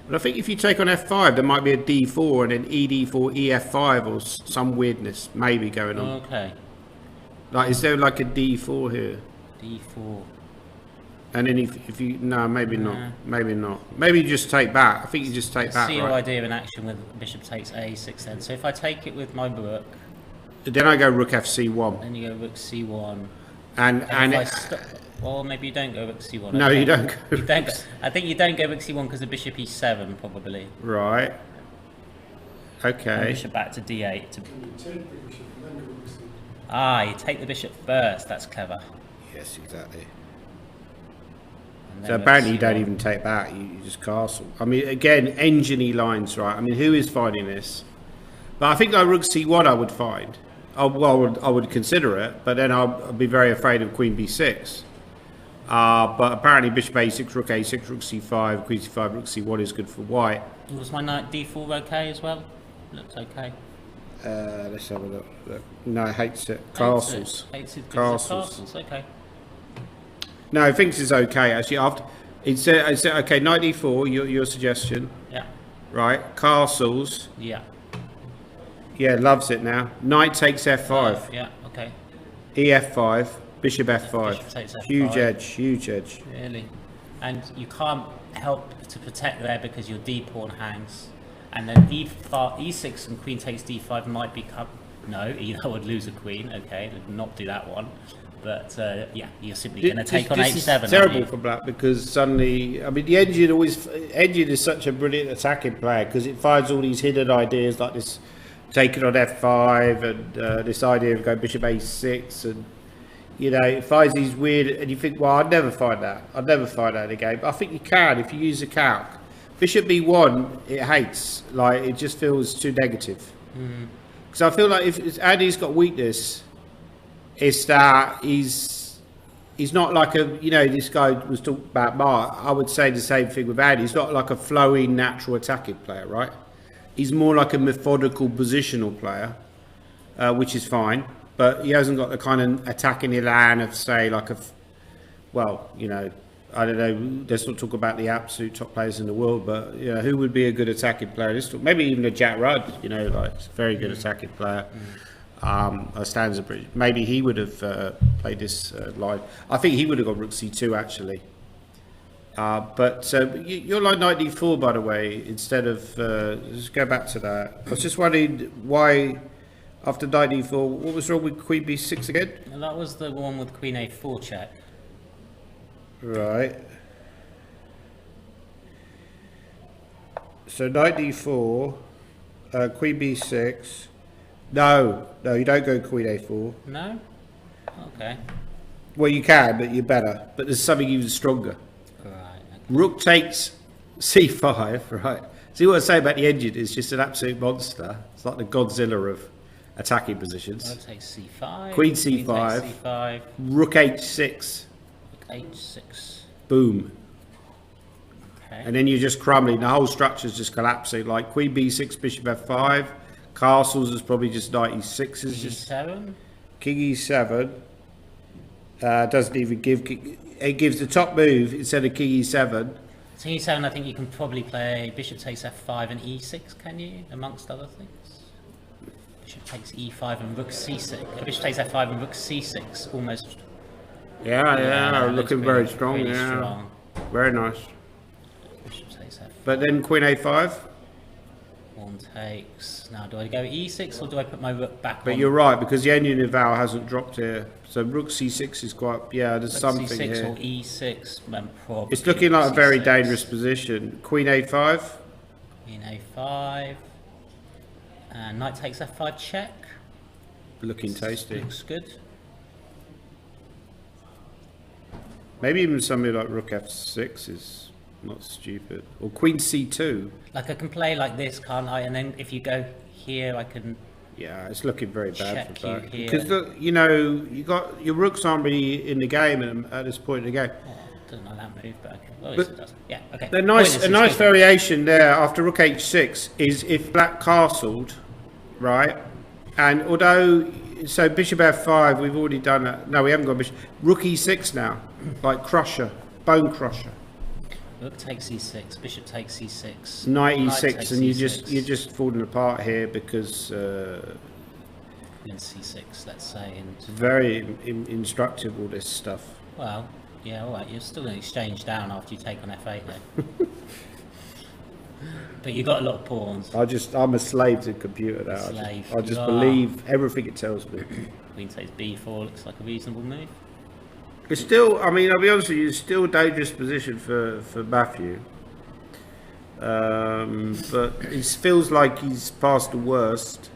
But I think if you take on f5, there might be a d4 and then ed4, ef5, or some weirdness maybe going on. Okay. Like, is there like a d4 here? d4. And then if you no, maybe not. Maybe you just take back. I think you just take back. See your right? idea in action with bishop takes a6 then. So if I take it with my rook, then I go rook fc1. then you go rook c1. And if well, maybe you don't go rook c1. No, okay. you don't go. You don't go. I think you don't go rook c1 because the bishop e7 probably. Right. Okay. And bishop back to d8. Can you take the bishop and then go rook c? Ah, you take the bishop first. That's clever. Yes, exactly. And then So rook apparently you don't c1. even take back. You just castle. I mean, again, engine-y lines, right? I mean, who is finding this? But I think like rook c1 I would find. I would consider it, but then I'd be very afraid of queen b6. But apparently bishop a6, rook a6, rook c5, queen c5, rook c1 is good for white. Was my knight d4 okay as well? Looks okay. Let's have a look. No, it hates it. Castles. Hates it. Castles. Castles. Okay. No, it thinks it's okay actually. After it said okay, knight d4. Your suggestion, Yeah. right? Castles. Yeah. Yeah, loves it now. Knight takes f5. Yeah. Okay. ef5. Bishop f5. Bishop takes f5. Huge edge. Really. And you can't help to protect there because your d pawn hangs, and then e6 and queen takes d5 might become no. I would lose a queen. Okay, not do that one. But yeah, you're simply going to take on This h7. is terrible for black because suddenly, I mean, the engine is such a brilliant attacking player because it finds all these hidden ideas like this, taking on f5 and this idea of going bishop a6 and. You know, it finds these weird, and you think, well, I'd never find that. I'd never find that in a game. But I think you can if you use a calc. Bishop b1, it hates. Like, it just feels too negative. Because I feel like if Andy's got weakness, it's that he's not like a, you know, this guy was talking about Mark. I would say the same thing with Andy. He's not like a flowing, natural attacking player, right? He's more like a methodical positional player, which is fine. But he hasn't got the kind of attacking elan of, say, like well, you know, I don't know, let's not talk about the absolute top players in the world, but, you know, who would be a good attacking player? Maybe even a Jack Rudd, you know, like, a very good attacking player. Stanza, maybe he would have played this line. I think he would have got rook c2, actually. But you're like knight d4, by the way, instead of, let's go back to that. I was just wondering why... After knight d4, what was wrong with queen b6 again? Well, that was the one with queen a4 check. Right. So knight d4, queen b6. No, you don't go queen a4. No? Okay. Well, you can, but you're better. But there's something even stronger. Right. Okay. Rook takes c5, right? See what I say about the engine? It's just an absolute monster. It's like the Godzilla of attacking positions. Rook takes c5. Queen c5. Takes c5. Rook h6. Rook h6. Boom. Okay. And then you're just crumbling. The whole structure's just collapsing. Like queen b6, bishop f5. Castles is probably just knight e6. Is just e7. king e7. Doesn't even give. it gives the top move instead of king e7. So e7, I think you can probably play bishop takes f5 and e6, can you, amongst other things? Bishop takes e5 and rook c6. Bishop takes f5 and rook c6, almost. Yeah, looking very strong. Really Yeah, strong. very nice. Bishop takes f5. But then queen a5. Pawn takes. Now, do I go e6 or do I put my rook back But on? you're right, because the Onion Val hasn't dropped here. So rook c6 is quite, there's Rook something c6 here. or e6, then probably It's looking like a very c6. dangerous position. Queen a5. Queen a5. And knight takes f5 check. Looking tasty. Looks good. Maybe even something like rook f6 is not stupid. Or queen c2. Like I can play like this, can't I? And then if you go here, I can. Yeah, it's looking very bad Check for you black. here. Because look, you know, you got your rooks aren't really in the game at this point in the game. Oh, doesn't like that move, but okay. Well, But yes, it does. Yeah, okay. The nice, Point is a nice good. variation there after rook h6 is if black castled, right? And although, so bishop f5, we've already done that. No, we haven't got bishop. Rook e6 now, like crusher, bone crusher. Rook takes e6, bishop takes e6. Knight Knight e6, takes and e6. you're just falling apart here because Queen c6, let's say. And it's very instructive all this stuff. well, yeah, all right. You're still going to exchange down after you take on f8, though. But you got a lot of pawns. I'm a slave to the computer now. Slave. I just You are. believe everything it tells me. Queen takes b4 looks like a reasonable move. It's still, I mean, I'll be honest with you, it's still a dangerous position for Matthew. But it feels like he's past the worst.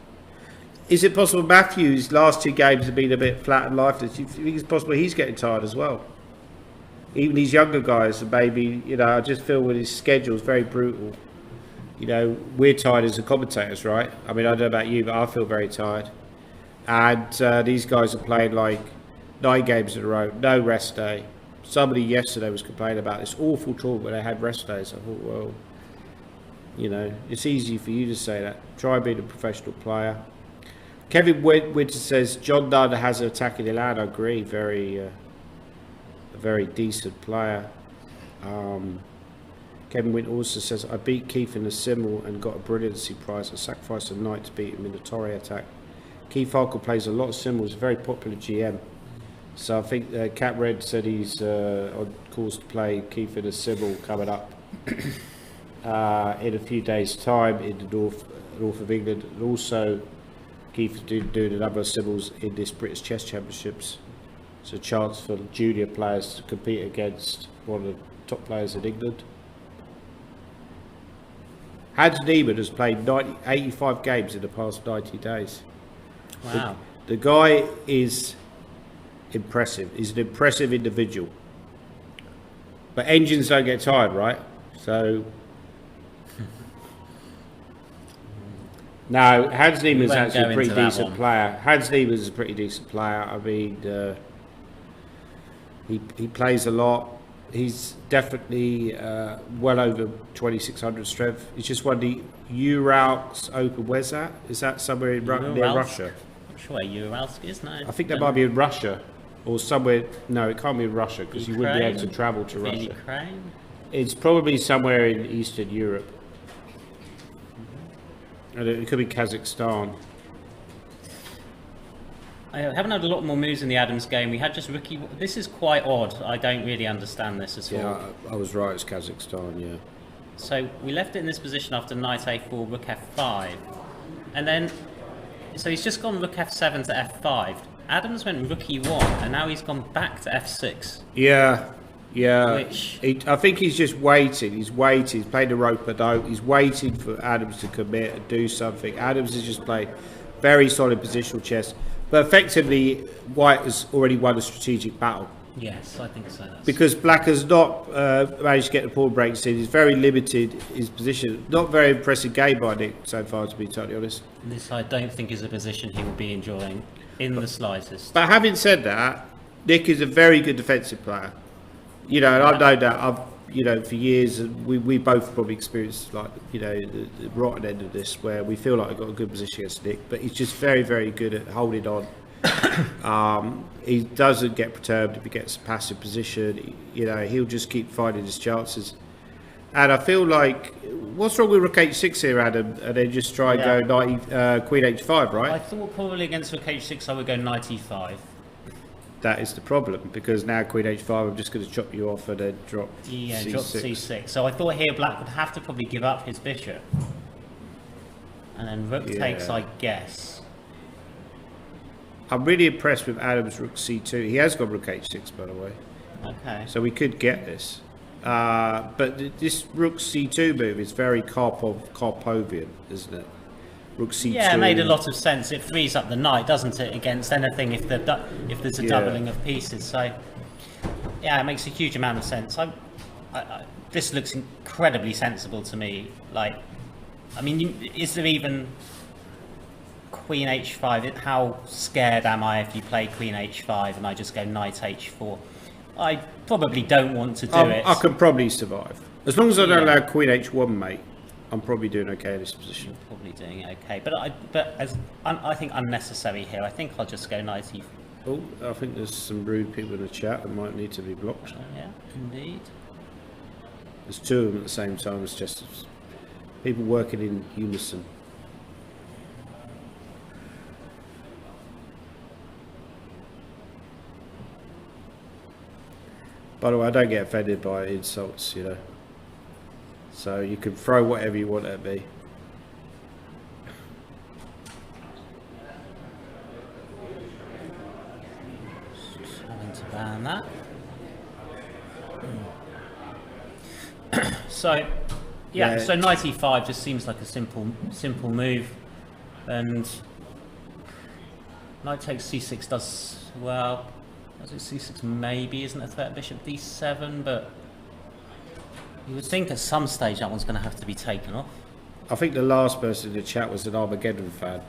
Is it possible Matthew's last two games have been a bit flat and lifeless? Do you think it's possible he's getting tired as well? Even these younger guys, maybe, you know, I just feel with his schedule is very brutal. You know, we're tired as the commentators, right? I mean, I don't know about you, but I feel very tired. And these guys are playing like 9 games in a row, no rest day. Somebody yesterday was complaining about this awful tournament where they had rest days. I thought, well, you know, it's easy for you to say that. Try being a professional player. Kevin Winter says John Dunn has an attacking elan. I agree, a very decent player. Kevin Winter also says I beat Keith in the Simmel and got a brilliancy prize. I sacrificed a knight to beat him in the Torre attack. Keith Harkle plays a lot of Simmels, a very popular GM. So I think Cat Red said he's on course to play Keith in a Simmel coming up in a few days' time in the north of England. And also Keith is doing another Simmels in this British Chess Championships. It's a chance for junior players to compete against one of the top players in England. Hans Niemann has played 85 games in the past 90 days. Wow. The guy is impressive. He's an impressive individual. But engines don't get tired, right? So... No, Hans Niemann's won't actually go a pretty into that decent one. player. Hans Niemann's a pretty decent player. I mean, he plays a lot. He's definitely well over 2,600 strength. He's just won the Urals Open. Where's that? Is that somewhere in near Urals? Russia? I'm sure where Uralsk is, no. I think that might be in Russia or somewhere. No, it can't be in Russia because you wouldn't be able to travel to Russia. Ukraine? It's probably somewhere in Eastern Europe. And it could be Kazakhstan. I haven't had a lot more moves in the Adams game. We had just rookie. This is quite odd. I don't really understand this at all. Yeah, I was right. It's Kazakhstan. Yeah. So we left it in this position after knight a4, rook f5, and then so he's just gone rook f7 to f5. Adams went rook e1, and now he's gone back to f6. Yeah. Yeah. Which- I think he's just waiting. He's waiting. He's played a rope-a-dope. He's waiting for Adams to commit and do something. Adams has just played very solid positional chess. But effectively, White has already won a strategic battle. Yes, I think so. Because Black has not managed to get the pawn breaks in. He's very limited his position. Not very impressive game by Nick so far, to be totally honest. This I don't think is a position he will be enjoying in the slightest. But having said that, Nick is a very good defensive player. You know, and I know that for years, we both probably experienced the rotten end of this, where we feel like we've got a good position against Nick, but he's just very, very good at holding on He doesn't get perturbed if he gets a passive position. You know, he'll just keep finding his chances. And I feel like, what's wrong with Rook H6 here, Adam? And then just try and Yeah. go Queen H5, right? I thought probably against Rook H6 I would go knight E5. That is the problem, because now Queen H5, I'm just going to chop you off and then drop Yeah, C6. drop C6. So I thought here Black would have to probably give up his bishop. And then Rook takes, Yeah. I guess. I'm really impressed with Adam's Rook C2. He has got Rook H6, by the way. Okay. So we could get this. But this Rook C2 move is very Karpovian, isn't it? Rook C2. Yeah, it made a lot of sense. It frees up the knight, doesn't it, against anything if there's a Yeah. doubling of pieces. So, yeah, it makes a huge amount of sense. This looks incredibly sensible to me. Like, I mean, is there even Queen H5? How scared am I if you play Queen H5 and I just go Knight H4? I probably don't want to do it. I can probably survive. As long as I don't Yeah. allow Queen H1, mate, I'm probably doing okay in this position. Probably doing it okay, but I think unnecessary here. I think I'll just go Knight E4. Oh, I think there's some rude people in the chat that might need to be blocked. Yeah, indeed. There's two of them at the same time. It's just people working in unison. By the way, I don't get offended by insults, you know. So you can throw whatever you want at me. Having to ban that. So, yeah, so Knight E5 just seems like a simple move, and Knight takes C6 does well. Does it C6 maybe isn't a threat? Bishop D7, but you would think at some stage that one's going to have to be taken off. I think the last person in the chat was an Armageddon fan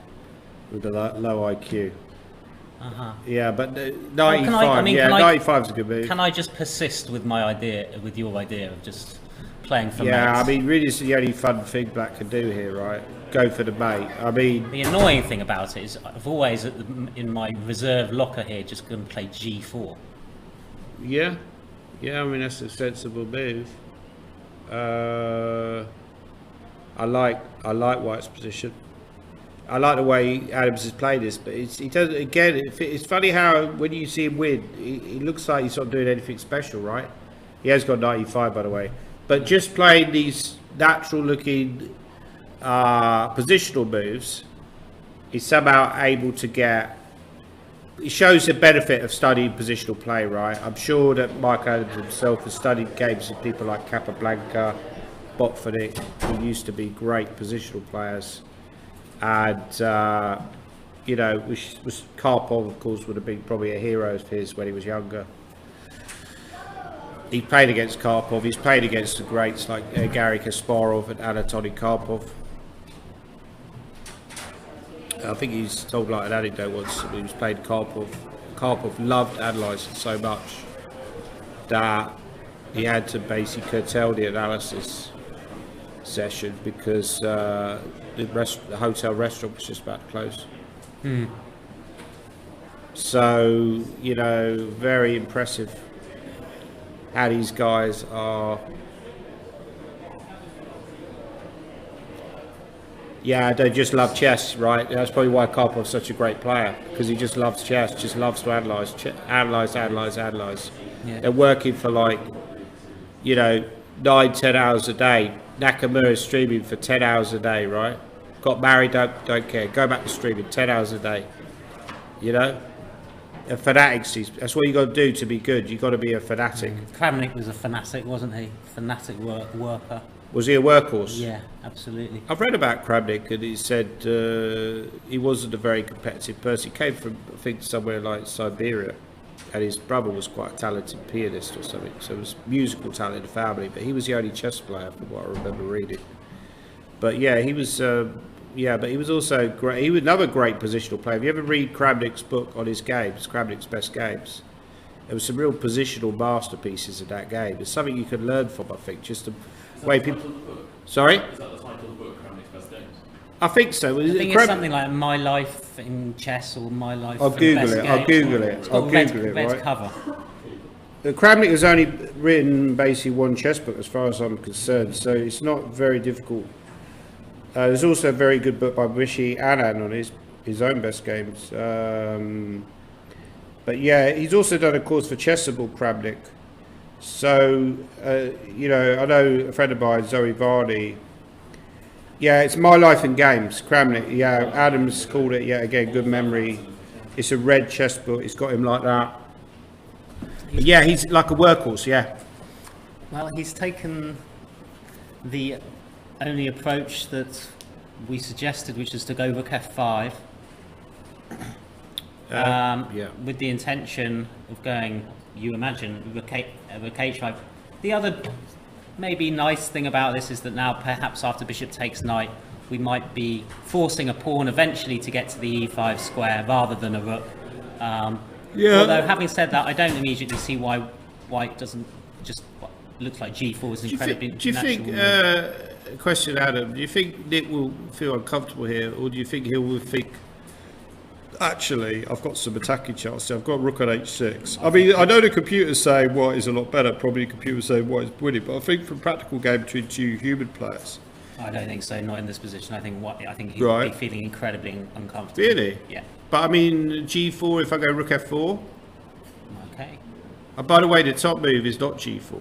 with a low IQ. Yeah, but 95, yeah, 95 is a good move. Can I just persist with my idea, with your idea of just playing for Yeah, mates? I mean, really, it's the only fun thing Black can do here, right? Go for the mate. I mean, The annoying thing about it is I've always, in my reserve locker here, just going to play G4. yeah, I mean that's a sensible move. I like White's position. I like the way Adams has played this, but he does again. It's funny how when you see him win, he looks like he's not doing anything special, right? He has got 95, by the way, but just playing these natural-looking positional moves, he's somehow able to get. It shows the benefit of studying positional play, right? I'm sure that Mike Adams himself has studied games with people like Capablanca, Botvinnik, who used to be great positional players. And, you know, which was Karpov, of course, would have been probably a hero of his when he was younger. He played against Karpov. He's played against the greats like Garry Kasparov and Anatoly Karpov. I think he's told like an anecdote once when he was playing Karpov. Karpov loved analysing so much that he had to basically curtail the analysis session because the hotel restaurant was just about to close. So, you know, very impressive how these guys are. Yeah, they just love chess, right? That's probably why Karpov's such a great player, because he just loves chess, just loves to analyse. Yeah. They're working for like, you know, 9-10 hours a day. Nakamura's streaming for 10 hours a day, right? Got married, don't care. Go back to streaming 10 hours a day. You know? A fanatic, that's what you got to do to be good. You got to be a fanatic. Kramnik was a fanatic, wasn't he? Fanatic worker. Was he a workhorse? Yeah, absolutely. I've read about Kramnik, and he said he wasn't a very competitive person. He came from, I think, somewhere like Siberia, and his brother was quite a talented pianist or something. So it was musical talent in the family, but he was the only chess player, from what I remember reading. But yeah, he was. But he was also great. He was another great positional player. If you ever read Kramnik's book on his games, Kramnik's best games, there were some real positional masterpieces in that game. It's something you can learn from, I think. Just the way people. Sorry. Is that the title of the book, Kramnik's Best Games? I think so. I think it's something like My Life in Chess or My Life. I'll for the Google Best it. I'll Game. Google it. It's got I'll red, Google it. red Right. cover. The Kramnik has only written basically one chess book, as far as I'm concerned, so it's not very difficult. There's also a very good book by Rishi Anand on his own best games. But yeah, he's also done a course for Chessable, Kramnik. So, you know, I know a friend of mine, Zoe Varney. Yeah, it's My Life in Games, Kramnik. Yeah, Adams called it, yeah, again, good memory. It's a red chess book, it's got him like that. But yeah, he's like a workhorse, yeah. Well, he's taken the only approach that we suggested, which is to go rook f5. Yeah. With the intention of going, you imagine, rook h5. The other maybe nice thing about this is that now perhaps after bishop takes knight, we might be forcing a pawn eventually to get to the e5 square rather than a rook. Yeah. Although having said that, I don't immediately see why white doesn't just looks like g4 is incredibly Do you think, natural. question Adam, do you think Nick will feel uncomfortable here, or do you think he will think, actually, I've got some attacking chances, I've got rook on h6. I mean, I know the computer's saying white is a lot better, probably the computer's saying white is winning, but I think from practical game between two human players. I don't think so. Not in this position. I think he would Right. be feeling incredibly uncomfortable. Really? Yeah. But I mean, g4 if I go rook f4. Okay. By the way, the top move is not g4.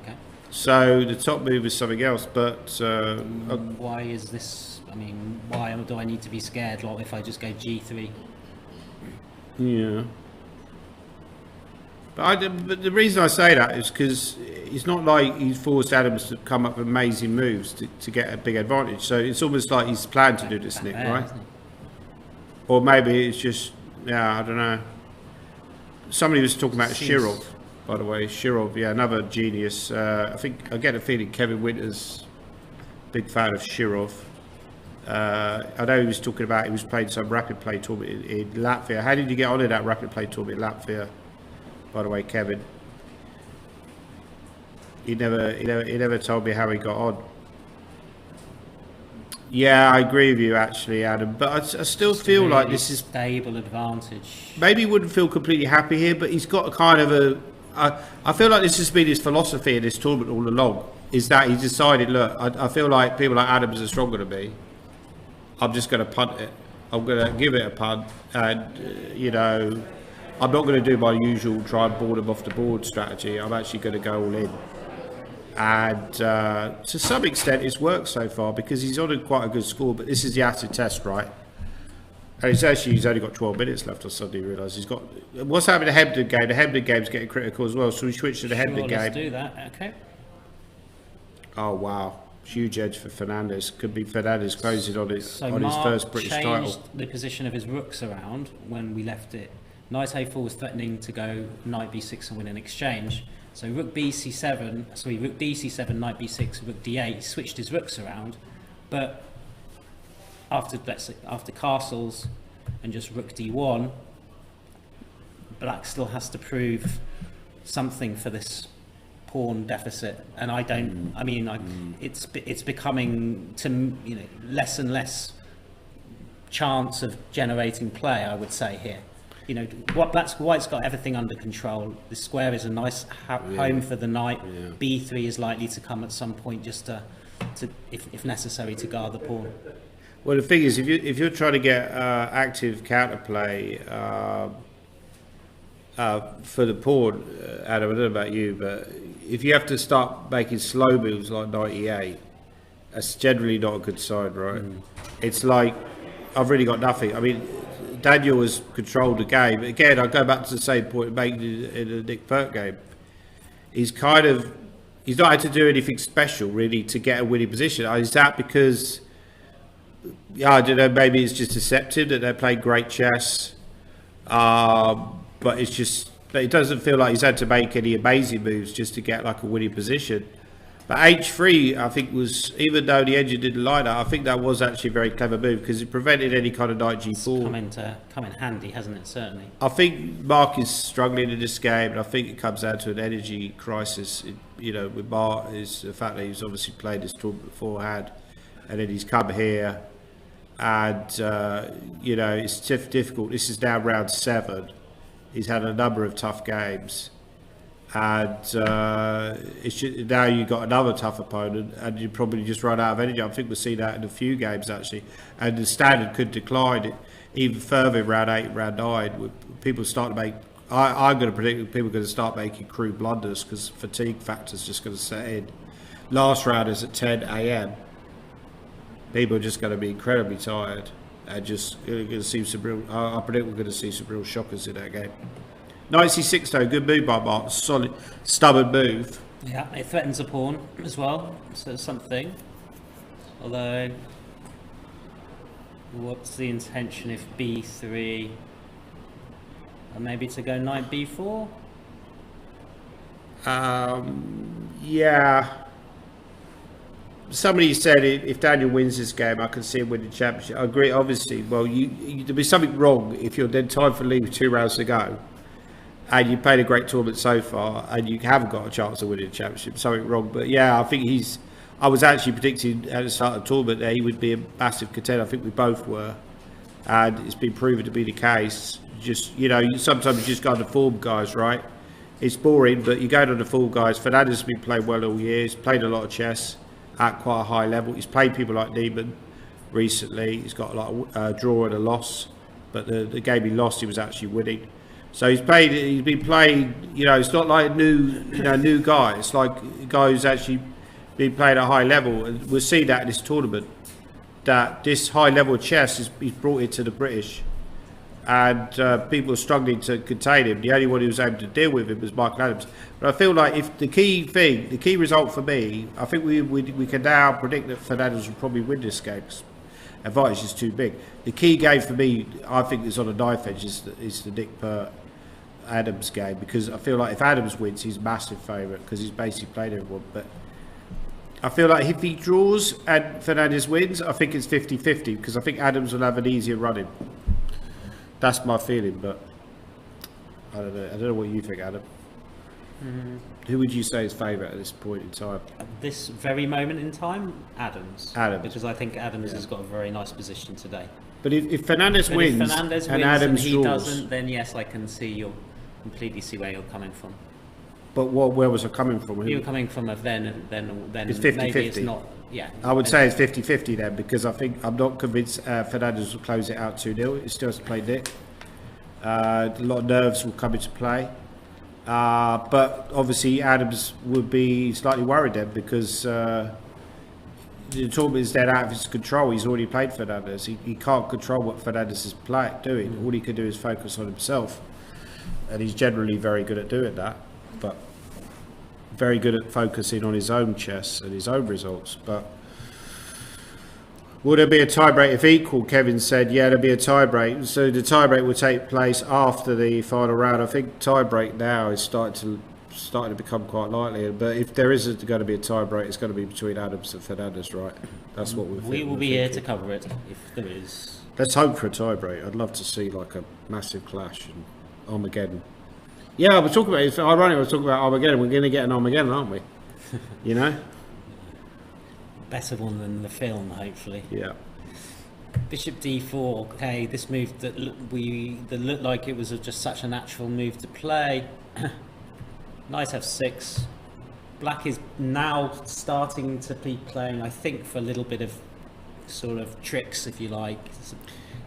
Okay. So the top move is something else, but Why is this? I mean, why do I need to be scared? Like if I just go g3. yeah. But the reason I say that is because it's not like he's forced Adams to come up with amazing moves to get a big advantage. So it's almost like he's planned to do this, Nick, Yeah, right? isn't it? Or maybe it's just, yeah, I don't know. Somebody was talking about Seems- Shirov, by the way. Shirov, yeah, another genius. I think I get a feeling Kevin Winter's big fan of Shirov. I know he was talking about he was playing some rapid play tournament in Latvia. How did you get on in that rapid play tournament in Latvia? By the way, Kevin, he never told me how he got on. Yeah, I agree with you actually, Adam. But I still feel like Really this is stable advantage. maybe he wouldn't feel completely happy here, but he's got a kind of a. I feel like this has been his philosophy in this tournament all along. Is that he's decided, look, I feel like people like Adams are stronger than me. I'm just going to punt it. I'm going to give it a punt, and you know, I'm not going to do my usual try and board him off the board strategy. I'm actually going to go all in. And to some extent, it's worked so far because he's on quite a good score. But this is the acid test, right? And he's only got 12 minutes left. I suddenly realise he's got. What's happening to the Hebden game? The Hebden game's getting critical as well. So we switch to the Hebden Sure, game. let's do that. Okay. Oh wow, huge edge for Fernandez. Could be Fernandez closing on his So his Mark first British changed title. the position of his rooks around when we left it. Knight a4 was threatening to go knight b6 and win an exchange. So rook bc7, sorry, rook dc7, knight b6, rook d8. He switched his rooks around, but after castles and just rook d1, black still has to prove something for this pawn deficit, and I don't. I mean, it's becoming less and less chance of generating play. I would say here. You know, white's got everything under control. The square is a nice home for the knight. Yeah. B3 is likely to come at some point, just to if necessary, to guard the pawn. Well, the thing is, if you're trying to get active counterplay for the pawn, Adam, I don't know about you, but if you have to start making slow moves like 98, that's generally not a good sign, right? It's like I've really got nothing. I mean, Daniel has controlled the game. Again, I go back to the same point made in the Nick Pert game. He's not had to do anything special really to get a winning position. Is that because, yeah, I don't know, maybe it's just deceptive that they're playing great chess, but it's just, it doesn't feel like he's had to make any amazing moves just to get like a winning position. But H3, I think, was, even though the engine didn't like that, I think that was actually a very clever move because it prevented any kind of knight G4. Come in handy, hasn't it? Certainly. I think Mark is struggling in this game, and I think it comes down to an energy crisis. With Mark is the fact that he's obviously played this tournament beforehand, and then he's come here, and you know, it's difficult. This is now round 7. He's had a number of tough games, and it's just, now you've got another tough opponent, and you probably just run out of energy. I think we'll see that in a few games actually, and the standard could decline it even further in round 8, round 9. With people start to make. I'm going to predict that people are going to start making crude blunders because fatigue factor is just going to set in. Last round is at 10 a.m. People are just going to be incredibly tired, and just going to see some real. I predict we're going to see some real shockers in that game. 96 though, good move by Mark. Solid, stubborn move. Yeah, it threatens a pawn as well, so it's something. Although, what's the intention if b3? Or maybe to go knight b4? Yeah. Somebody said if Daniel wins this game, I can see him winning the championship. I agree, obviously. Well, there'll be something wrong if you're then time for leave with 2 rounds to go, and you played a great tournament so far, and you haven't got a chance of winning the championship. Something wrong. But yeah, I think I was actually predicting at the start of the tournament that he would be a massive contender. I think we both were, and it's been proven to be the case. Just, you know, sometimes you just go on the form, guys, right? It's boring, but you go to the form, guys. Fernandez has been playing well all year. He's played a lot of chess at quite a high level. He's played people like Neiman recently. He's got a lot of draw and a loss, but the game he lost, he was actually winning. So he's been playing. You know, it's not like a new guy. It's like a guy who's actually been playing at a high level, and we'll see that in this tournament. That this high level of chess he's brought it to the British. And people are struggling to contain him. The only one who was able to deal with him was Michael Adams. But I feel like if the key result for me, I think we can now predict that Fernandez will probably win this game. Advantage is too big. The key game for me, I think, is on a knife edge. Is the Nick Pert Adams game, because I feel like if Adams wins, he's massive favourite because he's basically played everyone. But I feel like if he draws and Fernandez wins, I think it's 50-50 because I think Adams will have an easier running. That's my feeling, but I don't know. I don't know what you think, Adam. Who would you say is favourite at this point in time? At this very moment in time, Adams. Adams. Because I think Adams has got a very nice position today. But if Fernandez wins, if Fernandez and wins Adams and he draws, doesn't, then yes, I can completely see where you're coming from. But where was I coming from? You're coming from a then It's 50-50. maybe it's not. Yeah. I would say it's 50-50 then, because I'm not convinced Fernandez will close it out 2-0. He still has to play Nick. A lot of nerves will come into play. But obviously Adams would be slightly worried then, because the tournament is then out of his control. He's already played Fernandez. He can't control what Fernandez is doing. All he can do is focus on himself. And he's generally very good at doing that. But very good at focusing on his own chess and his own results. But will there be a tiebreak if equal? Kevin said, yeah, there'll be a tiebreak. So the tiebreak will take place after the final round. I think tiebreak now is starting to become quite likely. But if there is going to be a tiebreak, it's going to be between Adams and Fernandez, right? That's what we will be here to cover it if there is. Let's hope for a tiebreak. I'd love to see like a massive clash and Armageddon. Yeah, I was talking about it. It's ironic. I was talking about Armageddon. We're going to get an Armageddon, aren't we? You know. Better one than the film, hopefully. Yeah. Bishop d4. Okay, this move that looked like it was just such a natural move to play. Knight f6. Black is now starting to be playing, I think, for a little bit of sort of tricks, if you like.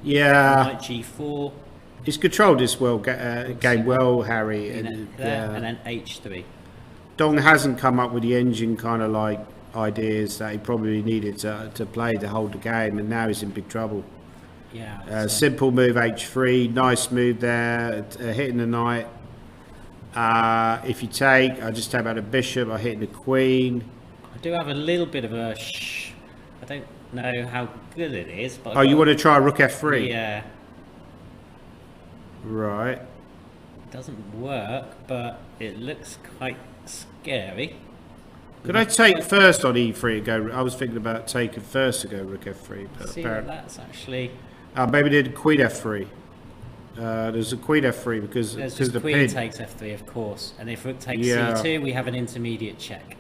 Yeah. Knight g4. He's controlled this game well, Harry. And then h3. Dong hasn't come up with the engine kind of like ideas that he probably needed to play to hold the game, and now he's in big trouble. Yeah. Simple move h3, nice move there, hitting the knight. If you take, I just take out the bishop, I'm hitting the queen. I do have a little bit of a I don't know how good it is, but you want to try rook f3? Yeah. Right. It doesn't work, but it looks quite scary. Could I take first on e3 and go? I was thinking about taking first to go rook f3. But see, that's actually. Maybe did queen f3. There's a queen f3 because the queen pin takes f3, of course, and if rook takes c2, we have an intermediate check,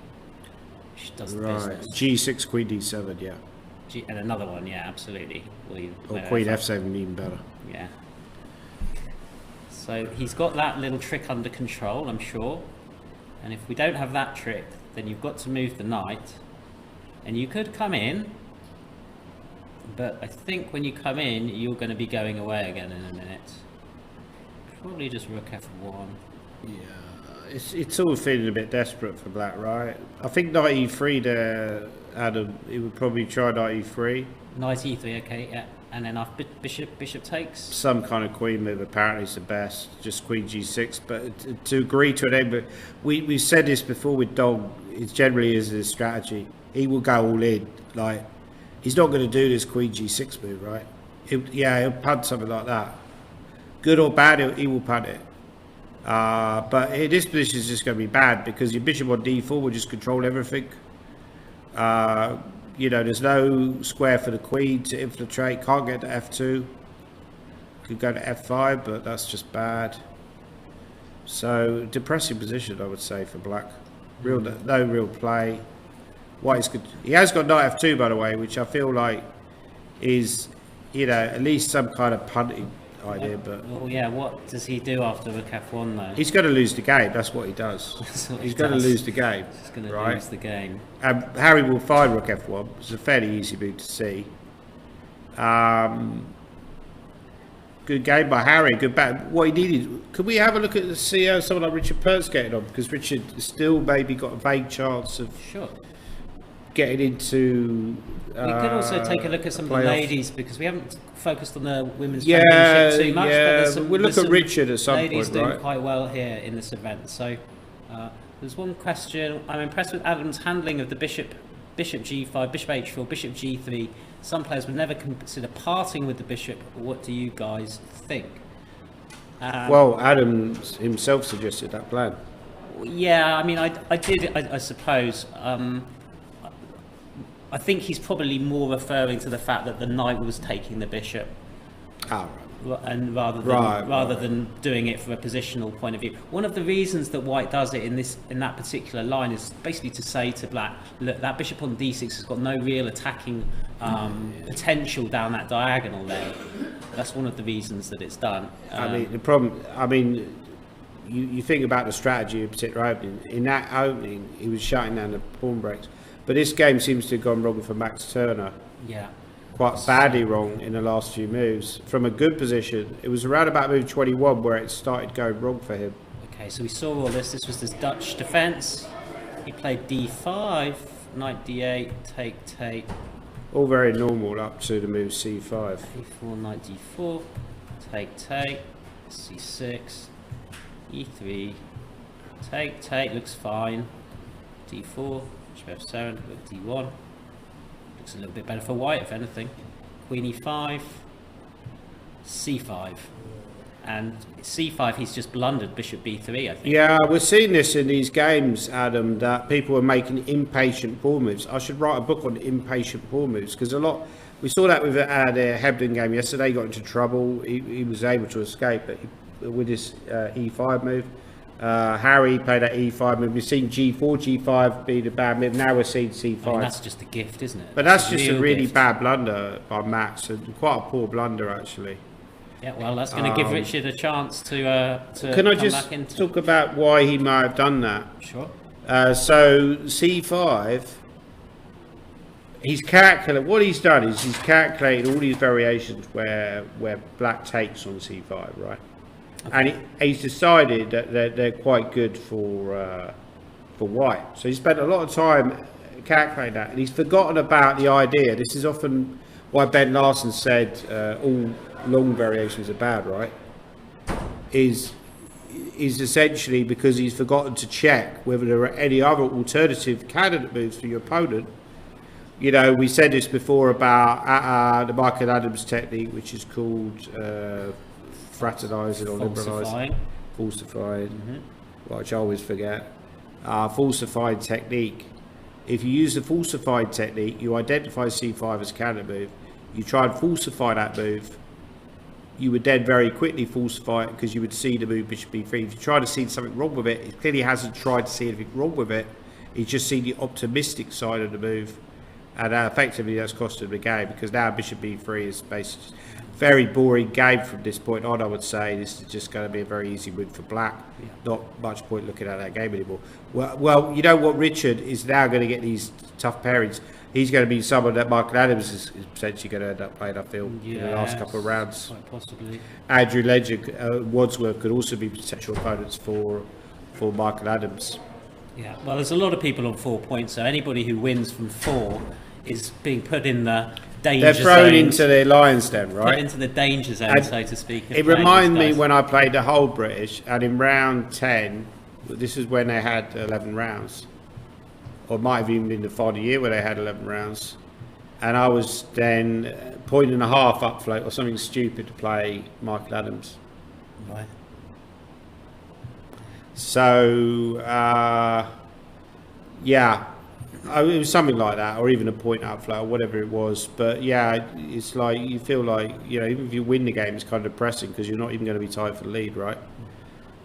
which does the business. G6, queen d7, yeah. and another one, yeah, absolutely. Or queen f7, even better. Yeah. So he's got that little trick under control, I'm sure. And if we don't have that trick, then you've got to move the knight. And you could come in, but I think when you come in, you're going to be going away again in a minute. Probably just rook f1. Yeah, it's all feeling a bit desperate for black, right? I think knight e3 there, Adam, he would probably try knight e3. Knight e3, okay, yeah. And then after bishop takes. Some kind of queen move apparently is the best, just queen g6. But to agree to an end, but we said this before with Dog, it generally is his strategy. He will go all in. Like, he's not going to do this queen g6 move, right? He'll punt something like that. Good or bad, he will punt it. But this position is just going to be bad because your bishop on d4 will just control everything. You know, there's no square for the queen to infiltrate. Can't get to f2. Could go to f5, but that's just bad. So depressing position, I would say, for black. No real play. White is good. He has got knight f2, by the way, which I feel like is, you know, at least some kind of punting idea. But well, yeah, what does he do after rook f1 though? He's going to lose the game. That's what he does. He's going to lose the game. He's going to right? lose the game. Harry will find rook f1. It's a fairly easy move to see. Good game by Harry. Good back. What he needed. Could we have a look at see how someone like Richard Pert's getting on? Because Richard still maybe got a vague chance of getting into. We could also take a look at some of the ladies because we haven't focused on the women's championship too much. Yeah, but we'll look at Richard at some point, ladies doing right? quite well here in this event. So there's one question. I'm impressed with Adam's handling of the bishop g5, bishop h4, bishop g3. Some players would never consider parting with the bishop. What do you guys think? Well, Adam himself suggested that plan. Yeah, I mean, I did, I suppose. I think he's probably more referring to the fact that the knight was taking the bishop, and rather than doing it from a positional point of view. One of the reasons that White does it in that particular line is basically to say to Black, look, that bishop on d6 has got no real attacking potential down that diagonal there. That's one of the reasons that it's done. I mean, the problem. I mean, you think about the strategy of particular opening. In that opening, he was shutting down the pawn breaks. But this game seems to have gone wrong for Max Turner. Yeah. Quite badly wrong in the last few moves. From a good position, it was around about move 21 where it started going wrong for him. Okay, so we saw all this. This was his Dutch defence. He played d5, knight d8, take. All very normal up to the move c5. e4, knight d4, take, c6, e3, take, looks fine. d4. F7, rook d1. Looks a little bit better for White, if anything. Queen e5, c5, and c5 he's just blundered bishop b3. I think. Yeah, we're seeing this in these games, Adam. That people are making impatient pawn moves. I should write a book on impatient pawn moves because we saw that with the Hebden game yesterday. He got into trouble. He was able to escape, but with his e5 move. Harry played that e5 move. We've seen g4, g5 be the bad move. Now we're seeing c5. I mean, that's just a gift, isn't it? But that's just a really bad blunder by Max, and quite a poor blunder actually. Yeah, well, that's going to give Richard a chance to Can I just talk about why he might have done that? Sure. So c5, he's calculated. What he's done is he's calculated all these variations where Black takes on c5, right? Okay. And he's decided that they're quite good for White. So he spent a lot of time calculating that, and he's forgotten about the idea. This is often why Ben Larson said all long variations are bad, right? Is essentially because he's forgotten to check whether there are any other alternative candidate moves for your opponent. You know, we said this before about the Michael Adams technique, which is called fraternising or liberalising, falsifying, which I always forget. Falsified technique. If you use the falsified technique, you identify c5 as a candidate move. You try and falsify that move. You would then very quickly falsify it because you would see the move bishop b3. If you try to see something wrong with it, clearly hasn't tried to see anything wrong with it. He's just seen the optimistic side of the move, and effectively that's costed the game, because now bishop b3 is basically very boring game from this point on. I would say this is just going to be a very easy win for black. Not much point looking at that game anymore. Well, you know what, Richard is now going to get these tough pairings. He's going to be someone that Michael Adams is potentially going to end up playing upfield in the last couple of rounds. Quite possibly. Andrew Ledger, Wadsworth could also be potential opponents for Michael Adams. Yeah, well, there's a lot of people on 4 points, so anybody who wins from 4 is being put in the danger zone. They're thrown into their lion's den, right? Put into the danger zone, And so to speak. It reminded me when I played the whole British, and in round 10, this is when they had 11 rounds. Or it might have even been the final year where they had 11 rounds. And I was then point and a half up float or something stupid to play Michael Adams. Right. So, yeah, it was something like that, or even a point up float or whatever it was. But yeah, it's like you feel like, you know, even if you win the game, it's kind of depressing because you're not even going to be tied for the lead, right?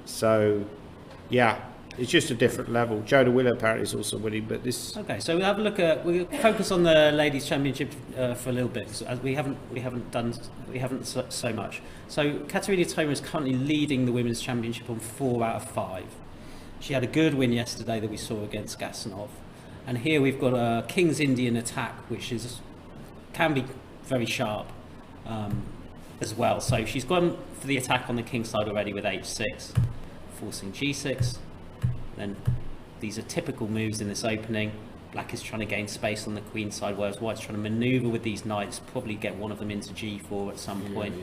So, yeah, it's just a different level. Jonah Willer apparently is also winning, but this. Okay, so we'll have a look at. We'll focus on the ladies' championship for a little bit, so as we haven't done so much. So Katerina Toma is currently leading the women's championship on 4 out of 5. She had a good win yesterday that we saw against Gasanov, and here we've got a King's Indian attack, which can be very sharp as well. So she's gone for the attack on the king side already with h6, forcing g6. Then these are typical moves in this opening. Black is trying to gain space on the queen side, whereas White's trying to manoeuvre with these knights, probably get one of them into g4 at some point.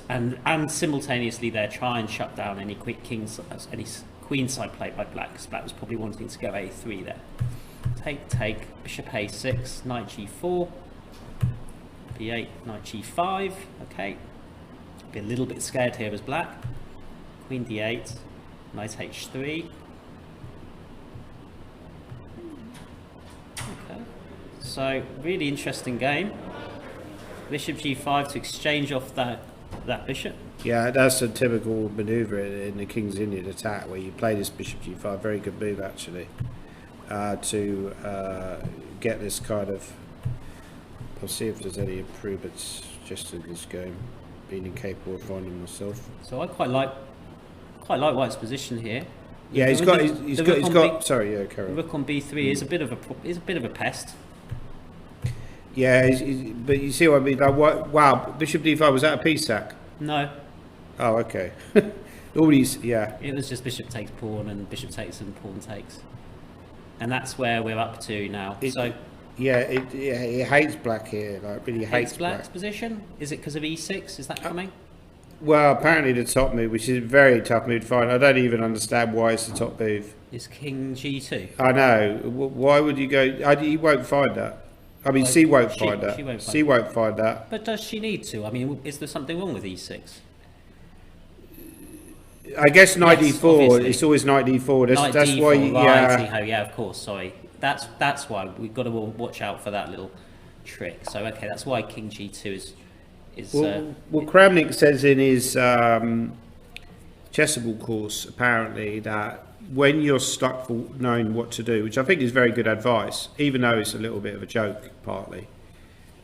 And simultaneously there try and shut down any queen side play by Black, because Black was probably wanting to go a3 there. Take, bishop a6, knight g4, b8, knight g5. Okay, be a little bit scared here as Black. Queen d8, knight h3. Okay, so really interesting game. Bishop g5 to exchange off that bishop. Yeah, that's a typical manoeuvre in the King's Indian attack, where you play this bishop g5. Very good move actually, to get this kind of. I'll see if there's any improvements just in this game. Being incapable of finding myself. So I quite like White's position here. Yeah, he's got. Sorry, yeah, Carol. Rook on b3 is a bit of a pest. Yeah, but you see what I mean? Like, wow, bishop d5, was that a piece sack? No. Oh, okay. All these, yeah. It was just bishop takes pawn and bishop takes and pawn takes, and that's where we're up to now. Yeah, it hates Black here. Like, really hates Black's position. Is it because of e6? Is that coming? Well, apparently the top move, which is a very tough move to find. I don't even understand why it's the top move. Is king g2. I know. Why would you go? He won't find that. I mean, C won't find that. C won't find that. But does she need to? I mean, is there something wrong with e6? I guess knight d4. Obviously. It's always knight d4. That's d4, why. right, yeah, of course. Sorry, that's why we've got to watch out for that little trick. So okay, that's why king g2 is. Well, Kramnik says in his chessable course, apparently, that when you're stuck for knowing what to do, which I think is very good advice, even though it's a little bit of a joke, partly,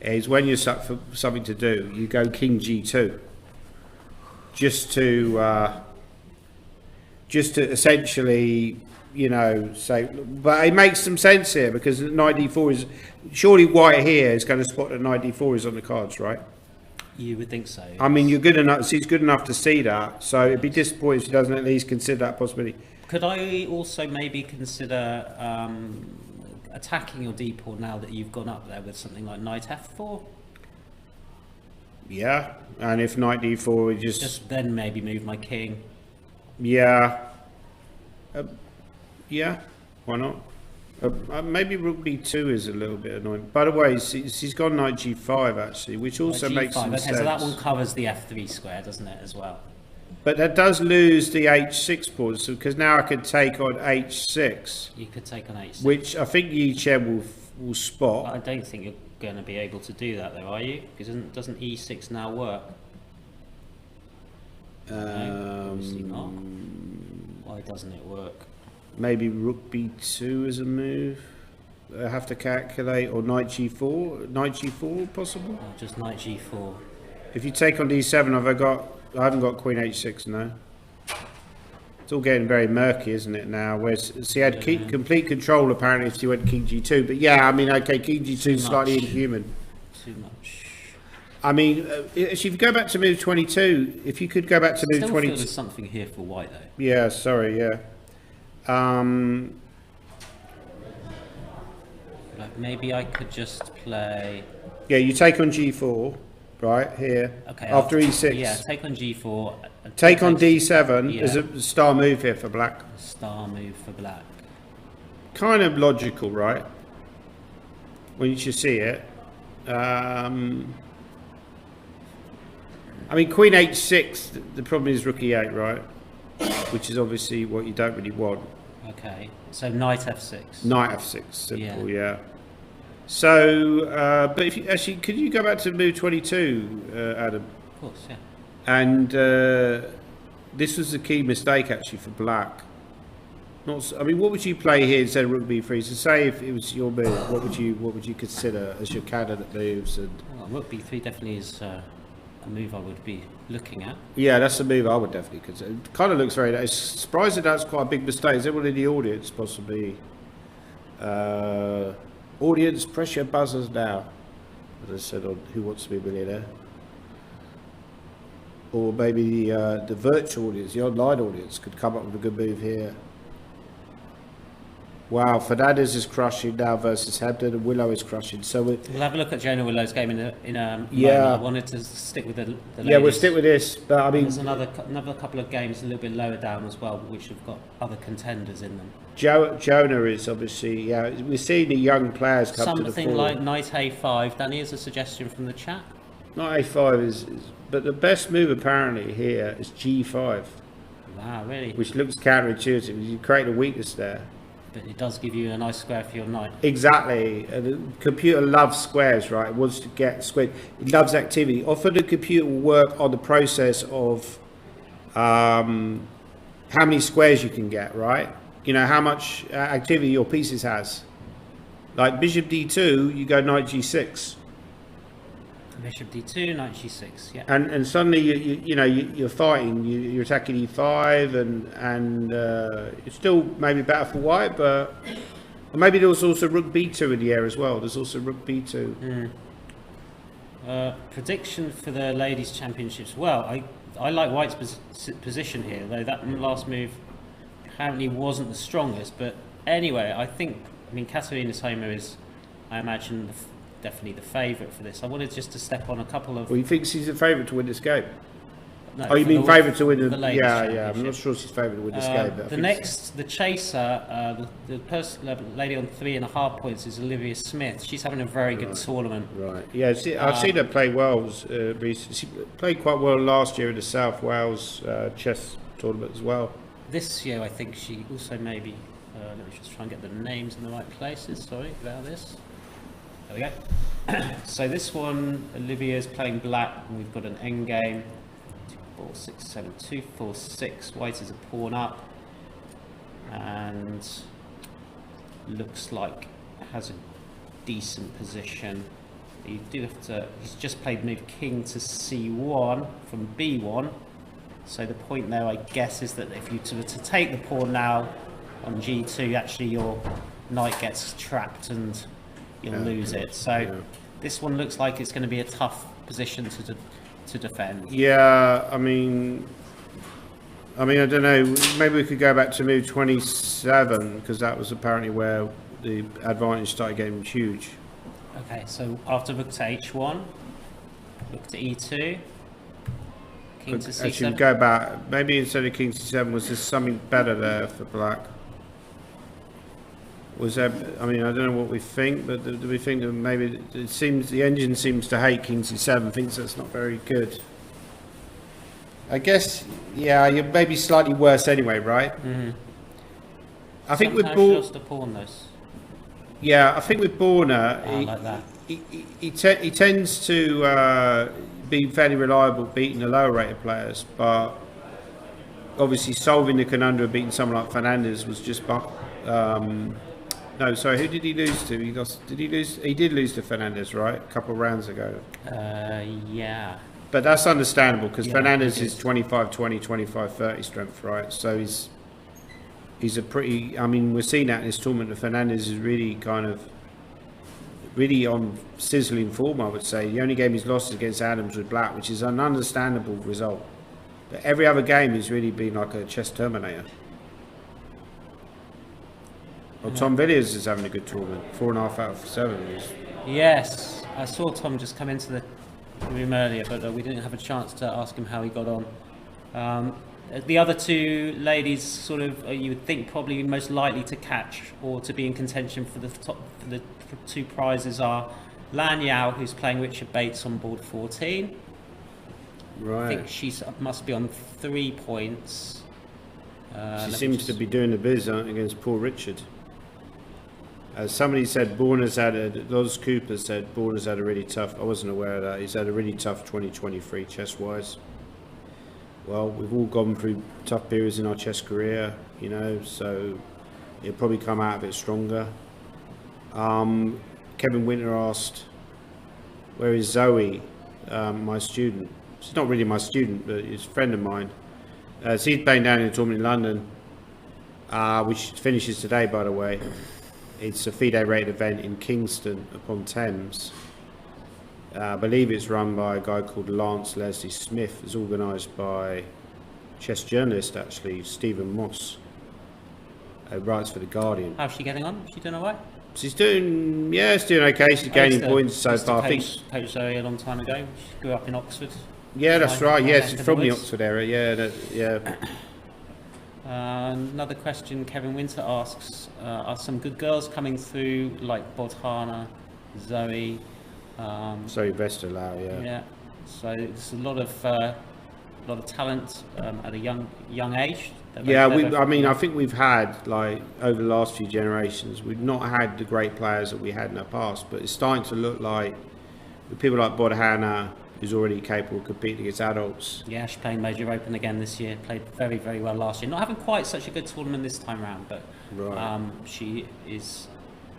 is when you're stuck for something to do, you go king g2, just to essentially, you know, say. But it makes some sense here, because knight d4 is surely White here is going to spot that knight d4 is on the cards, right? You would think so. I mean, you're good enough. She's good enough to see that. So it'd be disappointing if she doesn't at least consider that possibility. Could I also maybe consider attacking your d-pawn now that you've gone up there with something like knight f4? Yeah, and if knight d4, we just then maybe move my king. Yeah. Yeah. Why not? Maybe rook b2 is a little bit annoying. By the way, she's gone knight g5 actually, which also makes some sense. So that one covers the f3 square, doesn't it, as well? But that does lose the h6 pawn, so because now I could take on h6. You could take on h6, which I think Yi Chen will spot. But I don't think you're going to be able to do that, though, are you? Because doesn't e6 now work? No, obviously not. Why doesn't it work? maybe rook b2 as a move. I have to calculate, or knight g4 possible. Or just knight g4. If you take on d7, I haven't got queen h6, no. It's all getting very murky, isn't it, now? Whereas he had complete control, apparently, if he went king g2. But yeah, I mean, okay, king g2 is slightly inhuman. Too much. I mean, if you go back to move 22, if you could go back to move Still 22. feel there's something here for white, though. Yeah, sorry, yeah. Like maybe I could just play... Yeah, you take on g4, right, here. Okay. After e6. Yeah, take on g4. Take on d7 Yeah. is a star move here for black. Star move for black. Kind of logical, right? When you should see it. I mean, queen h6, the problem is rook e8, right? Which is obviously what you don't really want. Okay, so knight f6. Knight f6, simple, yeah. So, but if you, actually, could you go back to move 22, Adam? Of course, yeah. And this was the key mistake actually for black. I mean, what would you play here instead of rook b3? So, say if it was your move, what would you consider as your candidate moves? And Well, rook b3 definitely is a move I would be looking at. yeah, that's the move I would definitely consider. It kind of looks very nice. Surprised that that's quite a big mistake. Is everyone in the audience possibly? Audience, press your buzzers now. As I said on Who Wants to Be a Millionaire. Or maybe the virtual audience, the online audience, could come up with a good move here. Wow, Fernandez is crushing now versus Hampton, and Willow is crushing. So We'll have a look at Jonah Willow's game in a Yeah. moment. I wanted to stick with the yeah, we'll ladies. stick with this. But I mean, There's another couple of games a little bit lower down as well, which have got other contenders in them. Jonah is obviously, yeah, we're seeing the young players come to the Something fore. like knight a5. Danny, is a suggestion from the chat. Knight a5 is, but the best move apparently here is g5, Wow, really? which looks counterintuitive. You create a weakness there. But it does give you a nice square for your knight. Exactly. The computer loves squares, right? It wants to get squared. It loves activity. Often the computer will work on the process of how many squares you can get, right? You know, how much activity your pieces has. Like bishop d2, you go knight g6. Bishop d2, knight g6, yeah. And suddenly you're fighting. You're attacking e5, and it's still maybe better for white, but or maybe there was also rook b2 in the air as well. There's also rook b2. Prediction for the ladies' championships. Well, I like white's position here, though that last move apparently wasn't the strongest. But anyway, I mean, Katerina Soma is, I imagine, definitely the favourite for this. I wanted just to step on a couple of... Well, you think she's a favourite to win this game? No, Oh, you for mean the- favourite to win for the... ladies' Yeah, I'm championship. not sure she's favourite to win this game. But I think The chaser, the lady on 3.5 points is Olivia Smith. She's having a very good tournament. Right. Yeah, I've seen her play well recently. She played quite well last year in the South Wales chess tournament as well. This year, I think she also maybe... let me just try and get the names in the right places. Sorry about this. There we go. So this one, Olivia's playing black, and we've got an endgame. 2, 4, 6, 7, 2, 4, 6. White is a pawn up, and looks like has a decent position. You do have to. He's just played move king to c1 from b1. So the point there, I guess, is that if you were to take the pawn now on g2, actually your knight gets trapped and you'll lose it. So this one looks like it's going to be a tough position to defend. Yeah, I mean, I don't know. Maybe we could go back to move 27 because that was apparently where the advantage started getting huge. Okay, so after rook to h1, rook to e2, king to c7. Actually, go back. Maybe instead of king c7, was there something better there for black? Was there? I mean, I don't know what we think, but do we think that maybe it seems the engine seems to hate king c7, thinks that's not very good. I guess, yeah, you're maybe slightly worse anyway, right? Mm-hmm. I think with Somehow she lost a pawn this. yeah, I think with Borna, Like that. he tends to be fairly reliable beating the lower rated players, but obviously solving the conundrum of beating someone like Fernandez was just. No, sorry. Who did he lose to? He lost. Did he lose? He did lose to Fernandez, right? A couple of rounds ago. Yeah. But that's understandable because Yeah, Fernandez it is is. 25-20, 25-30 strength, right? So he's a pretty. I mean, we're seeing that in this tournament. That Fernandez is really really on sizzling form, I would say. The only game he's lost is against Adams with Black, which is an understandable result. But every other game he's really been like a chess terminator. Well, Tom Villiers is having a good tournament. 4.5 out of 7 is. Yes, I saw Tom just come into the room earlier, but we didn't have a chance to ask him how he got on. The other two ladies, sort of, you would think probably most likely to catch or to be in contention for the top for the two prizes are Lan Yao, who's playing Richard Bates on board 14. I Right. think she must be on 3 points. She seems to be doing the biz against poor Richard. As somebody said, Loz Cooper said Borna's had a really tough, I wasn't aware of that, he's had a really tough 2023 chess-wise. Well, we've all gone through tough periods in our chess career, you know, so he'll probably come out of it stronger. Kevin Winter asked, where is Zoe, my student? She's not really my student, but she's a friend of mine. So he's playing down in the tournament in London, which finishes today, by the way. It's a FIDE rated event in Kingston upon Thames. I believe it's run by a guy called Lance Leslie Smith. It's organised by chess journalist, actually, Stephen Moss, who writes for The Guardian. How's she getting on? Is she doing all right? She's doing, yeah, she's doing okay. She's gaining points so far. I think. Coach Zoe a long time ago. She grew up in Oxford. Yeah, that's right. Yeah, she's from the Woods. Oxford area. Yeah, yeah. Another question Kevin Winter asks, are some good girls coming through like Bodhana, Zoe? Sorry, Vesterlau. Yeah. Yeah, so there's a lot of talent at a young age. Yeah, I mean, I think we've had, like, over the last few generations, we've not had the great players that we had in the past, but it's starting to look like with people like Bodhana, who's already capable of competing against adults. Yeah, she's playing Major Open again this year. Played very, very well last year. Not having quite such a good tournament this time round, but Right. she is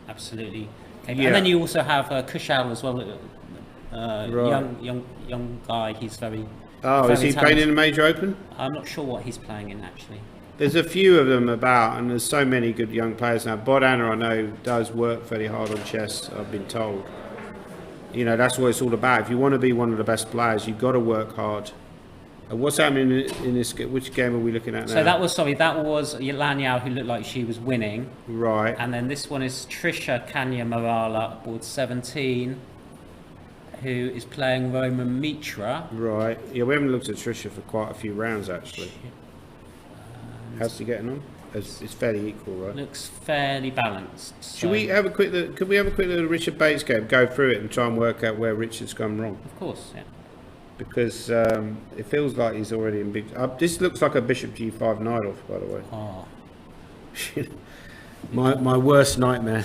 absolutely capable. Yeah. And then you also have Kushal as well, Right. young guy. He's very. Oh, is very he playing in talented. a major open? I'm not sure what he's playing in actually. There's a few of them about, and there's so many good young players now. Bodhana, I know, does work fairly hard on chess, I've been told. You know, that's what it's all about. If you want to be one of the best players, you've got to work hard. What's happening in this? Which game are we looking at now? So that was Lan Yao, who looked like she was winning. Right. And then this one is Trisha Kanya Marala, board 17, who is playing Roman Mitra. Right. Yeah, we haven't looked at Trisha for quite a few rounds, actually. How's she getting on? It's fairly equal, right? Looks fairly balanced. Should we have a quick look? Could we have a quick look at Richard Bates' game? Go through it and try and work out where Richard's gone wrong. Of course, yeah. Because it feels like he's already in big. This looks like a Bishop G5 knight off, by the way. Oh, my worst nightmare.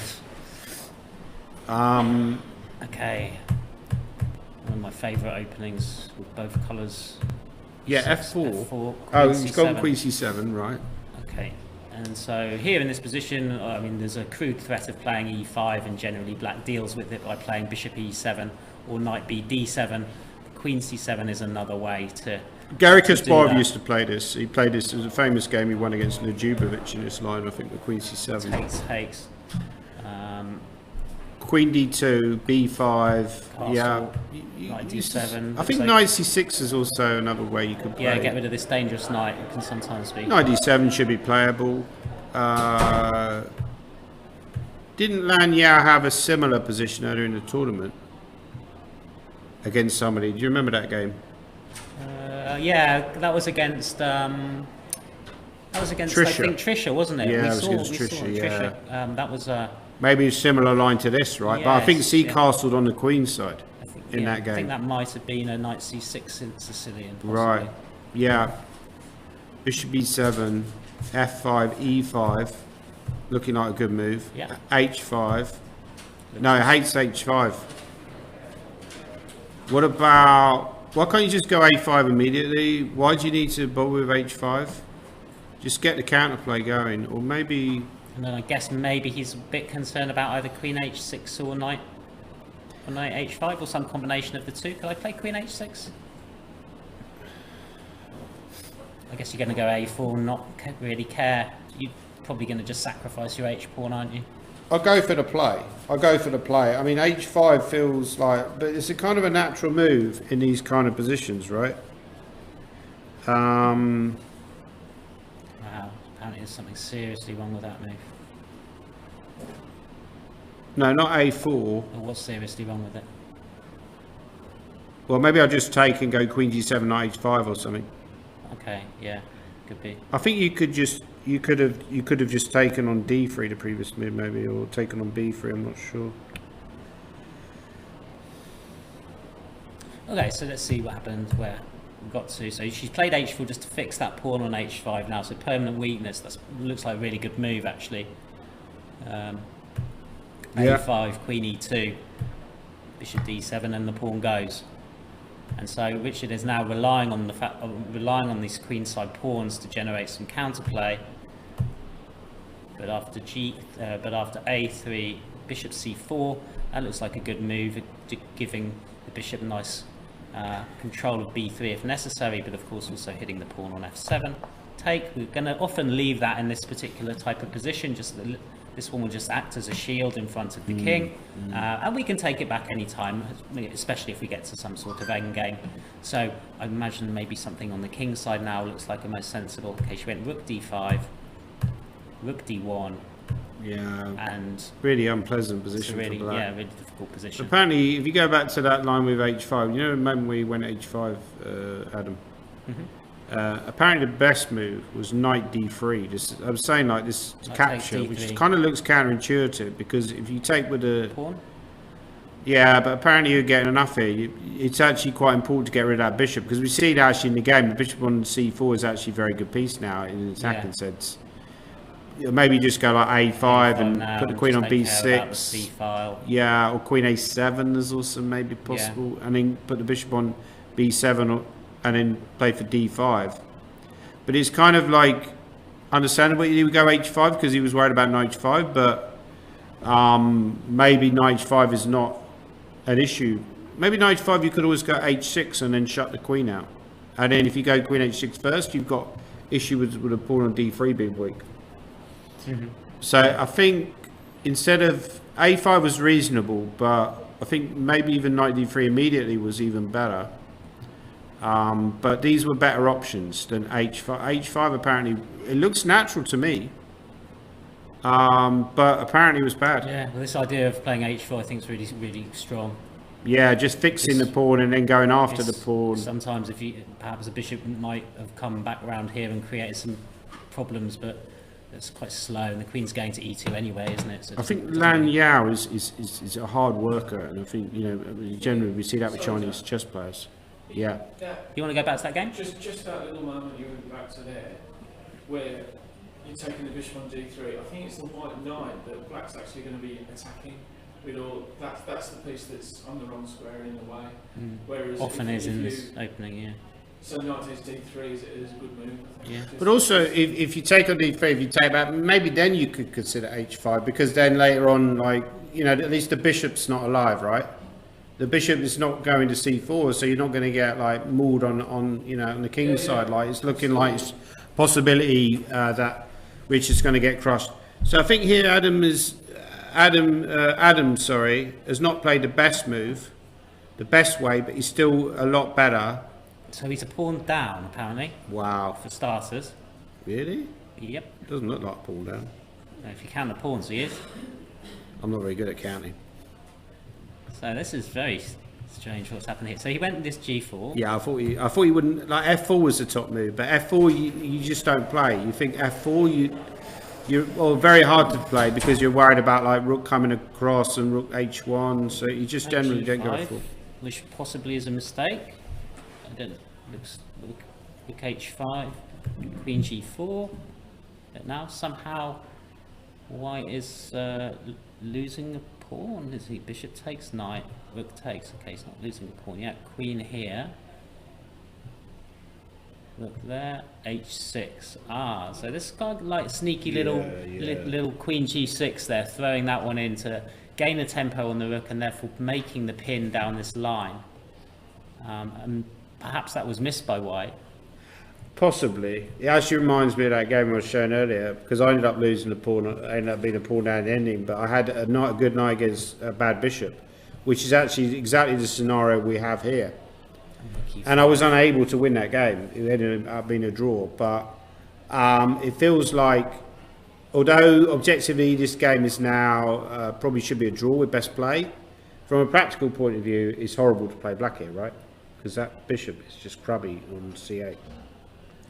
okay. One of my favourite openings with both colours. Yeah, F4. F4. Queen Oh, he's gone C7. Queen C7, right? Okay. And so here in this position, I mean, there's a crude threat of playing E5, and generally black deals with it by playing Bishop E7 or Knight B D7. Queen C7 is another way to. Gary to do Kasparov that. used to play this. He played this. It was a famous game he won against Lujubovic in this line, I think, with Queen C7. Takes. Queen D2, B5, Castle, yeah. Knight D7. I think So- Knight C6 is also another way you could play. Yeah, get rid of this dangerous knight. It can sometimes be. Knight D7 should be playable. Didn't Lan Yao have a similar position earlier in the tournament against somebody? Do you remember that game? Yeah, that was against. Trisha. I think Trisha, wasn't it? Yeah, we it was saw, against we saw Trisha, yeah. Trisha. That was. Maybe a similar line to this, right? But I think Yes, C yeah. castled on the Queen's side I think, in yeah, that game. I think that might have been a Knight C6 in Sicilian. Possibly. Right. Yeah. Bishop B7, F5, E5. Looking like a good move. Yeah. H5. No, it hates H5. What about... Why can't you just go A5 immediately? Why do you need to bother with H5? Just get the counterplay going, or maybe. And then I guess maybe he's a bit concerned about either Queen H6 or Knight H5 or some combination of the two. Could I play Queen H6? I guess you're going to go A4 and not really care. You're probably going to just sacrifice your H pawn, aren't you? I'll go for the play. I mean, H5 feels like, but it's a kind of a natural move in these kind of positions, right? Wow, apparently there's something seriously wrong with that move. No, not A4. Or what's seriously wrong with it? Well, maybe I'll just take and go Queen G7, Knight H5 or something. Okay, yeah, could be. I think you could have just taken on D3 the previous move, maybe, or taken on B3. I'm not sure. Okay, so let's see what happened where we got to. So she's played H4 just to fix that pawn on H5 now. So permanent weakness. That looks like a really good move actually. A5, Queen E2, Bishop D7, and the pawn goes. And so Richard is now relying on these queenside pawns to generate some counterplay. But after A3, Bishop C4, that looks like a good move, giving the bishop nice control of B3 if necessary, but of course also hitting the pawn on F7. Take. We're going to often leave that in this particular type of position. Just this one will just act as a shield in front of the king, and we can take it back any time, especially if we get to some sort of end game. So I imagine maybe something on the king side now looks like the most sensible. Okay, she went Rook D5, Rook D1. Yeah, and really unpleasant position really, for black. yeah, really difficult position. Apparently, if you go back to that line with H5, you know the moment we went H5, Adam? Apparently the best move was Knight D3. I was saying like this to capture, which kind of looks counterintuitive, because if you take with the pawn? Yeah, but apparently you're getting enough here. It's actually quite important to get rid of that bishop, because we see that actually in the game. The bishop on C4 is actually a very good piece now in an attacking sense. Maybe just go like A5 and put the queen on B6. C-file. Yeah, or queen A7 is also maybe possible, and then put the bishop on B7 and then play for D5. But it's kind of like understandable he would go H5 because he was worried about Knight H5, but maybe Knight H5 is not an issue. Maybe Knight H5 you could always go H6 and then shut the queen out. And then if you go Queen H6 first, you've got issue with a pawn on D3 being weak. So I think instead of A5 was reasonable, but I think maybe even Knight D3 immediately was even better. But these were better options than H5. H5 apparently, it looks natural to me, but apparently it was bad. Yeah, well, this idea of playing H4 I think is really, really strong. Yeah, just fixing the pawn and then going after the pawn. Sometimes perhaps a bishop might have come back around here and created some problems, but it's quite slow, and the queen's going to E2 anyway, isn't it? So I think Lan Yao is a hard worker, and I think, you know, generally we see that with Chinese chess players. Yeah. You want to go back to that game? Just that little moment you went back to there, where you're taking the bishop on D3. I think it's the white knight that black's actually going to be attacking with all. That's the piece that's on the wrong square in the way. Whereas often is in this opening, yeah. So knight takes D3 is a good move. I think. Yeah. But also, if you take on D3, if you take that, maybe then you could consider H5, because then later on, like, you know, at least the bishop's not alive, right? The bishop is not going to C4, so you're not going to get like mauled on you know, on the king's side. Like, it's looking like it's possibility that Richard's going to get crushed. So I think here Adam has not played the best move, the best way, but he's still a lot better. So he's a pawn down, apparently. Wow. For starters. Really? Yep. Doesn't look like a pawn down. Now, if you count the pawns, he is. I'm not very good at counting. So this is very strange what's happened here. So he went this G4. Yeah, I thought you wouldn't, like, F4 was the top move, but F4 you just don't play. You think F4 you're very hard to play because you're worried about like rook coming across and rook H1, so you just generally don't go F4. Which possibly is a mistake. I don't. Looks rook H5, Queen G4. But now somehow White is losing a pawn. Is he? Bishop takes knight, rook takes. Okay, he's not losing a pawn yet. Queen here. Look there, h6. Ah, so this got like sneaky little little queen g6 there, throwing that one in to gain the tempo on the rook and therefore making the pin down this line. And perhaps that was missed by white. Possibly. It actually reminds me of that game I was showing earlier, because I ended up losing the pawn. I ended up being a pawn down the ending, but I had a good night against a bad bishop, which is actually exactly the scenario we have here. And I was unable to win that game. It ended up being a draw, but it feels like, although objectively this game is now probably should be a draw with best play, from a practical point of view, it's horrible to play black here, right? Because that bishop is just crubby on c8.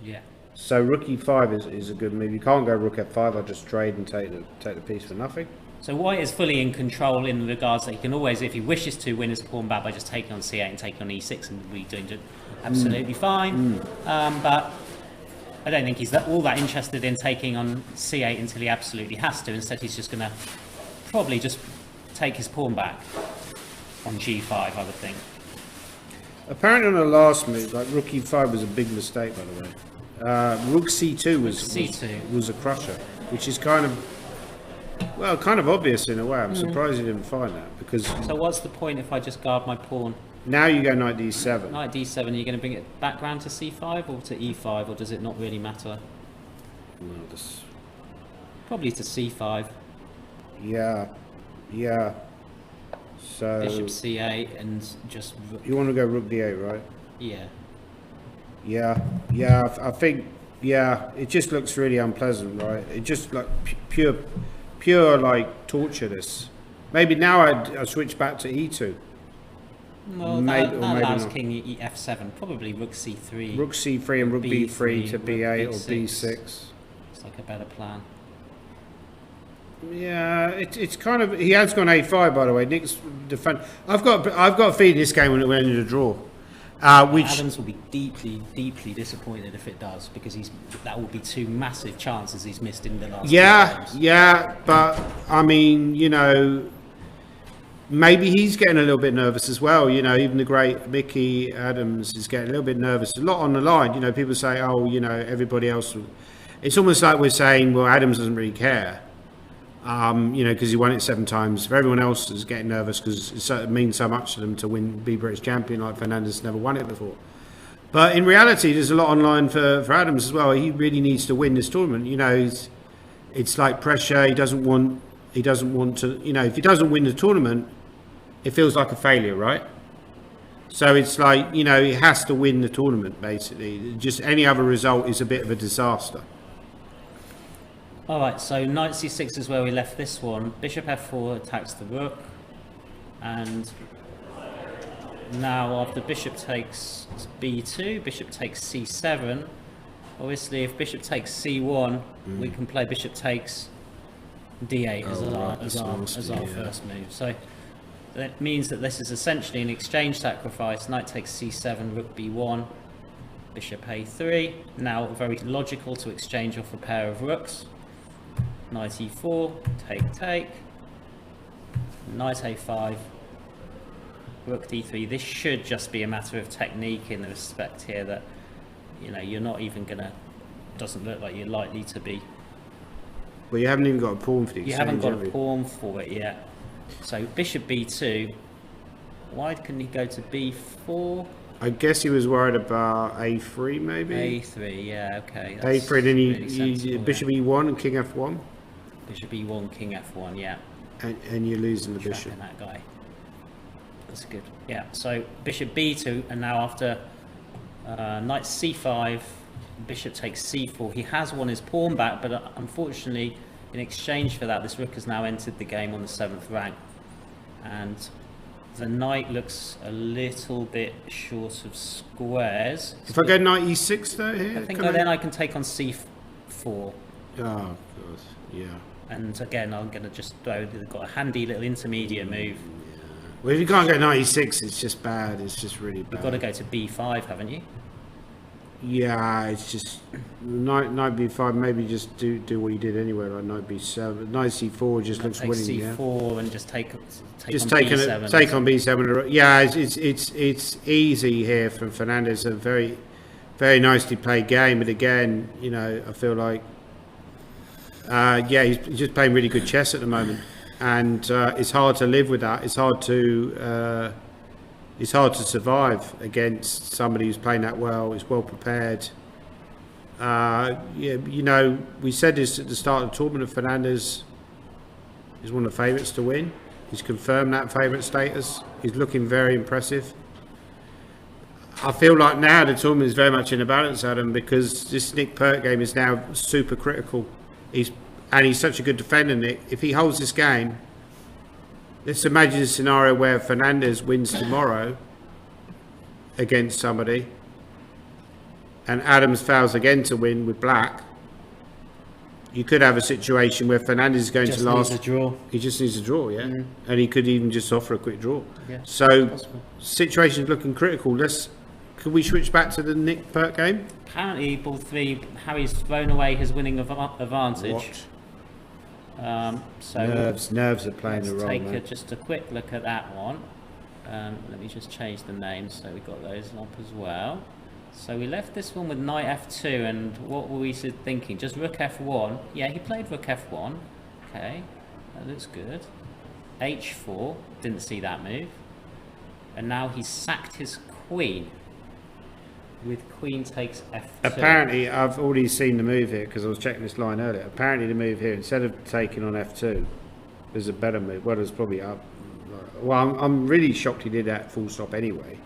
Yeah. So rook e5 is a good move. You can't go rook f5. I'll just trade and take the piece for nothing. So white is fully in control in regards that he can always, if he wishes to, win his pawn back by just taking on c8 and taking on e6 and be doing absolutely fine. But I don't think he's all that interested in taking on c8 until he absolutely has to. Instead, he's just going to probably just take his pawn back on g5, I would think. Apparently on the last move, like rook e5 was a big mistake, by the way. Rook c2 was a crusher, which is kind of obvious in a way. I'm surprised you didn't find that, because. So what's the point if I just guard my pawn? Now you go knight d7. Knight d7. Are you going to bring it back round to c5 or to e5, or does it not really matter? No, Probably to c5. Yeah. So Bishop c8 and just. You want to go rook d8, right? Yeah. Yeah. I think. Yeah, it just looks really unpleasant, right? It just like pure like torture. This. Maybe now I switch back to e2. Well, that allows king f7. Probably rook c3. Rook c3 and rook b3 to b8 or b6. It's like a better plan. Yeah, it's kind of. He has gone a5, by the way. Nick's defend. I've got a feeling this game will end in a draw. Which Adams will be deeply disappointed if it does, because that will be two massive chances he's missed in the last. Yeah, but I mean, maybe he's getting a little bit nervous as well. Even the great Mickey Adams is getting a little bit nervous. A lot on the line. People say, oh, everybody else. It's almost like we're saying, well, Adams doesn't really care. Because he won it 7 times. For everyone else is getting nervous because it means so much to them to be British champion, like Fernandez never won it before. But in reality, there's a lot online for Adams as well. He really needs to win this tournament. It's like pressure. He doesn't want to. If he doesn't win the tournament, it feels like a failure, right? So it's like he has to win the tournament basically. Just any other result is a bit of a disaster. Alright, so knight c6 is where we left this one. Bishop f4 attacks the rook. And now after bishop takes b2, bishop takes c7. Obviously, if bishop takes c1, we can play bishop takes d8 as our first move. So that means that this is essentially an exchange sacrifice. Knight takes c7, rook b1, bishop a3. Now very logical to exchange off a pair of rooks. Knight e4, take, knight a5, rook d3. This should just be a matter of technique in the respect here that, you're not even gonna, doesn't look like you're likely to be. Well, you haven't even got a pawn for the exchange. You haven't got a pawn for it yet. So bishop b2, why couldn't he go to b4? I guess he was worried about a3 maybe? a3, yeah, okay. A3, then really bishop e1 and king f1? Bishop e1, king f1, yeah. And you're losing the bishop. That guy. That's good. Yeah, so bishop b2, and now after knight c5, bishop takes c4. He has won his pawn back, but unfortunately, in exchange for that, this rook has now entered the game on the 7th rank. And the knight looks a little bit short of squares. If I go knight e6 though here? I think then I can take on c4. Oh, God, yeah. And again, I'm going to just throw, they've got a handy little intermediate move. Yeah. Well, if you can't go knight e6, it's just bad. It's just really bad. You've got to go to b5, haven't you? Yeah, it's just knight b5. Maybe just do what you did anyway, like knight b7, knight c4 just looks winning. c4 and just take on b7. Take on b7. Yeah, it's easy here from Fernandez. A very very nicely played game, but again, you know, I feel like, he's just playing really good chess at the moment, and it's hard to live with that. It's hard to survive against somebody who's playing that well, is well prepared. You know, we said this at the start of the tournament. Fernandez is one of the favourites to win. He's confirmed that favourite status. He's looking very impressive. I feel like now the tournament is very much in a balance, Adam, because this Nick Pert game is now super critical. He's such a good defender, Nick. If he holds this game, let's imagine a scenario where Fernandez wins tomorrow against somebody, and Adams fails again to win with black. You could have a situation where Fernandez is going Just to last. needs a draw. He just needs a draw, yeah. And he could even just offer a quick draw. Yeah, so, possible. situation's looking critical. Could we switch back to the Nick Pert game? Apparently, ball 3, Harry's thrown away his winning advantage. So Nerves are playing a let's role, take man. just a quick look at that one. Let me just change the names so we got those up as well. So we left this one with knight f2, and what were we thinking? Just rook f1. Yeah, he played rook f1. Okay, that looks good. h4, didn't see that move. And now he's sacked his queen. With queen takes f2. Apparently, I've already seen the move here because I was checking this line earlier. Apparently, the move here, instead of taking on f2, there's a better move. Well, there's probably up. Well, I'm really shocked he did that full stop anyway.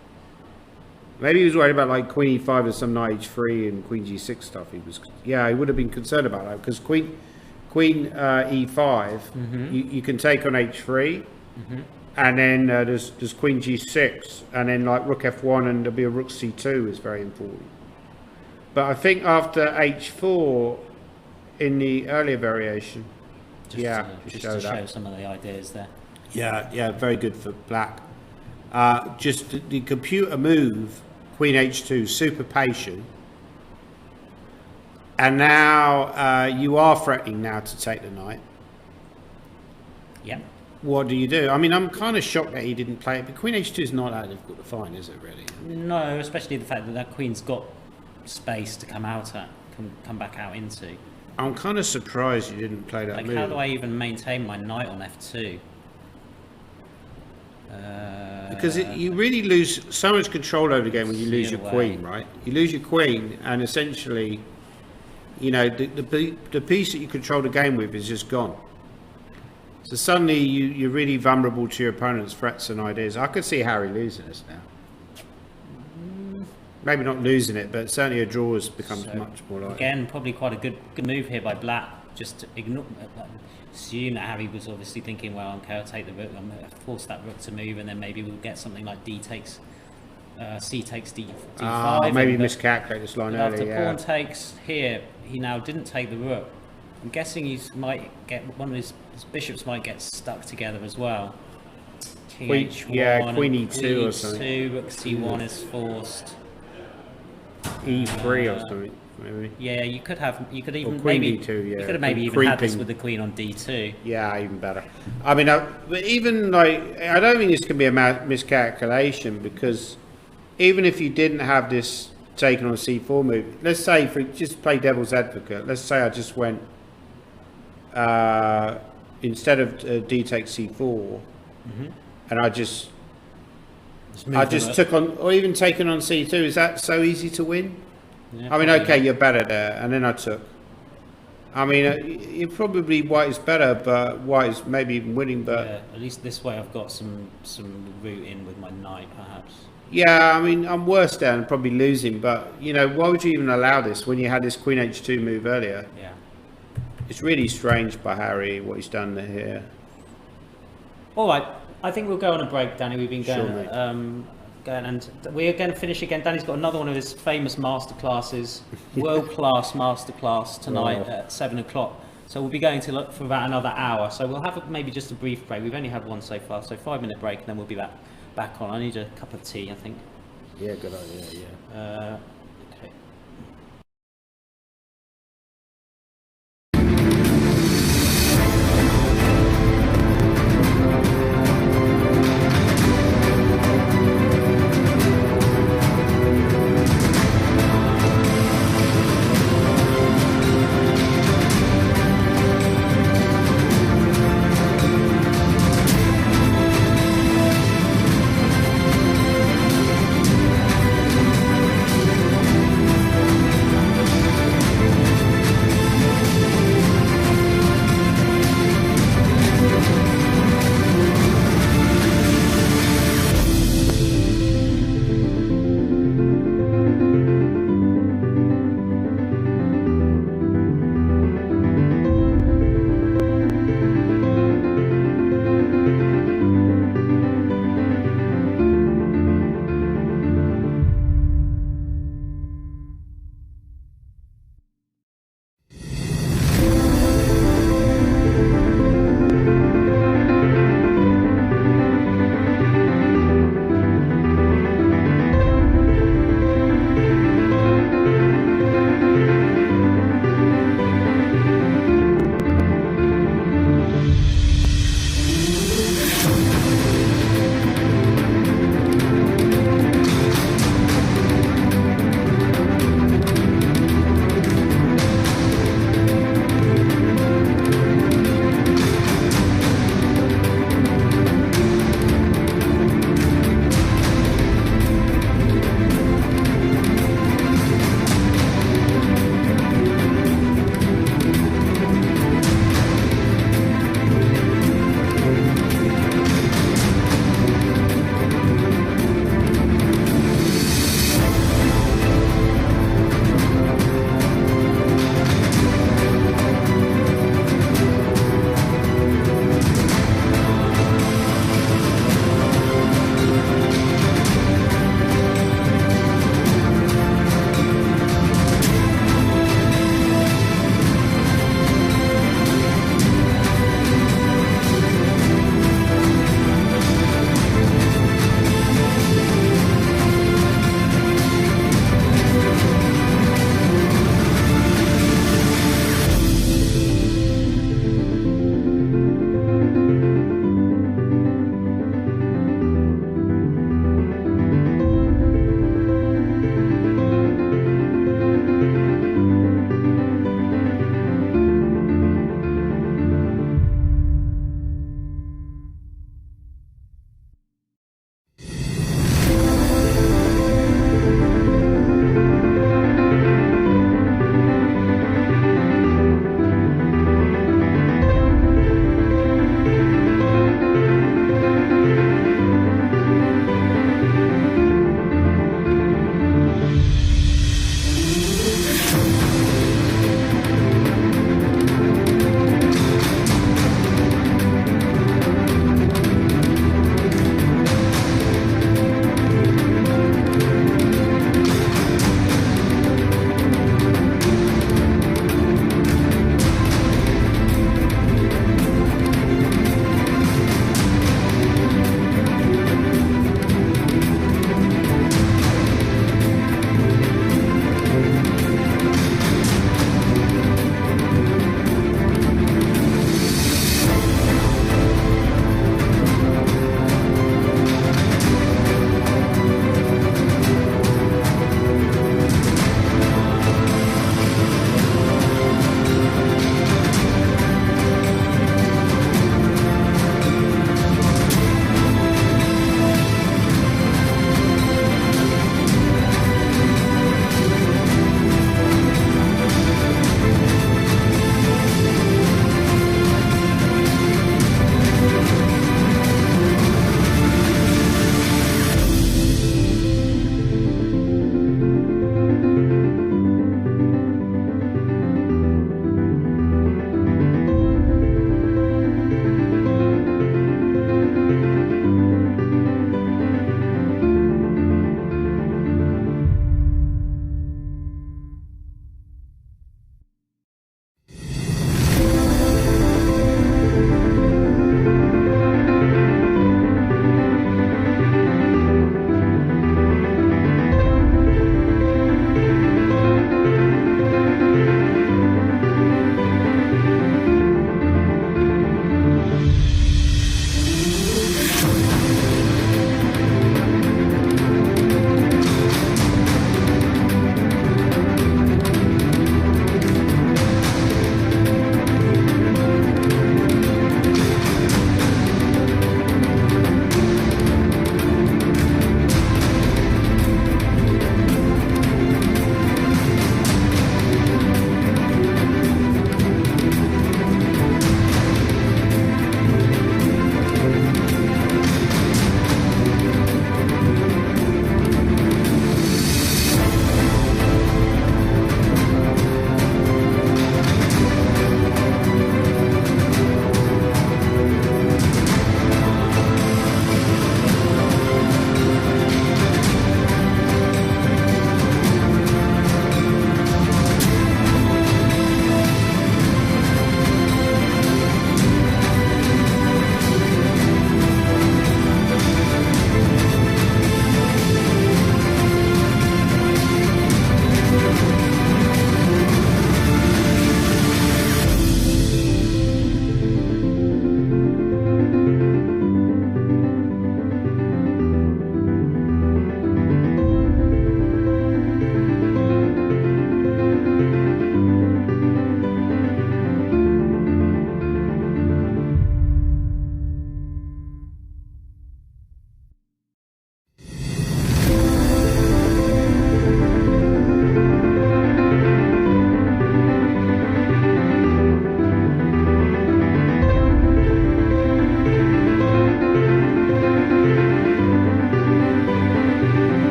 Maybe he was worried about like queen e5 and some knight h3 and queen g6 stuff. He would have been concerned about that because queen e5, you can take on h3. And then there's queen g6, and then like rook f1, and there'll be a rook c2 is very important. But I think after h4 in the earlier variation, just to show some of the ideas there. Yeah, very good for black. Just the computer move, queen h2, super patient. And now you are threatening now to take the knight. Yeah. What do you do? I mean, I'm kind of shocked that he didn't play it, but queen h2 is not that difficult to find, is it really? No, especially the fact that that queen's got space to come back out into. I'm kind of surprised you didn't play that Like, move. how do I even maintain my knight on f2? Because you really lose so much control over the game when you lose your queen, right? You lose your queen, and essentially, you know, the piece that you control the game with is just gone. So suddenly you're really vulnerable to your opponent's threats and ideas. I could see Harry losing this now. Maybe not losing it, but certainly a draw becomes much more likely. Again, probably quite a good move here by black. Just to assume that Harry was obviously thinking, well, okay, I'll take the rook, I'm going to force that rook to move, and then maybe we'll get something like d takes, c takes d5. Maybe miscalculate this line After earlier. pawn takes here, he now didn't take the rook. I'm guessing he might get one of his bishops might get stuck together as well. King h1, queen e2 or something. Rook c1 is forced. E3 or something, maybe. Yeah, you could even queen maybe d2, yeah. you could have maybe even had this with the queen on d2. Yeah, even better. I mean, but even like, I don't think this can be a miscalculation, because even if you didn't have this taken on c4 move, let's say, for just play devil's advocate, let's say I just went instead of d takes c4, and I just took on, or even taken on c2. Is that so easy to win? Yeah, I mean, okay, you're better there, and then I took. I mean, you're probably white is better, but white is maybe even winning. But yeah, at least this way I've got some route in with my knight, perhaps. yeah, I mean, I'm worse there and probably losing. But you know, why would you even allow this when you had this queen h2 move earlier? Yeah. It's really strange by Harry what he's done here. All right, I think we'll go on a break, Danny. We've been going, Sure, mate. going, and we're going to finish again. Danny's got another one of his famous masterclasses, world-class masterclass tonight at 7 o'clock. So we'll be going to look for about another hour. So we'll have maybe just a brief break. We've only had one so far, so 5-minute break, and then we'll be back on. I need a cup of tea, I think. Yeah, good idea. Yeah. Okay.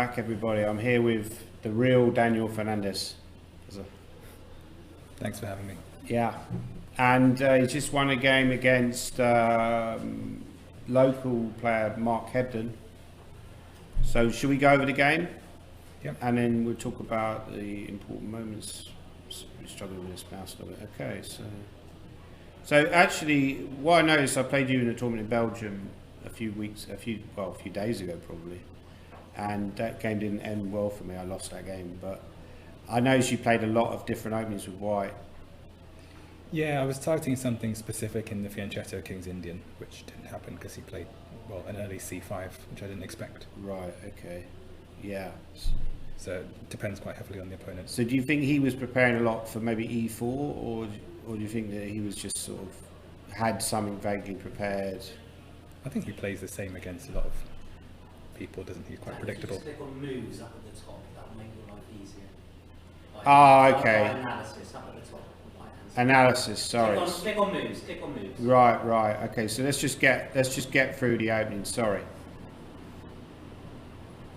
back, everybody. I'm here with the real Daniel Fernandez. Thanks for having me. Yeah, and he just won a game against local player Mark Hebden. So should we go over the game? Yep. And then we'll talk about the important moments. We're struggling with this mouse a little bit. Okay, so actually, what I noticed, I played you in a tournament in Belgium a few days ago probably, and that game didn't end well for me. I lost that game, but I noticed you played a lot of different openings with white. Yeah, I was targeting something specific in the Fianchetto King's Indian, which didn't happen because he played, well, an early c5, which I didn't expect. Right, okay. Yeah. So it depends quite heavily on the opponent. So do you think he was preparing a lot for maybe e4, or do you think that he was just sort of had something vaguely prepared? I think he plays the same against a lot of people, doesn't he? Quite predictable. Just click on moves up at the top, that will make your life easier. Okay. Analysis up at the top. Analysis, sorry. Click on moves. Right. Okay, so let's just get through the opening. Sorry.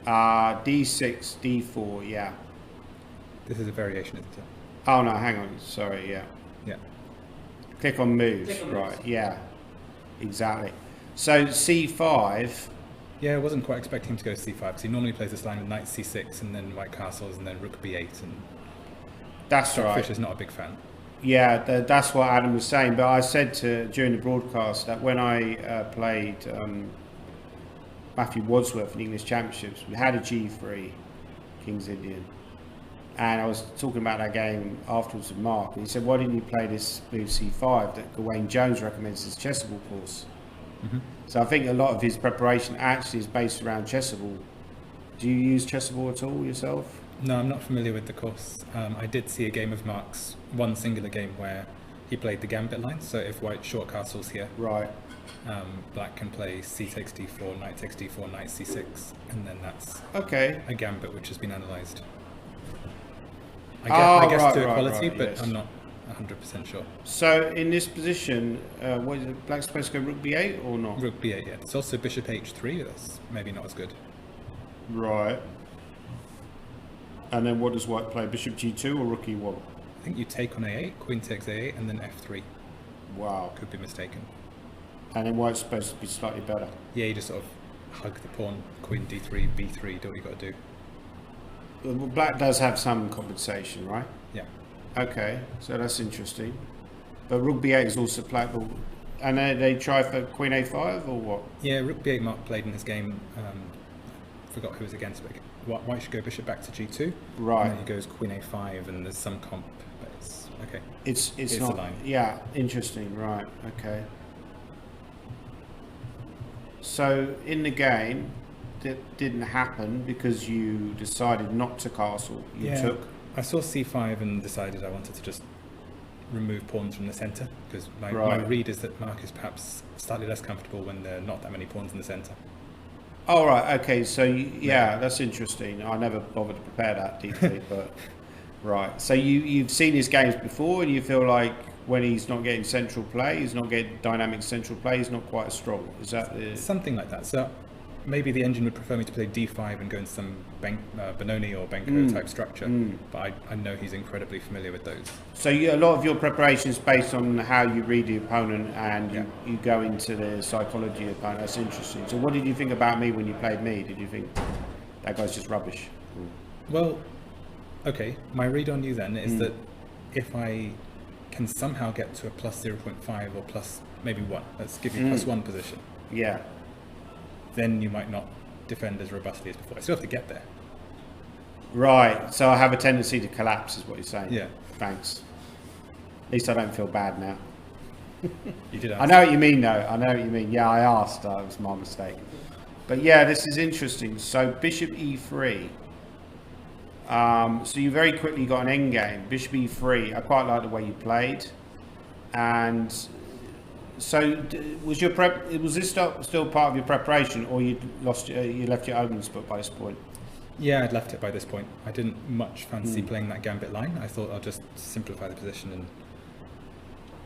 D6, D4, yeah. This is a variation, isn't it? Oh no, hang on. Sorry, yeah. Yeah. Click on moves. Right, yeah. Exactly. So C5. Yeah, I wasn't quite expecting him to go c5 because he normally plays this line with knight c6 and then white castles and then rook b8, and that's right. Fischer's not a big fan. Yeah, that's what Adam was saying. But I said during the broadcast that when I played Matthew Wadsworth in English Championships, we had a G3 King's Indian, and I was talking about that game afterwards with Mark, and he said, "Why didn't you play this move C5 that Gawain Jones recommends as chessable course?" Mm-hmm. So I think a lot of his preparation actually is based around chessable. Do you use chessable at all yourself? No, I'm not familiar with the course. I did see a game of Mark's, one singular game where he played the gambit line. So if white short castles here, right, black can play c takes d4, knight takes d4, knight c6, and then that's okay. A gambit which has been analysed. I guess right, to equality, but yes. I'm not 100% sure. So in this position, what is it, black's supposed to go rook b8 or not? Rook b8, yeah. It's also bishop h3, that's maybe not as good. Right. And then what does white play? Bishop g2 or rook e1? I think you take on a8, queen takes a8, and then f3. Wow. Could be mistaken. And then white's supposed to be slightly better. Yeah, you just sort of hug the pawn, queen d3, b3, do what you got to do. Well, black does have some compensation, right? Yeah. Okay, so that's interesting. But rook b8 is also playable. And they try for queen a5 or what? Yeah, rook b8 Mark played in his game. Forgot who it was against, but white should go bishop back to g2. Right. And then he goes queen a5, and there's some comp, but it's okay. It's not. A line. Yeah, interesting. Right. Okay. So in the game, that didn't happen because you decided not to castle. You took. I saw c5 and decided I wanted to just remove pawns from the centre, because my read is that Mark is perhaps slightly less comfortable when there are not that many pawns in the centre. Oh right, okay. So yeah, that's interesting. I never bothered to prepare that deeply, but right. So you've seen his games before, and you feel like when he's not getting central play, he's not getting dynamic central play, he's not quite as strong. Is that the... Something like that. So maybe the engine would prefer me to play d5 and go into some Benoni or Benko type structure, but I know he's incredibly familiar with those. So a lot of your preparation is based on how you read the opponent, and you go into the psychology of the opponent. That's interesting. So what did you think about me when you played me? Did you think that guy's just rubbish? Well, okay, my read on you then is that if I can somehow get to a plus 0.5 or plus maybe 1, let's give you plus 1 position. Yeah. Then you might not defend as robustly as before. I still have to get there. Right, so I have a tendency to collapse is what you're saying. Yeah. Thanks. At least I don't feel bad now. You did ask. I know what you mean though, I know what you mean. Yeah, I asked, it was my mistake. But yeah, this is interesting. So bishop e3. So you very quickly got an endgame. Bishop e3, I quite like the way you played. And so was this still part of your preparation, or you left your opening spot by this point? Yeah, I'd left it by this point. I didn't much fancy playing that gambit line. I thought I'll just simplify the position and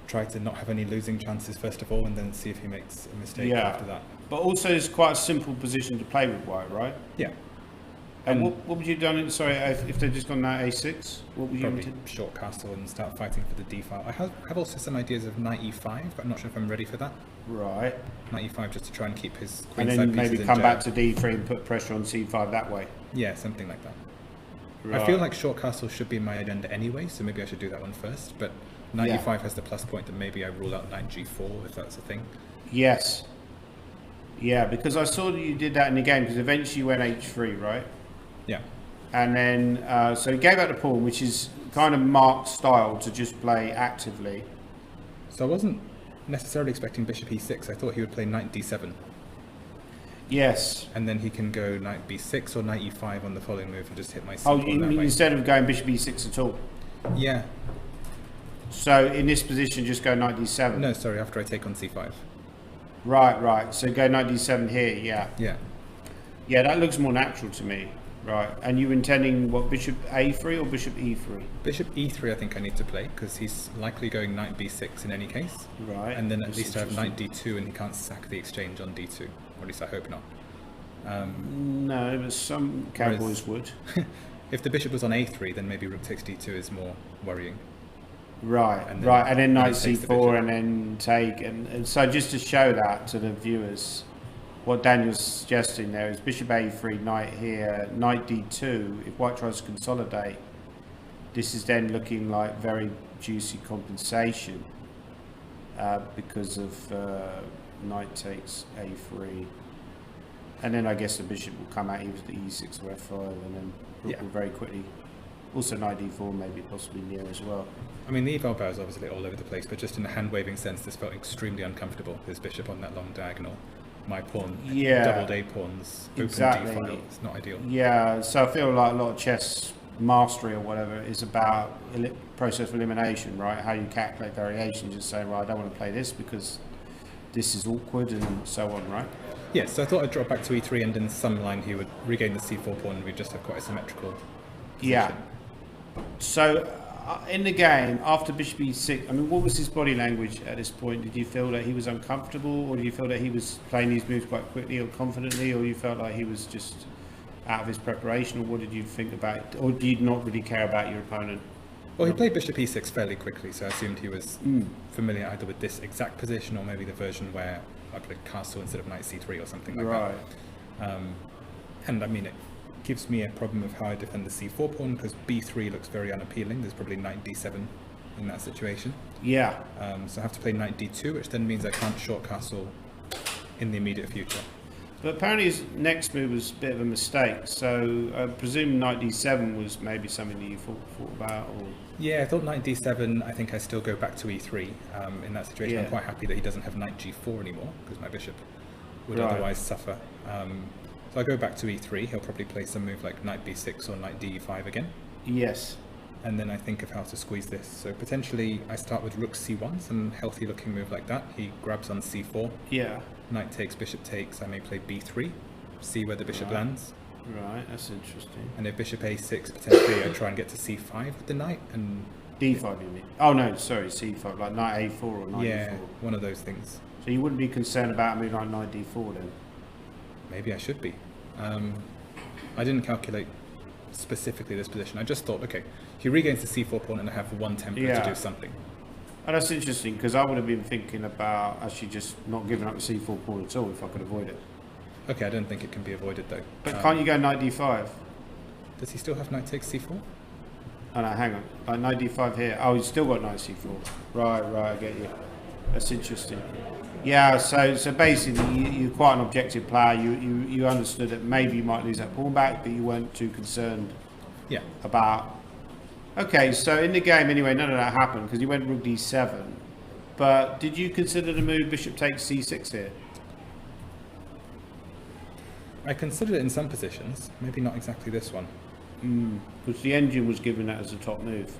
try to not have any losing chances first of all, and then see if he makes a mistake after that. But also it's quite a simple position to play with white, right? Yeah. And what would you have done? Sorry, if they'd just gone knight a6, what would you Probably have short castle and start fighting for the d file. I have also some ideas of knight e5, but I'm not sure if I'm ready for that. Right. Knight e5 just to try and keep his And queen then side maybe pieces in come back jail. to d3 and put pressure on c5 that way. Yeah, something like that. Right. I feel like short castle should be in my agenda anyway, so maybe I should do that one first. But knight Yeah. e5 has the plus point that maybe I rule out knight g4 if that's a thing. Yes. Yeah, because I saw that you did that in the game, because eventually you went h3, right? Yeah. And then, so he gave out the pawn, which is kind of Mark's style to just play actively. So I wasn't necessarily expecting bishop e6. I thought he would play knight d7, Yes. and then he can go knight b6 or knight e5 on the following move and just hit my c Oh, pawn that way. instead of going bishop e6 at all. Yeah. So in this position, just go knight d7. No, sorry, after I take on c5. Right. So go knight d7 here, yeah. Yeah. Yeah, that looks more natural to me. Right. And you intending what, bishop a3 or bishop e3? Bishop e3 I think I need to play, because he's likely going knight b6 in any case. Right. And then at That's least I have interesting. knight d2 and he can't sack the exchange on d2. Or at least I hope not. No, but some cowboys would. If the bishop was on a3, then maybe rook takes d2 is more worrying. Right, And then- right, and then and knight it takes the c4 bishop. and then take, and so just to show that to the viewers, what Daniel's suggesting there is bishop a3, knight here, knight d2. If white tries to consolidate, this is then looking like very juicy compensation because of knight takes a3, and then I guess the bishop will come out either to e6 or f5, and then rook Yeah. will very quickly. Also knight d4 maybe possibly near as well. I mean, the e-file bar is obviously all over the place, but just in a hand-waving sense, this felt extremely uncomfortable. His bishop on that long diagonal. My pawn, Yeah. doubled A pawns, open Exactly. d-file. It's not ideal. Yeah, so I feel like a lot of chess mastery or whatever is about process of elimination, right? How you calculate variations, just say, well, I don't want to play this because this is awkward and so on, right? Yeah, so I thought I'd drop back to e3 and in some line he would regain the c4 pawn and we'd just have quite a symmetrical position. Yeah. So in the game, after bishop e6, I mean, what was his body language at this point? Did you feel that he was uncomfortable, or did you feel that he was playing these moves quite quickly or confidently, or you felt like he was just out of his preparation, or what did you think about it? Or do you not really care about your opponent? Well, he played bishop e6 fairly quickly, so I assumed he was familiar either with this exact position or maybe the version where I played castle instead of knight c3 or something like Right. that. And I mean, it gives me a problem of how I defend the c4 pawn because b3 looks very unappealing. There's probably knight d7 in that situation. Yeah. So I have to play knight d2, which then means I can't short castle in the immediate future. But apparently his next move was a bit of a mistake, so I presume knight d7 was maybe something that you thought about, or... Yeah, I thought knight d7, I think I still go back to e3. In that situation, I'm Yeah. quite happy that he doesn't have knight g4 anymore, because my bishop would Right. otherwise suffer. So I go back to e3, he'll probably play some move like knight b6 or knight d5 again. Yes. And then I think of how to squeeze this. So potentially I start with rook c1, some healthy looking move like that. He grabs on c4, Yeah. knight takes, bishop takes, I may play b3, see where the bishop Right. lands. Right, that's interesting. And if bishop a6, potentially I try and get to c5 with the knight, and D5 you mean? Oh no, sorry, C5, like knight A4 or knight yeah, E4. one of those things. So you wouldn't be concerned about a move like knight D4 then? Maybe I should be. I didn't calculate specifically this position. I just thought, okay, he regains the c4 pawn and I have one template Yeah. to do something. Oh, that's interesting, because I would have been thinking about actually just not giving up the C4 pawn at all if I could avoid it. Okay, I don't think it can be avoided though. But can't you go knight D5? Does he still have knight takes c4? Oh no, hang on. Like knight D5 here. Oh, he's still got knight C4. Right, I get you. That's interesting. Yeah, so basically you're quite an objective player. You understood that maybe you might lose that pawn back, but you weren't too concerned Yeah. about... Okay, so in the game anyway, none of that happened because he went rook D7. But did you consider the move bishop takes C6 here? I considered it in some positions, maybe not exactly this one. Because the engine was given that as a top move.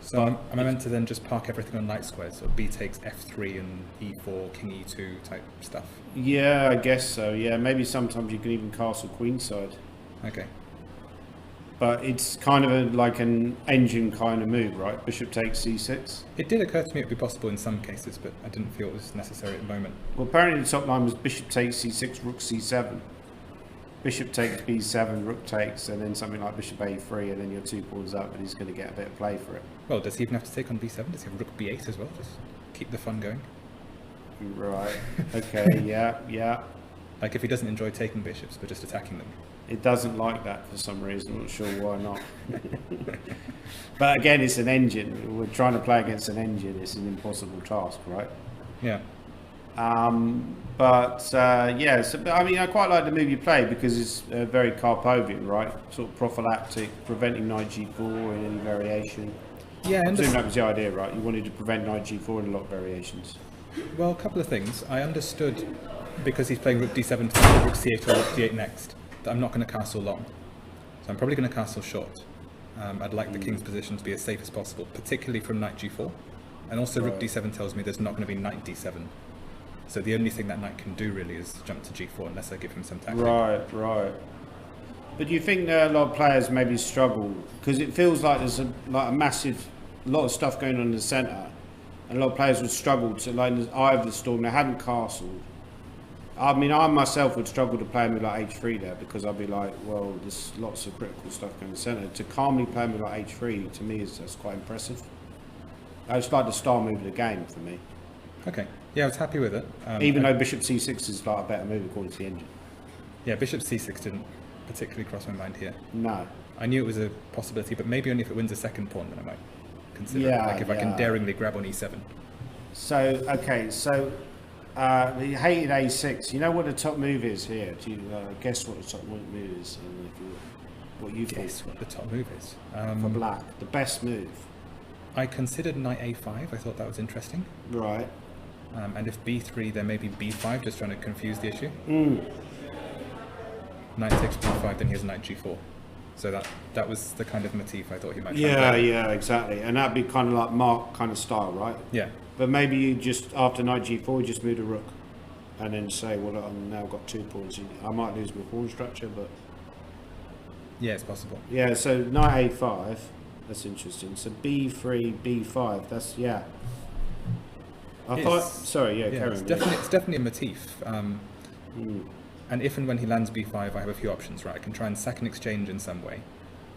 So am I meant to then just park everything on light squares, so b takes f3 and e4, king e2 type stuff? Yeah, I guess so. Yeah, maybe sometimes you can even castle queenside. Okay. But it's kind of like an engine kind of move, right? Bishop takes c6. It did occur to me it would be possible in some cases, but I didn't feel it was necessary at the moment. Well, apparently the top line was bishop takes c6, rook c7. bishop takes b7, rook takes, and then something like bishop a3, and then you're 2 pawns up, and he's going to get a bit of play for it. Well, does he even have to take on b7? Does he have rook b8 as well? Just keep the fun going. Right. Okay. Yeah. Like if he doesn't enjoy taking bishops but just attacking them. It doesn't like that for some reason. I'm not sure why not. But again, it's an engine. We're trying to play against an engine. It's an impossible task, right? Yeah. Yeah, so, I mean, I quite like the move you play because it's very Karpovian, right? Sort of prophylactic, preventing knight g4 in any variation. Yeah, I and presume that was the idea, right? You wanted to prevent knight g4 in a lot of variations. well, a couple of things. I understood because he's playing rook d7 to rook c8 or rook d8 next that I'm not going to castle long. So I'm probably going to castle short. I'd like the king's position to be as safe as possible, particularly from knight g4. And also rook d7 tells me there's not going to be knight d7. So the only thing that knight can do really is jump to g4 unless I give him some tactic. Right. But do you think that a lot of players maybe struggle? Because it feels like there's a lot of stuff going on in the centre. And a lot of players would struggle to, like in the eye of the storm, they hadn't castled. I mean, I myself would struggle to play a move like h3 there because I'd be like, well, there's lots of critical stuff going in the centre. To calmly play a move like h3, to me, that's quite impressive. It's like the star move of the game for me. Okay. Yeah, I was happy with it. Even though bishop c6 is like a better move according to the engine. Yeah, bishop c6 didn't particularly cross my mind here. No. I knew it was a possibility, but maybe only if it wins a second pawn, then I might consider it. Like if I can daringly grab on e7. So, okay, so the hated a6, you know what the top move is here? Do you guess what the top move is? And if you, what you think Guess what the top move is. for black? The best move. I considered knight a5. I thought that was interesting. Right. And if b3, then maybe b5, just trying to confuse the issue. Knight takes b5, then he has knight g4. So that was the kind of motif I thought he might try and play. Yeah, exactly. And that'd be kind of like Mark kind of style, right? Yeah. But maybe you just, after knight g4, you just move a rook. And then say, well, I've now got 2 pawns. I might lose my pawn structure, but... Yeah, it's possible. Yeah, so knight a5, that's interesting. So b3, b5, that's, yeah. I thought, sorry, yeah, carry on. It's definitely a motif. And if and when he lands b5, I have a few options, right? I can try and sack an exchange in some way.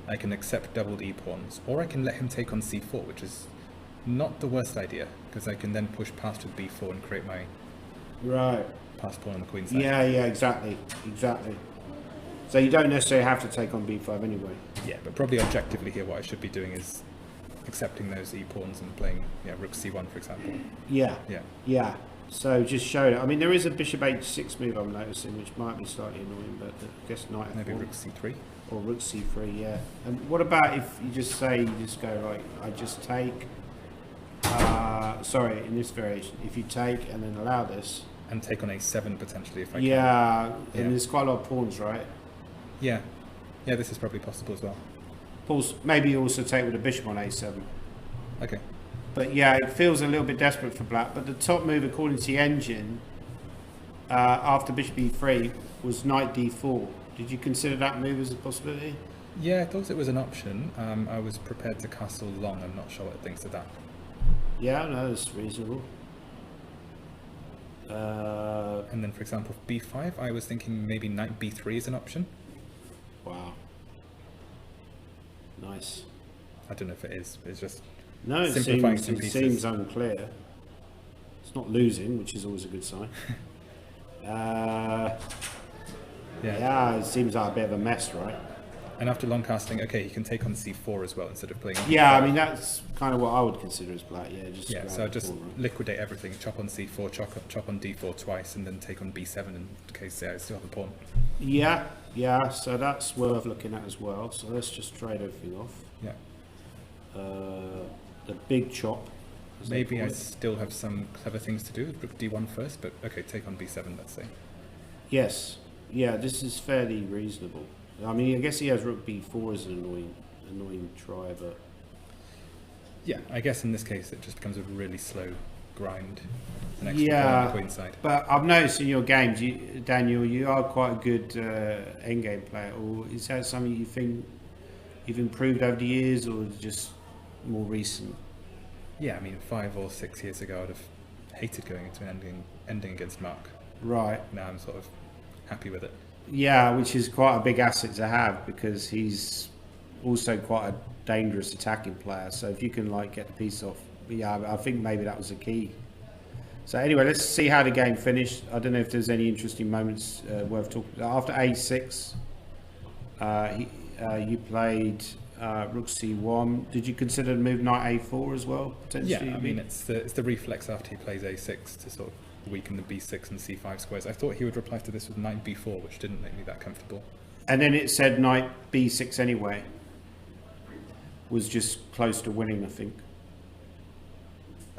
I can accept doubled e-pawns, or I can let him take on c4, which is not the worst idea, because I can then push past with b4 and create my pass pawn on the queen side. Yeah, exactly. So you don't necessarily have to take on b5 anyway. Yeah, but probably objectively here, what I should be doing is accepting those e-pawns and playing rook c1, for example. Yeah. So just show it. I mean, there is a bishop h6 move I'm noticing, which might be slightly annoying, but I guess knight f4. Maybe rook c3. Or rook c3, yeah. And what about if you just say, you just go, right, I just take, sorry, in this variation, if you take and then allow this. And take on a7 potentially if I can. Yeah, and there's quite a lot of pawns, right? Yeah, this is probably possible as well. Pawns, maybe you also take with a bishop on a7. Okay. But yeah, it feels a little bit desperate for black. But the top move, according to the engine, after bishop e3, was knight d4. Did you consider that move as a possibility? Yeah, I thought it was an option. I was prepared to castle long. I'm not sure what it thinks of that. Yeah, no, that's reasonable. And then, for example, b5, I was thinking maybe knight b3 is an option. Wow. Nice. I don't know if it is. It's just no, it simplifying seems, some it pieces. seems unclear. It's not losing, which is always a good sign. Yeah, it seems like a bit of a mess, right? And after long casting, okay, he can take on c4 as well instead of playing. Yeah, I mean that's kind of what I would consider as black. Yeah, So just liquidate everything, chop on c4, chop on d4 twice, and then take on b7 in case I still have a pawn. Yeah. So that's worth looking at as well. So let's just trade everything off. Yeah. The big chop. Maybe I still have some clever things to do with rook d1 first, but okay, take on b7, let's say. Yes. Yeah, this is fairly reasonable. I mean, I guess he has rook b4 as an annoying try, but... Yeah, I guess in this case it just becomes a really slow grind. An extra pawn on the queen side. But I've noticed in your games, Daniel, you are quite a good endgame player. Or is that something you think you've improved over the years, or just more recent? Yeah, I mean, 5 or 6 years ago I'd have hated going into an ending against Mark. Right. Now I'm sort of happy with it. Yeah, which is quite a big asset to have because he's also quite a dangerous attacking player. So if you can like get the piece off, yeah, I think maybe that was the key. So anyway, let's see how the game finished. I don't know if there's any interesting moments worth talking. After A6, you played Rook C1. Did you consider the move Knight A4 as well potentially? Yeah, I mean it's the reflex after he plays A6 to sort of weaken the B6 and C5 squares. I thought he would reply to this with Knight B4, which didn't make me that comfortable. And then it said Knight B6 anyway. Was just close to winning, I think.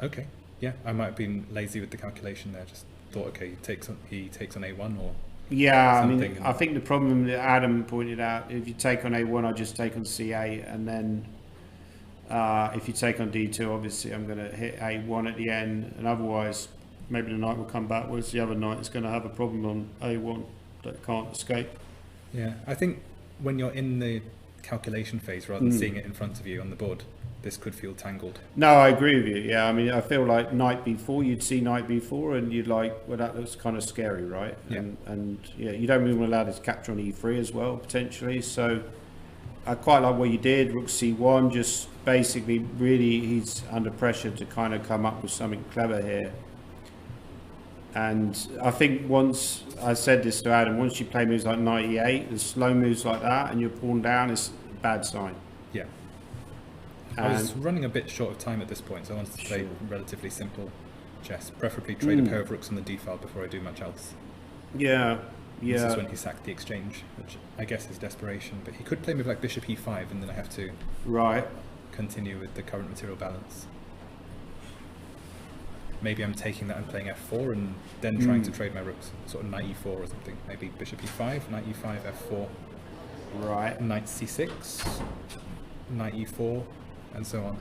Okay, yeah, I might have been lazy with the calculation there. Just thought, okay, he takes on A1 or yeah. I something. mean, I think the problem that Adam pointed out, if you take on A1, I just take on C8, and then if you take on D2, obviously I'm going to hit A1 at the end, and otherwise maybe the knight will come back, whereas the other knight is going to have a problem on A1 that can't escape. Yeah, I think when you're in the calculation phase rather than seeing it in front of you on the board, this could feel tangled. No, I agree with you. Yeah, I mean, I feel like Knight B4, you'd see Knight B4 and you'd like, well, that looks kind of scary, right? Yeah. And yeah, you don't even allow this capture on E3 as well, potentially. So I quite like what you did. Rook C1, just basically really he's under pressure to kind of come up with something clever here. And I think once, I said this to Adam, once you play moves like Knight E8, the slow moves like that, and you're pawn down, it's a bad sign. Yeah. And I was running a bit short of time at this point, so I wanted to play relatively simple chess, preferably trade a pair of rooks on the D file before I do much else. yeah, This yeah. is when he sacked the exchange, which I guess is desperation, but he could play move like bishop E5 and then I have to Right. continue with the current material balance. Maybe I'm taking that and playing F4 and then trying to trade my rooks, sort of Knight E4 or something. Maybe bishop E5, Knight E5, F4, Right. Knight C6, Knight E4, and so on.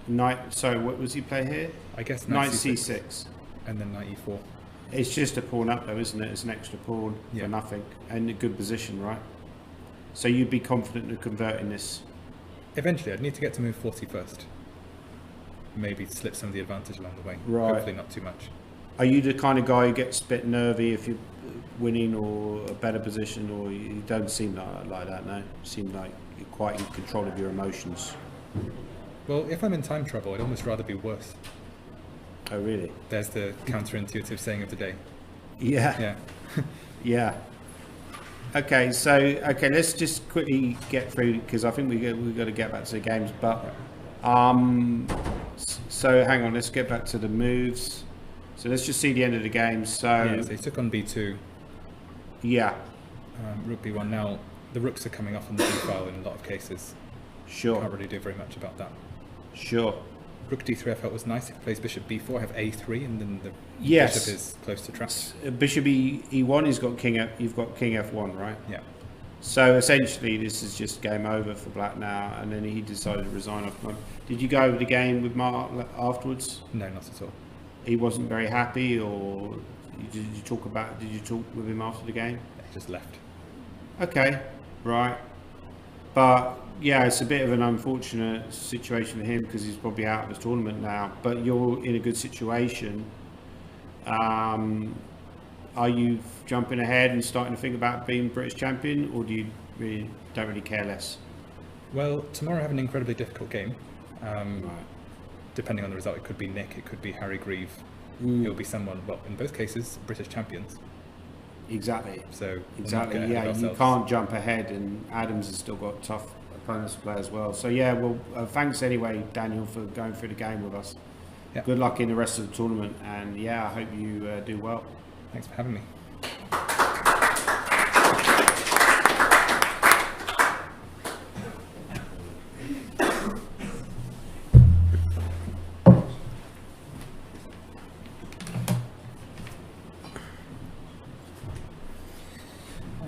Knight, so what was he play here? I guess Knight C6, C6. and then Knight E4. It's just a pawn up though, isn't it? It's an extra pawn Yeah. for nothing. And a good position, right? So you'd be confident of converting this. Eventually, I'd need to get to move 40 first. Maybe slip some of the advantage along the way. Right. Hopefully not too much. Are you the kind of guy who gets a bit nervy if you're winning or a better position, or you don't seem like that, no? You seem like you're quite in control of your emotions. Well, if I'm in time trouble, I'd almost rather be worse. Oh, really? There's the counterintuitive saying of the day. Yeah. Yeah. Yeah. Okay, so let's just quickly get through because I think we've got to get back to the games. But so hang on, let's get back to the moves. So let's just see the end of the game. So he took on B2. Yeah. Rook B1. Now the rooks are coming off on the D file in a lot of cases. Sure. Can't really do very much about that. Sure. Rook D3 I felt was nice. If he plays bishop B4, I have A3, and then the Yes. bishop is close to traps. Bishop E1. You've got King F1, right? Yeah. So essentially, this is just game over for Black now. And then he decided to resign off. Did you go over the game with Mark afterwards? No, not at all. He wasn't very happy, or did you talk with him after the game? Yeah, just left. Okay, right. But yeah, it's a bit of an unfortunate situation for him because he's probably out of the tournament now. But you're in a good situation. Are you jumping ahead and starting to think about being British champion, or do you don't really care less? Well, tomorrow I have an incredibly difficult game. Right. Depending on the result, it could be Nick, it could be Harry Grieve. It'll be someone, well, in both cases, British champions. Exactly. So Exactly. we'll not get ahead Yeah, of you ourselves. can't jump ahead, and Adams has still got tough opponents to play as well. So yeah, well, thanks anyway, Daniel, for going through the game with us. Yeah. Good luck in the rest of the tournament, and yeah, I hope you do well. Thanks for having me.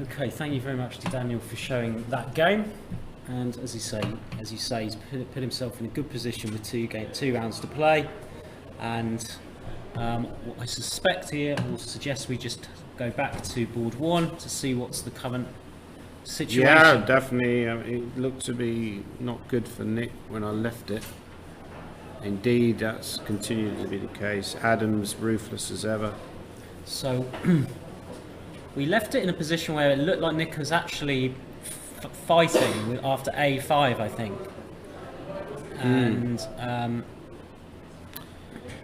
Okay, thank you very much to Daniel for showing that game. And as you say, he's put himself in a good position with two rounds to play. And what I suspect here will suggest we just go back to board one to see what's the current situation. Yeah, definitely. It looked to be not good for Nick when I left it. Indeed, that's continued to be the case. Adams ruthless as ever. So we left it in a position where it looked like Nick was actually fighting after A5, I think. And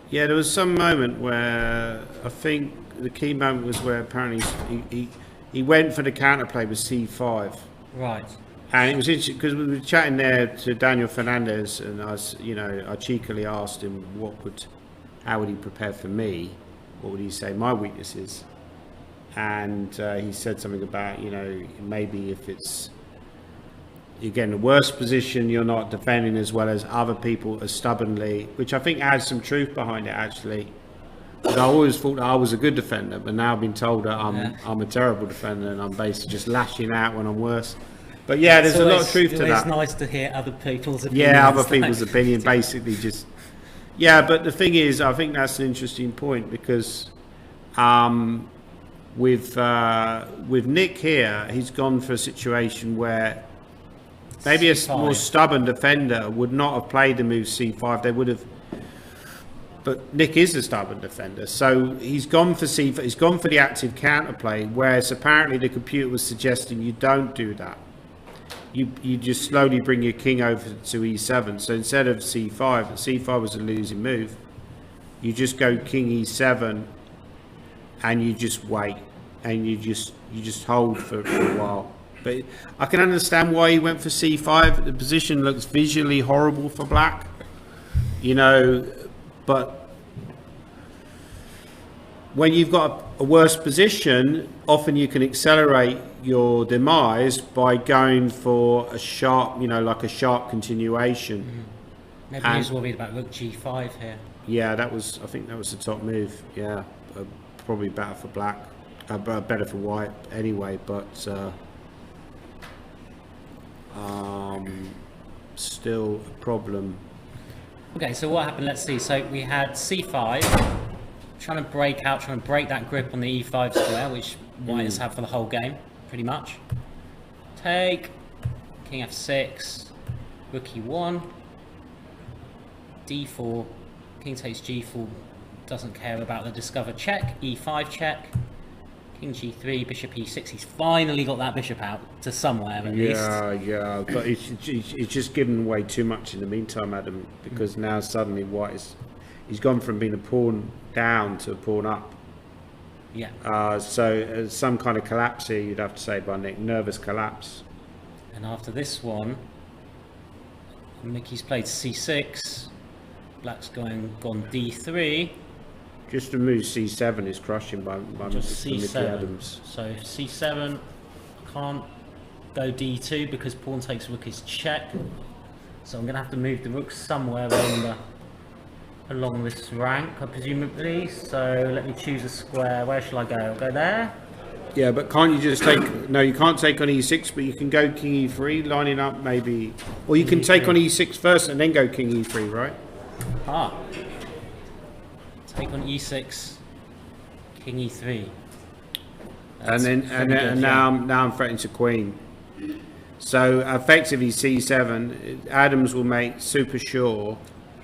yeah, there was some moment where I think the key moment was where apparently he went for the counterplay with C5. right. And it was interesting because we were chatting there to Daniel Fernandez, and I cheekily asked him how would he prepare for me? What would he say my weaknesses? And he said something about, maybe if you're getting a worse position, you're not defending as well as other people as stubbornly, which I think has some truth behind it actually. But I always thought that I was a good defender, but now I've been told that I'm a terrible defender, and I'm basically just lashing out when I'm worse. But yeah, there's a lot of truth to that. It's nice to hear other people's opinions. Yeah, other people's opinion, basically just. Yeah, but the thing is, I think that's an interesting point because with Nick here, he's gone for a situation where maybe a more stubborn defender would not have played the move C5. They would have. But Nick is a stubborn defender, so he's gone for C5. He's gone for the active counterplay, whereas apparently the computer was suggesting you don't do that. You just slowly bring your king over to E7. So instead of C5, C5 was a losing move. You just go king E7, and you just wait, and you just hold for a while. But I can understand why he went for C5. The position looks visually horrible for black, but when you've got a worse position, often you can accelerate your demise by going for a sharp, like a sharp continuation. Maybe he's worried about rook G5 here. Yeah, I think that was the top move. Yeah, probably better for black, better for white anyway. But still a problem. Okay, so what happened? Let's see. So we had C5, trying to break that grip on the E5 square, which white has had for the whole game, pretty much. Take, king F6, rook E1, D4, king takes G4, doesn't care about the discovered check, E5 check, king G3, bishop E6. He's finally got that bishop out to somewhere at least. Yeah, but it's just given away too much in the meantime, Adam, because now suddenly white he's gone from being a pawn down to a pawn up. Yeah. So some kind of collapse here, you'd have to say, by Nick. Nervous collapse. And after this one, Mickey's played C6. Black's gone D3. Just to move C7 is crushing by Just Mr. C7. Mickey Adams. So C7, can't go D2 because pawn takes rook is check. So I'm going to have to move the rook somewhere along this rank, presumably. So let me choose a square. Where shall I go? I'll go there. Yeah, but can't you just take... No, you can't take on E6, but you can go king E3, lining up maybe... Or you can take on E6 first and then go king E3, right? Ah. Take on E6, king E3. Now I'm threatening to queen. So effectively C7, Adams will make super sure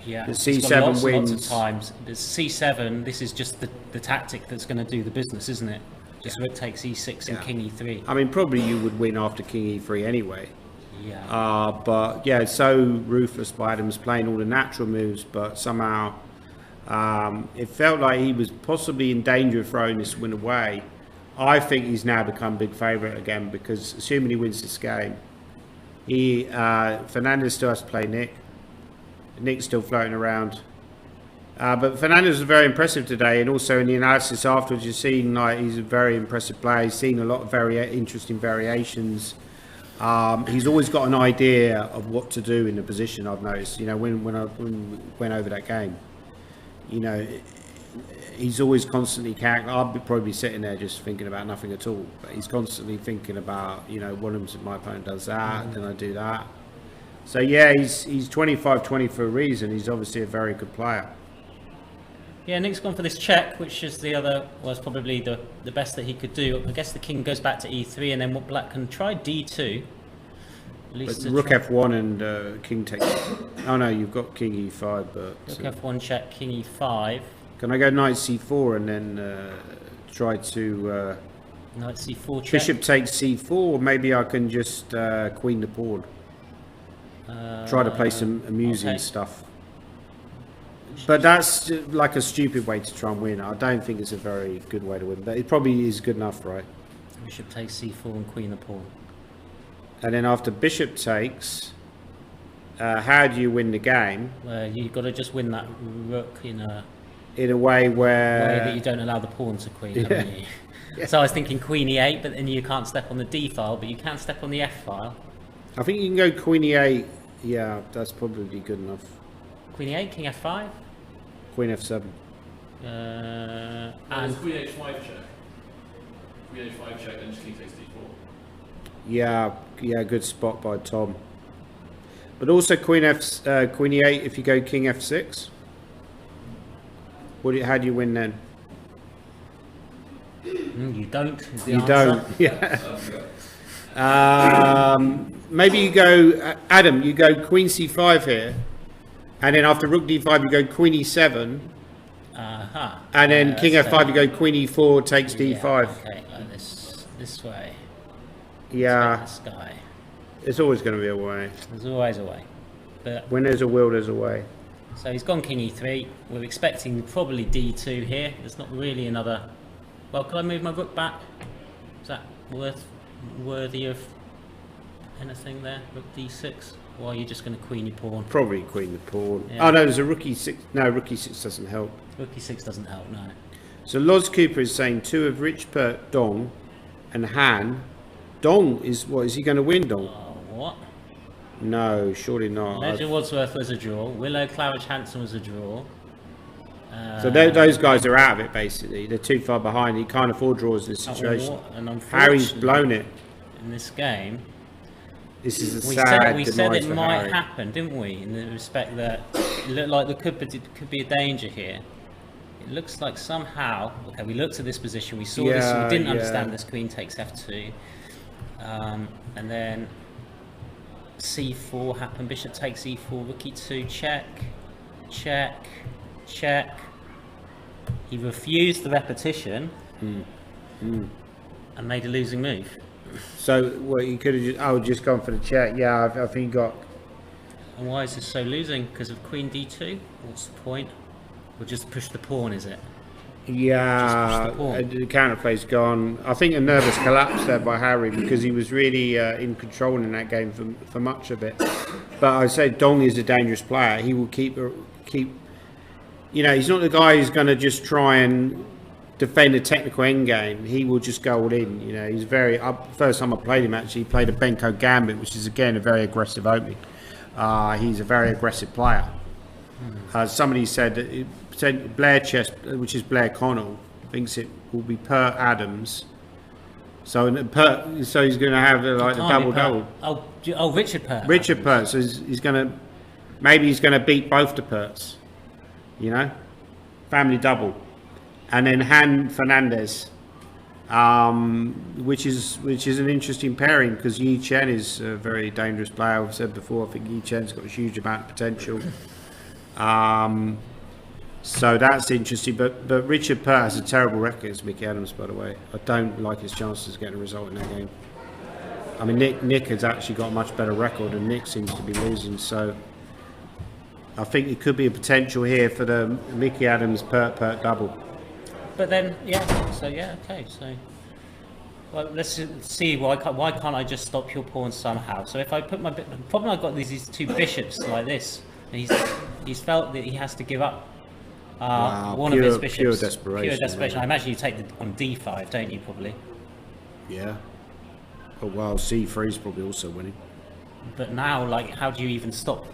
yeah, the C7 wins. Lots of times. C7, this is just the tactic that's going to do the business, isn't it? Just rook takes E6 and king E3. I mean, probably you would win after king E3 anyway. Yeah. But yeah, it's so ruthless by Adams, playing all the natural moves, but somehow it felt like he was possibly in danger of throwing this win away. I think he's now become big favourite again, because assuming he wins this game, Fernandez still has to play Nick. Nick's still floating around. But Fernandez was very impressive today, and also in the analysis afterwards, you've seen like he's a very impressive player. He's seen a lot of very interesting variations. He's always got an idea of what to do in the position. I've noticed, when we went over that game, he's always constantly I'll probably sitting there just thinking about nothing at all. But he's constantly thinking about, what if my opponent does that, then I do that. So yeah, he's 25-20 for a reason. He's obviously a very good player. Yeah, Nick's gone for this check, which is was probably the best that he could do. I guess the king goes back to E3, and then what black can try D2. At least but rook F1 and king takes... Oh no, you've got king E5, but... Rook F1 check, king E5. Can I go knight C4 and then try to Knight c4 check. Bishop takes c4. Maybe I can just queen the pawn. Try to play some amusing okay. stuff. But that's like a stupid way to try and win. I don't think it's a very good way to win, but it probably is good enough, right? Bishop takes c4 and queen the pawn. And then after bishop takes, how do you win the game? Well, you've got to just win that rook in a way way where that you don't allow the pawn to queen, Yeah. haven't you? So I was thinking queen e8, but then you can't step on the d file, but you can step on the f file. I think you can go queen e8. Yeah, that's probably good enough. Queen e8, king f5. Queen f7. And And queen h5 check. Queen h5 check, then just king takes d4. Yeah, good spot by Tom. But also queen e8 if you go king f6. How do you win then? you don't. Is the You answer. don't. Yeah. Maybe you go, Adam. You go queen c5 here, and then after rook d5 you go queen e7, and then king f5 you go queen e4 takes d5. Okay, like this way. Yeah, This guy. it's always going to be a way. There's always a way. But When there's a will, there's a way. so he's gone king e3. We're expecting probably d2 here. There's not really another. Well, can I move my rook back? Is that worthy of anything there? Rook d6. Or are you just going to queen your pawn? Probably queen the pawn. Yeah. Oh no, there's a rook e6. No, rook e6 doesn't help. Rook e6 doesn't help, no. So Loz Cooper is saying 2 of Rich Pert Dong and Han. Dong is what? Is he going to win Dong? Oh, what? No, surely not. Ledger Wadsworth was a draw. Willow Claridge Hanson was a draw. So those guys are out of it basically. They're too far behind. He can't afford draws in this situation. And Harry's unfortunately, blown it. in this game. This is a We sad said demise it for might Harry. happen, didn't we? In the respect that it looked like there could be a danger here. It looks like somehow. Okay, we looked at this position. We saw this. Yeah, We didn't yeah. understand this. Queen takes f2, and then c4 happened. Bishop takes e4. Rook e2. Check, check, check. He refused the repetition and made a losing move. So what you could have just gone for the check. Yeah, I think he got. And why is this so losing? Because of queen d2? What's the point? Or just push the pawn, is it? Yeah, Just push the pawn. the counterplay's gone. I think a nervous collapse there by Harry because he was really in control in that game for much of it. But I say Dong is a dangerous player. He will keep. You know, he's not the guy who's going to just try and defend a technical end game. He will just go all in. You know, he's very. First time I played him, actually, he played a Benko Gambit, which is again a very aggressive opening. He's a very aggressive player. Somebody said that Blair Chess, which is Blair Connell, thinks it will be Per Adams. So he's going to have like the Can't be double. Oh, Richard Pert. Richard Pert, so he's going to maybe he's going to beat both the Perts. You know, family double, and then Han Fernandez, which is an interesting pairing because Yi Chen is a very dangerous player. I've said before, I think Yi Chen's got a huge amount of potential. So that's interesting. But Richard Pert has a terrible record against Mickey Adams, by the way. I don't like his chances of getting a result in that game. I mean, Nick has actually got a much better record, and Nick seems to be losing. So I think it could be a potential here for the Mickey Adams Pert double. But then, okay. So, well, let's see why can't I just stop your pawn somehow? So if I put the problem I've got is these two bishops like this, and he's felt that he has to give up one of his bishops. Pure desperation. Pure desperation. Right? I imagine you take on d5, don't you? Probably. Yeah. Oh well, C3 is probably also winning. But now, like, how do you even stop?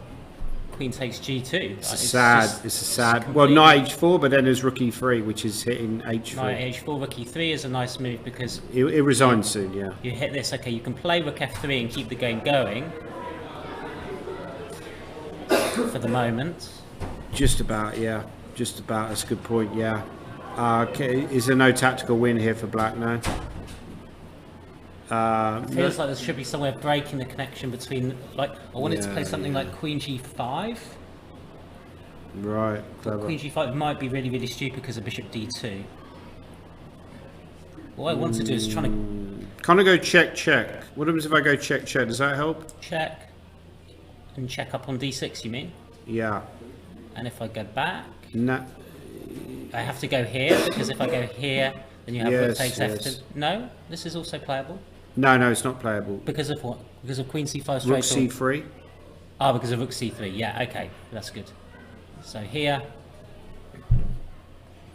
Queen takes g2. It's a sad. Well, knight h4, but then there's rook e3, which is hitting h3. Knight h4, rook e3 is a nice move because It resigns soon, yeah. you hit this. Okay, you can play rook f3 and keep the game going for the moment. Just about, yeah. Just about. That's a good point, yeah. Okay. Is there no tactical win here for Black now? It feels like there should be somewhere breaking the connection between, like, I wanted to play something like Queen G5. Right, But clever. Queen G5 might be really, really stupid because of Bishop D2. What I want to do is try to Kind of go check, check. What happens if I go check, check? Does that help? check and check up on d6, you mean? Yeah. And if I go back, No. I have to go here, because if I go here, then you have rook Yes, takes yes. f2. No, this is also playable. No, no, it's not playable. Because of what? Because of queen c5 Rook straight or... c3. Ah, because of rook c3. Yeah, okay, that's good. So here,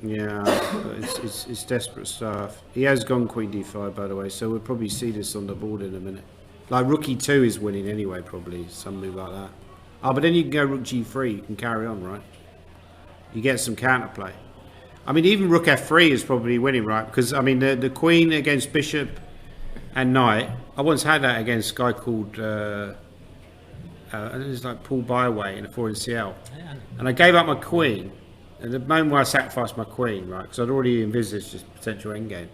Yeah, but it's desperate stuff. He has gone queen d5, by the way, so we'll probably see this on the board in a minute. Like rook e2 is winning anyway, probably, something like that. Oh, but then you can go rook g3, you can carry on, right? You get some counterplay. I mean, even rook f3 is probably winning, right? Because, I mean, the queen against bishop and knight, I once had that against a guy called, I think it was like Paul Byway in a 4NCL. yeah, And I gave up my queen. At the moment where I sacrificed my queen, right, because I'd already envisaged this potential endgame,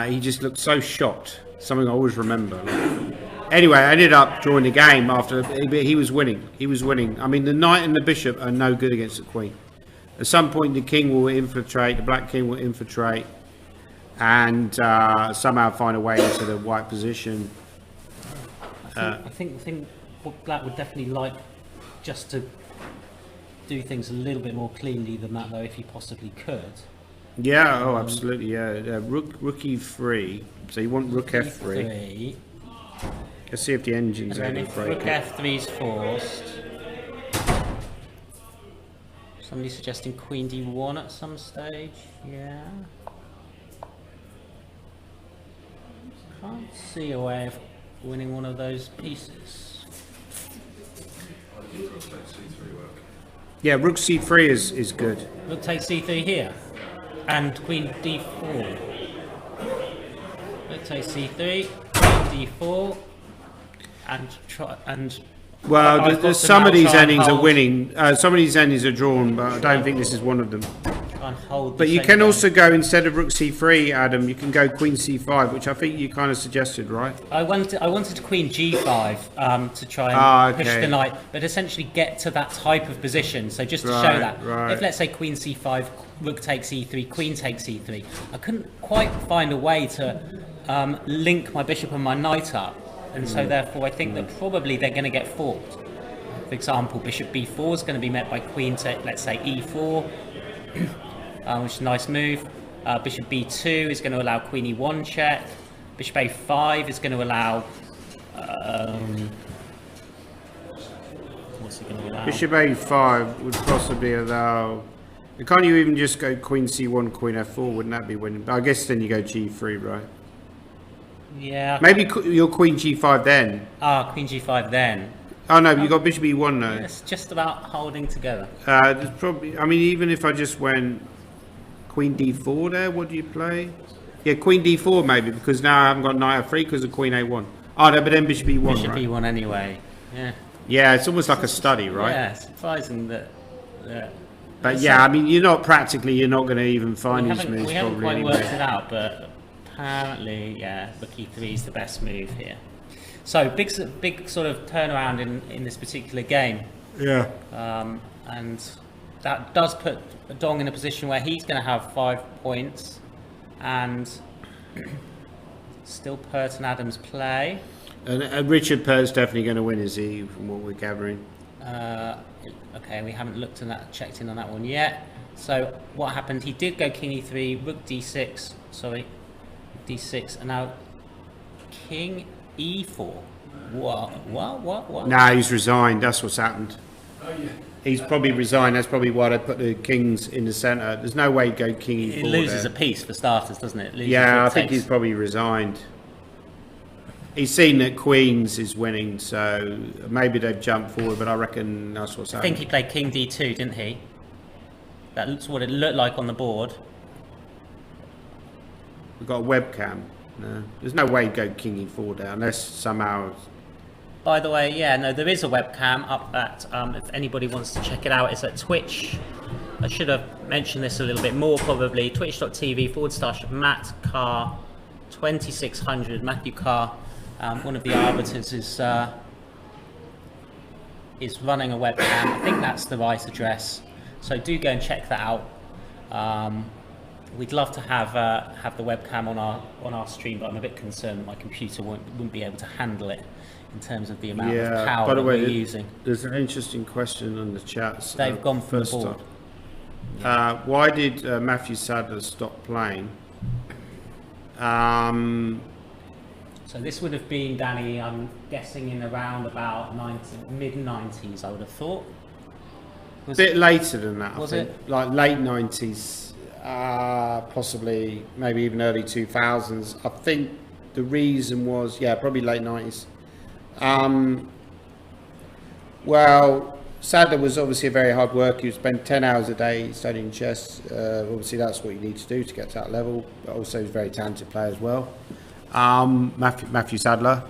he just looked so shocked. Something I always remember. Like. Anyway, I ended up drawing the game after he was winning. He was winning. I mean, the knight and the bishop are no good against the queen. At some point, the king will infiltrate. The black king will infiltrate, and somehow find a way into the white position. I think what black would definitely like just to do things a little bit more cleanly than that, though, if he possibly could. Yeah. Oh, absolutely. Yeah. Rook e3. So you want rook f3. Three. Let's see if the engine's And then able to if break rook it. f3 is forced, somebody suggesting queen d1 at some stage. Yeah. Can't see a way of winning one of those pieces. Yeah, rook c3 is good. Rook takes c3 here, and queen d4. Rook takes c3, queen d4, and Well, I've got to some now of these try and endings are hold- winning. Some of these endings are drawn, but I don't think this is one of them. try and hold the But you same can game. also go, instead of rook c3, Adam, you can go queen c5, which I think you kind of suggested, right? I wanted queen g5 to try and push okay. the knight, but essentially get to that type of position. So just to show Right, that, right. if let's say queen c5, rook takes e3, queen takes e3, I couldn't quite find a way to link my bishop and my knight up, and so therefore I think that probably they're going to get forked. For example, bishop b4 is going to be met by queen to, let's say, e4, which is a nice move. Bishop b2 is going to allow queen e1 check. Bishop a5 is going to allow... what's he going to allow? Bishop a5 would possibly allow... Can't you even just go queen c1, queen f4? Wouldn't that be winning? But I guess then you go g3, right? Yeah. Maybe your queen g5 then. Queen g5 then. Oh no, you got bishop e1 now. It's just about holding together. There's probably, I mean, even if I just went queen d4 there, what do you play? Yeah, queen d4 maybe, because now I haven't got knight f3 because of queen a1. Oh no, but then bishop e1, Bishop right? e1 anyway. Yeah. Yeah, it's almost like a study, right? Yeah, surprising that... But yeah, I mean, you're not going to even find we these moves haven't probably quite worked anyway. it out, but apparently, yeah, rook e3 is the best move here. So big sort of turnaround in this particular game, Yeah. and that does put Dong in a position where he's going to have 5 points, and still Pert and Adams play. And Richard Pert's definitely going to win, is he, from what we're gathering? Okay, we haven't checked in on that one yet. So what happened? He did go king e3, rook d6, sorry, d6, and now king e4. What? Nah, he's resigned. That's what's happened. Oh yeah. He's probably resigned. That's probably why they put the kings in the centre. There's no way he'd go king e4 It loses there. a piece for starters, doesn't it? Loses Yeah, I rook think takes. he's probably resigned. He's seen that Queens is winning, so maybe they've jumped forward, but I reckon that's what's I think happening. he played king d2, didn't he? That's what it looked like on the board. We've got a webcam. No, there's no way he'd go king e4 there, unless somehow... By the way, yeah, no, there is a webcam up at, if anybody wants to check it out, it's at Twitch. I should have mentioned this a little bit more probably. Twitch.tv/Matt Carr 2600. Matthew Carr, one of the arbiters, is running a webcam. I think that's the right address. So do go and check that out. We'd love to have the webcam on our stream, but I'm a bit concerned that my computer wouldn't be able to handle it in terms of the amount of power by the that way, we're using. there's an interesting question on the chat. They've gone for the board. Why did Matthew Sadler stop playing? So this would have been, Danny, I'm guessing in around about mid-90s, I would have thought. A bit later than that, Was I think. Like late 90s, possibly maybe even early 2000s. I think the reason was, probably late 90s. Well, Sadler was obviously a very hard worker. He would spend 10 hours a day studying chess. Obviously, that's what you need to do to get to that level. But also, he's a very talented player as well. Matthew Sadler,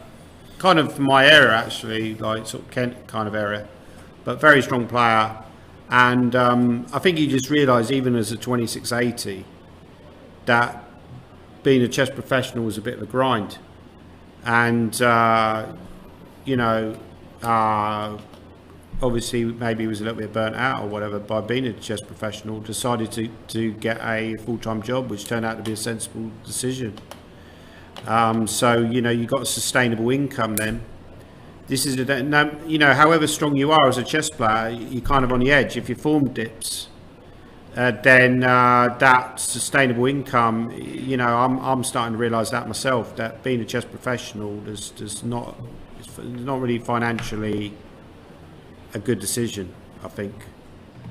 kind of from my area actually, like sort of Kent kind of area, but very strong player. And I think he just realised, even as a 2680, that being a chess professional was a bit of a grind. And obviously maybe he was a little bit burnt out or whatever by being a chess professional, decided to get a full-time job, which turned out to be a sensible decision. So you got a sustainable income then. This is however strong you are as a chess player, you're kind of on the edge. If your form dips, then that sustainable income, I'm starting to realise that myself, that being a chess professional it's not really financially a good decision, I think.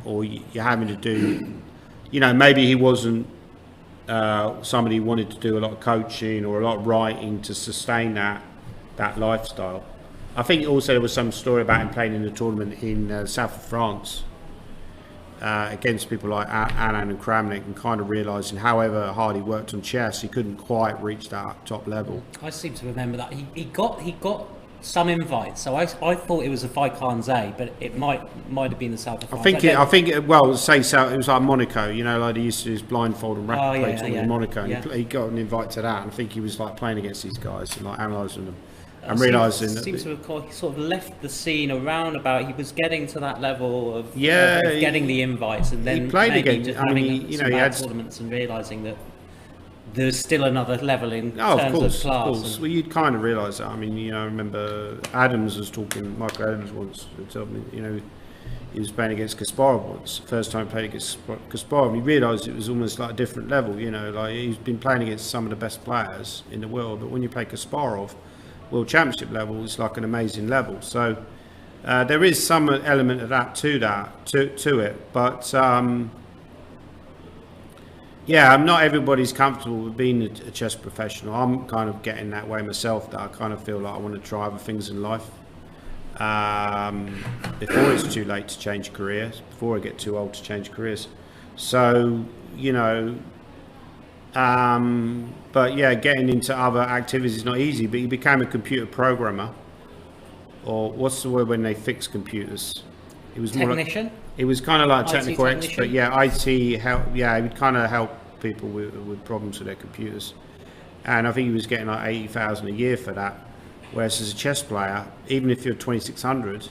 Or you're having to do, maybe he wasn't somebody who wanted to do a lot of coaching or a lot of writing to sustain that lifestyle. I think also there was some story about him playing in a tournament in south of France against people like Anand and Kramnik, and kind of realising however hard he worked on chess, he couldn't quite reach that top level. I seem to remember that he got some invites, so I thought it was a Vaikanze, but it might have been the south of France. It was like Monaco, like they used to do his blindfold and rapid play tournament in Monaco, and he got an invite to that, and I think he was like playing against these guys and like analysing them and realising that seems to have sort of left the scene around about he was getting to that level of getting the invites, and then he played maybe again. just I mean, having he some had tournaments and realising that there's still another level in of terms course, of class. Of course. Well, you'd kind of realise that. I mean, I remember Michael Adams once told me, he was playing against Kasparov once, first time playing against Kasparov, and he realised it was almost like a different level, like he's been playing against some of the best players in the world, but when you play Kasparov, World Championship level, is like an amazing level. So there is some element of that to it, but not everybody's comfortable with being a chess professional. I'm kind of getting that way myself, that I kind of feel like I want to try other things in life before it's too late to change careers, before I get too old to change careers. So, but getting into other activities is not easy. But he became a computer programmer, or what's the word when they fix computers? It was Technician? It was kind of like a IT technical expert. technician? IT help. He would kind of help people with problems with their computers. And I think he was getting like 80,000 a year for that. Whereas as a chess player, even if you're 2600,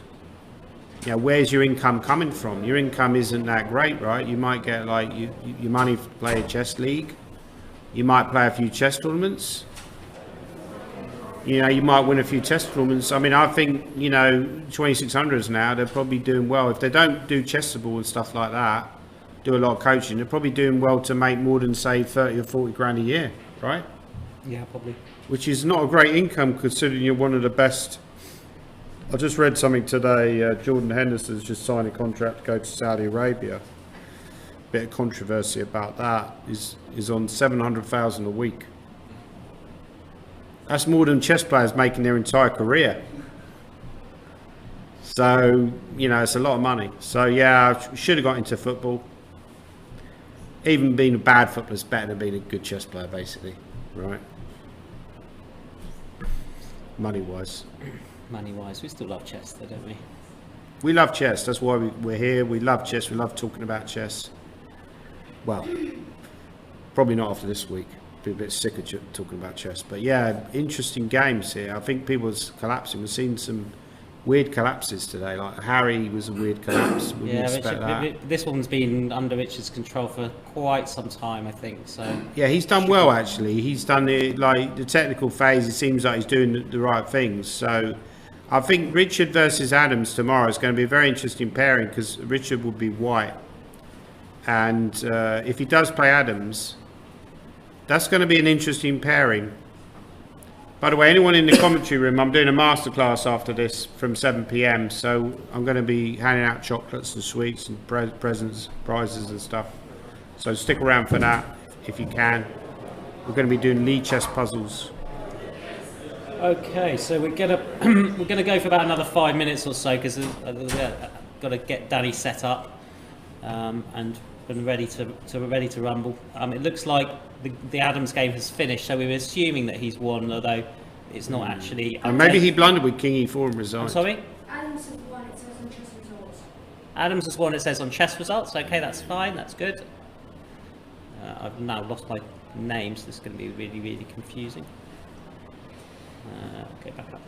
where's your income coming from? Your income isn't that great, right? You might get like your money to play a chess league. You might play a few chess tournaments. You might win a few chess tournaments. I mean, I think, 2600s now, they're probably doing well. If they don't do chessable and stuff like that, do a lot of coaching, they're probably doing well to make more than, say, 30 or 40 grand a year, right? Yeah, probably. Which is not a great income considering you're one of the best. I just read something today. Jordan Henderson's just signed a contract to go to Saudi Arabia. Bit of controversy about that. Is on 700,000 a week. That's more than chess players making their entire career. So, it's a lot of money. So, I should have got into football. Even being a bad footballer is better than being a good chess player, basically, right? Money-wise. Money-wise, we still love chess, though, don't we? We love chess. That's why we're here. We love chess. We love talking about chess. Well, probably not after this week. Be a bit sick of talking about chess. But interesting games here. I think people's collapsing. We've seen some weird collapses today. Like Harry was a weird collapse. Wouldn't Yeah, expect that. This one's been under Richard's control for quite some time, I think. So Yeah, he's done well actually. He's done the technical phase. It seems like he's doing the right things. So I think Richard versus Adams tomorrow is going to be a very interesting pairing because Richard will be white, and if he does play Adams, that's going to be an interesting pairing. By the way, anyone in the commentary room, I'm doing a masterclass after this from 7 p.m. So I'm going to be handing out chocolates and sweets and presents, prizes and stuff. So stick around for that if you can. We're going to be doing lead chess puzzles. okay, so we're gonna go for about another 5 minutes or so because we've got to get Danny set up and ready to rumble. It looks like the Adams game has finished, so we were assuming that he's won, although it's not actually. And maybe he blundered with King E4 and resigned. I'm sorry? Adams has won, it says on chess results. Adams has won, it says on chess results. Okay, that's fine, that's good. I've now lost my name, so this is going to be really, really confusing. Okay, back up.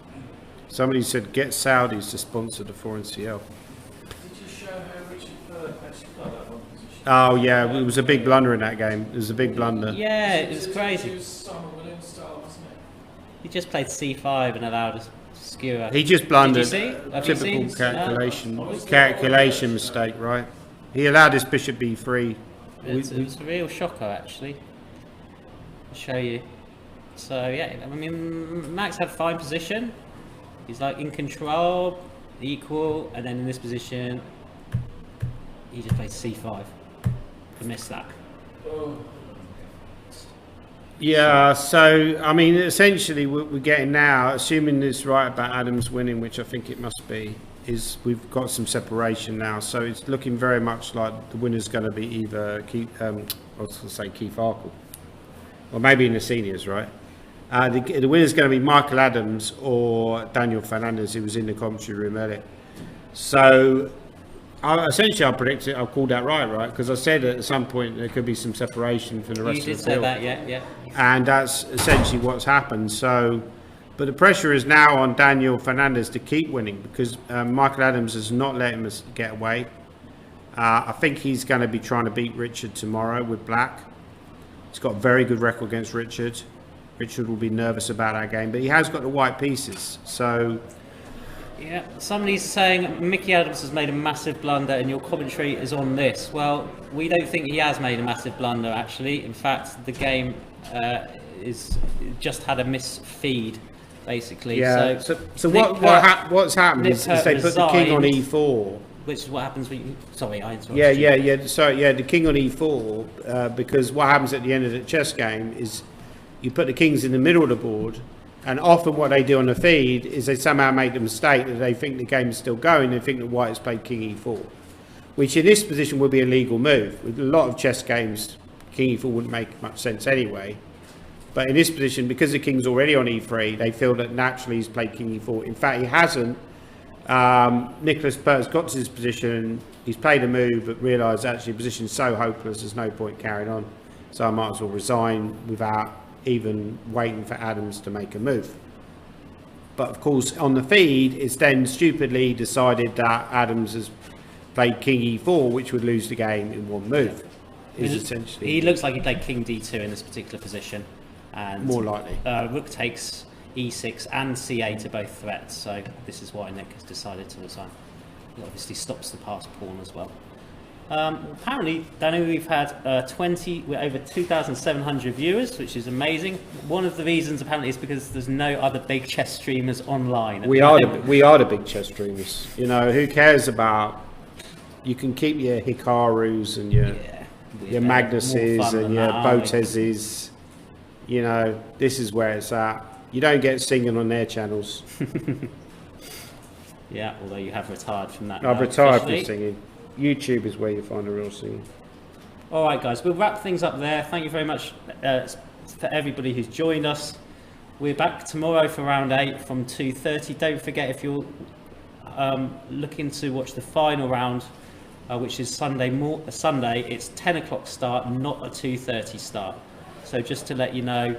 Somebody said get Saudis to sponsor the 4NCL. Did you show how Richard actually got that one position? Oh yeah, it was a big blunder in that game. It was a big blunder. Yeah, it was It crazy. was Simon Williams style, wasn't it? He just played c5 and allowed a skewer. He just blundered. Did you see? Have you Typical seen? calculation mistake, right? He allowed his bishop b3. It was a real shocker, actually. I'll show you. So yeah, I mean, Max had fine position. He's like in control, equal, and then in this position, he just played c5. I missed that. Oh, Yeah, so I mean, essentially, what we're getting now, assuming it's right about Adams winning, which I think it must be, is we've got some separation now. So it's looking very much like the winner's going to be either Keith Arkle, or maybe in the seniors, right? The winner's going to be Michael Adams or Daniel Fernandez, who was in the commentary room earlier. So essentially, I predicted, I called that right? Because I said at some point there could be some separation from the rest You of did the field. say that, yeah. And that's essentially what's happened. So, but the pressure is now on Daniel Fernandez to keep winning because Michael Adams has not let him get away. I think he's going to be trying to beat Richard tomorrow with black. He's got a very good record against Richard. Richard will be nervous about that game, but he has got the white pieces. So, Yeah, somebody's saying Mickey Adams has made a massive blunder and your commentary is on this. Well, we don't think he has made a massive blunder, actually. In fact, the game is just had a misfeed, basically. yeah. So What's happened is they put the king on resigned. e4. Which is what happens when you... Sorry, I interrupted Yeah, you. yeah. Sorry, yeah, the king on e4, because what happens at the end of the chess game is you put the kings in the middle of the board, and often what they do on the feed is they somehow make the mistake that they think the game is still going, they think that white has played king e4, which in this position would be a legal move. With a lot of chess games, king e4 wouldn't make much sense anyway. But in this position, because the king's already on e3, they feel that naturally he's played king e4. In fact, he hasn't. Nicholas Pert's got to this position, he's played a move, but realised actually the position's so hopeless, there's no point carrying on. So I might as well resign without even waiting for Adams to make a move. But of course, on the feed, it's then stupidly decided that Adams has played king e4, which would lose the game in one move. Is essentially He looks like he played king d2 in this particular position. And more likely. Rook takes e6 and c8 are both threats, so this is why Nick has decided to resign. He obviously stops the passed pawn as well. Apparently, Danny, we've had we're over 2,700 viewers, which is amazing. One of the reasons apparently is because there's no other big chess streamers online. We are the big chess streamers. You know, who cares about? You can keep your Hikarus and your Magnuses and your Boteses. You know, this is where it's at. You don't get singing on their channels. Yeah, although you have retired from that. I've retired officially. from singing. YouTube is where you find the real singing. All right, guys, we'll wrap things up there. Thank you very much for everybody who's joined us. We're back tomorrow for round 8 from 2:30. Don't forget, if you're looking to watch the final round, which is Sunday, it's 10 o'clock start, not a 2:30 start. So just to let you know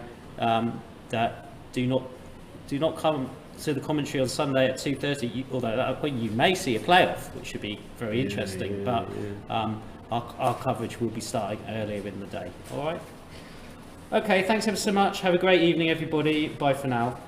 that do not come to the commentary on Sunday at 2:30. Although at that point you may see a playoff, which should be very interesting. But our coverage will be starting earlier in the day. All right. Okay. Thanks ever so much. Have a great evening, everybody. Bye for now.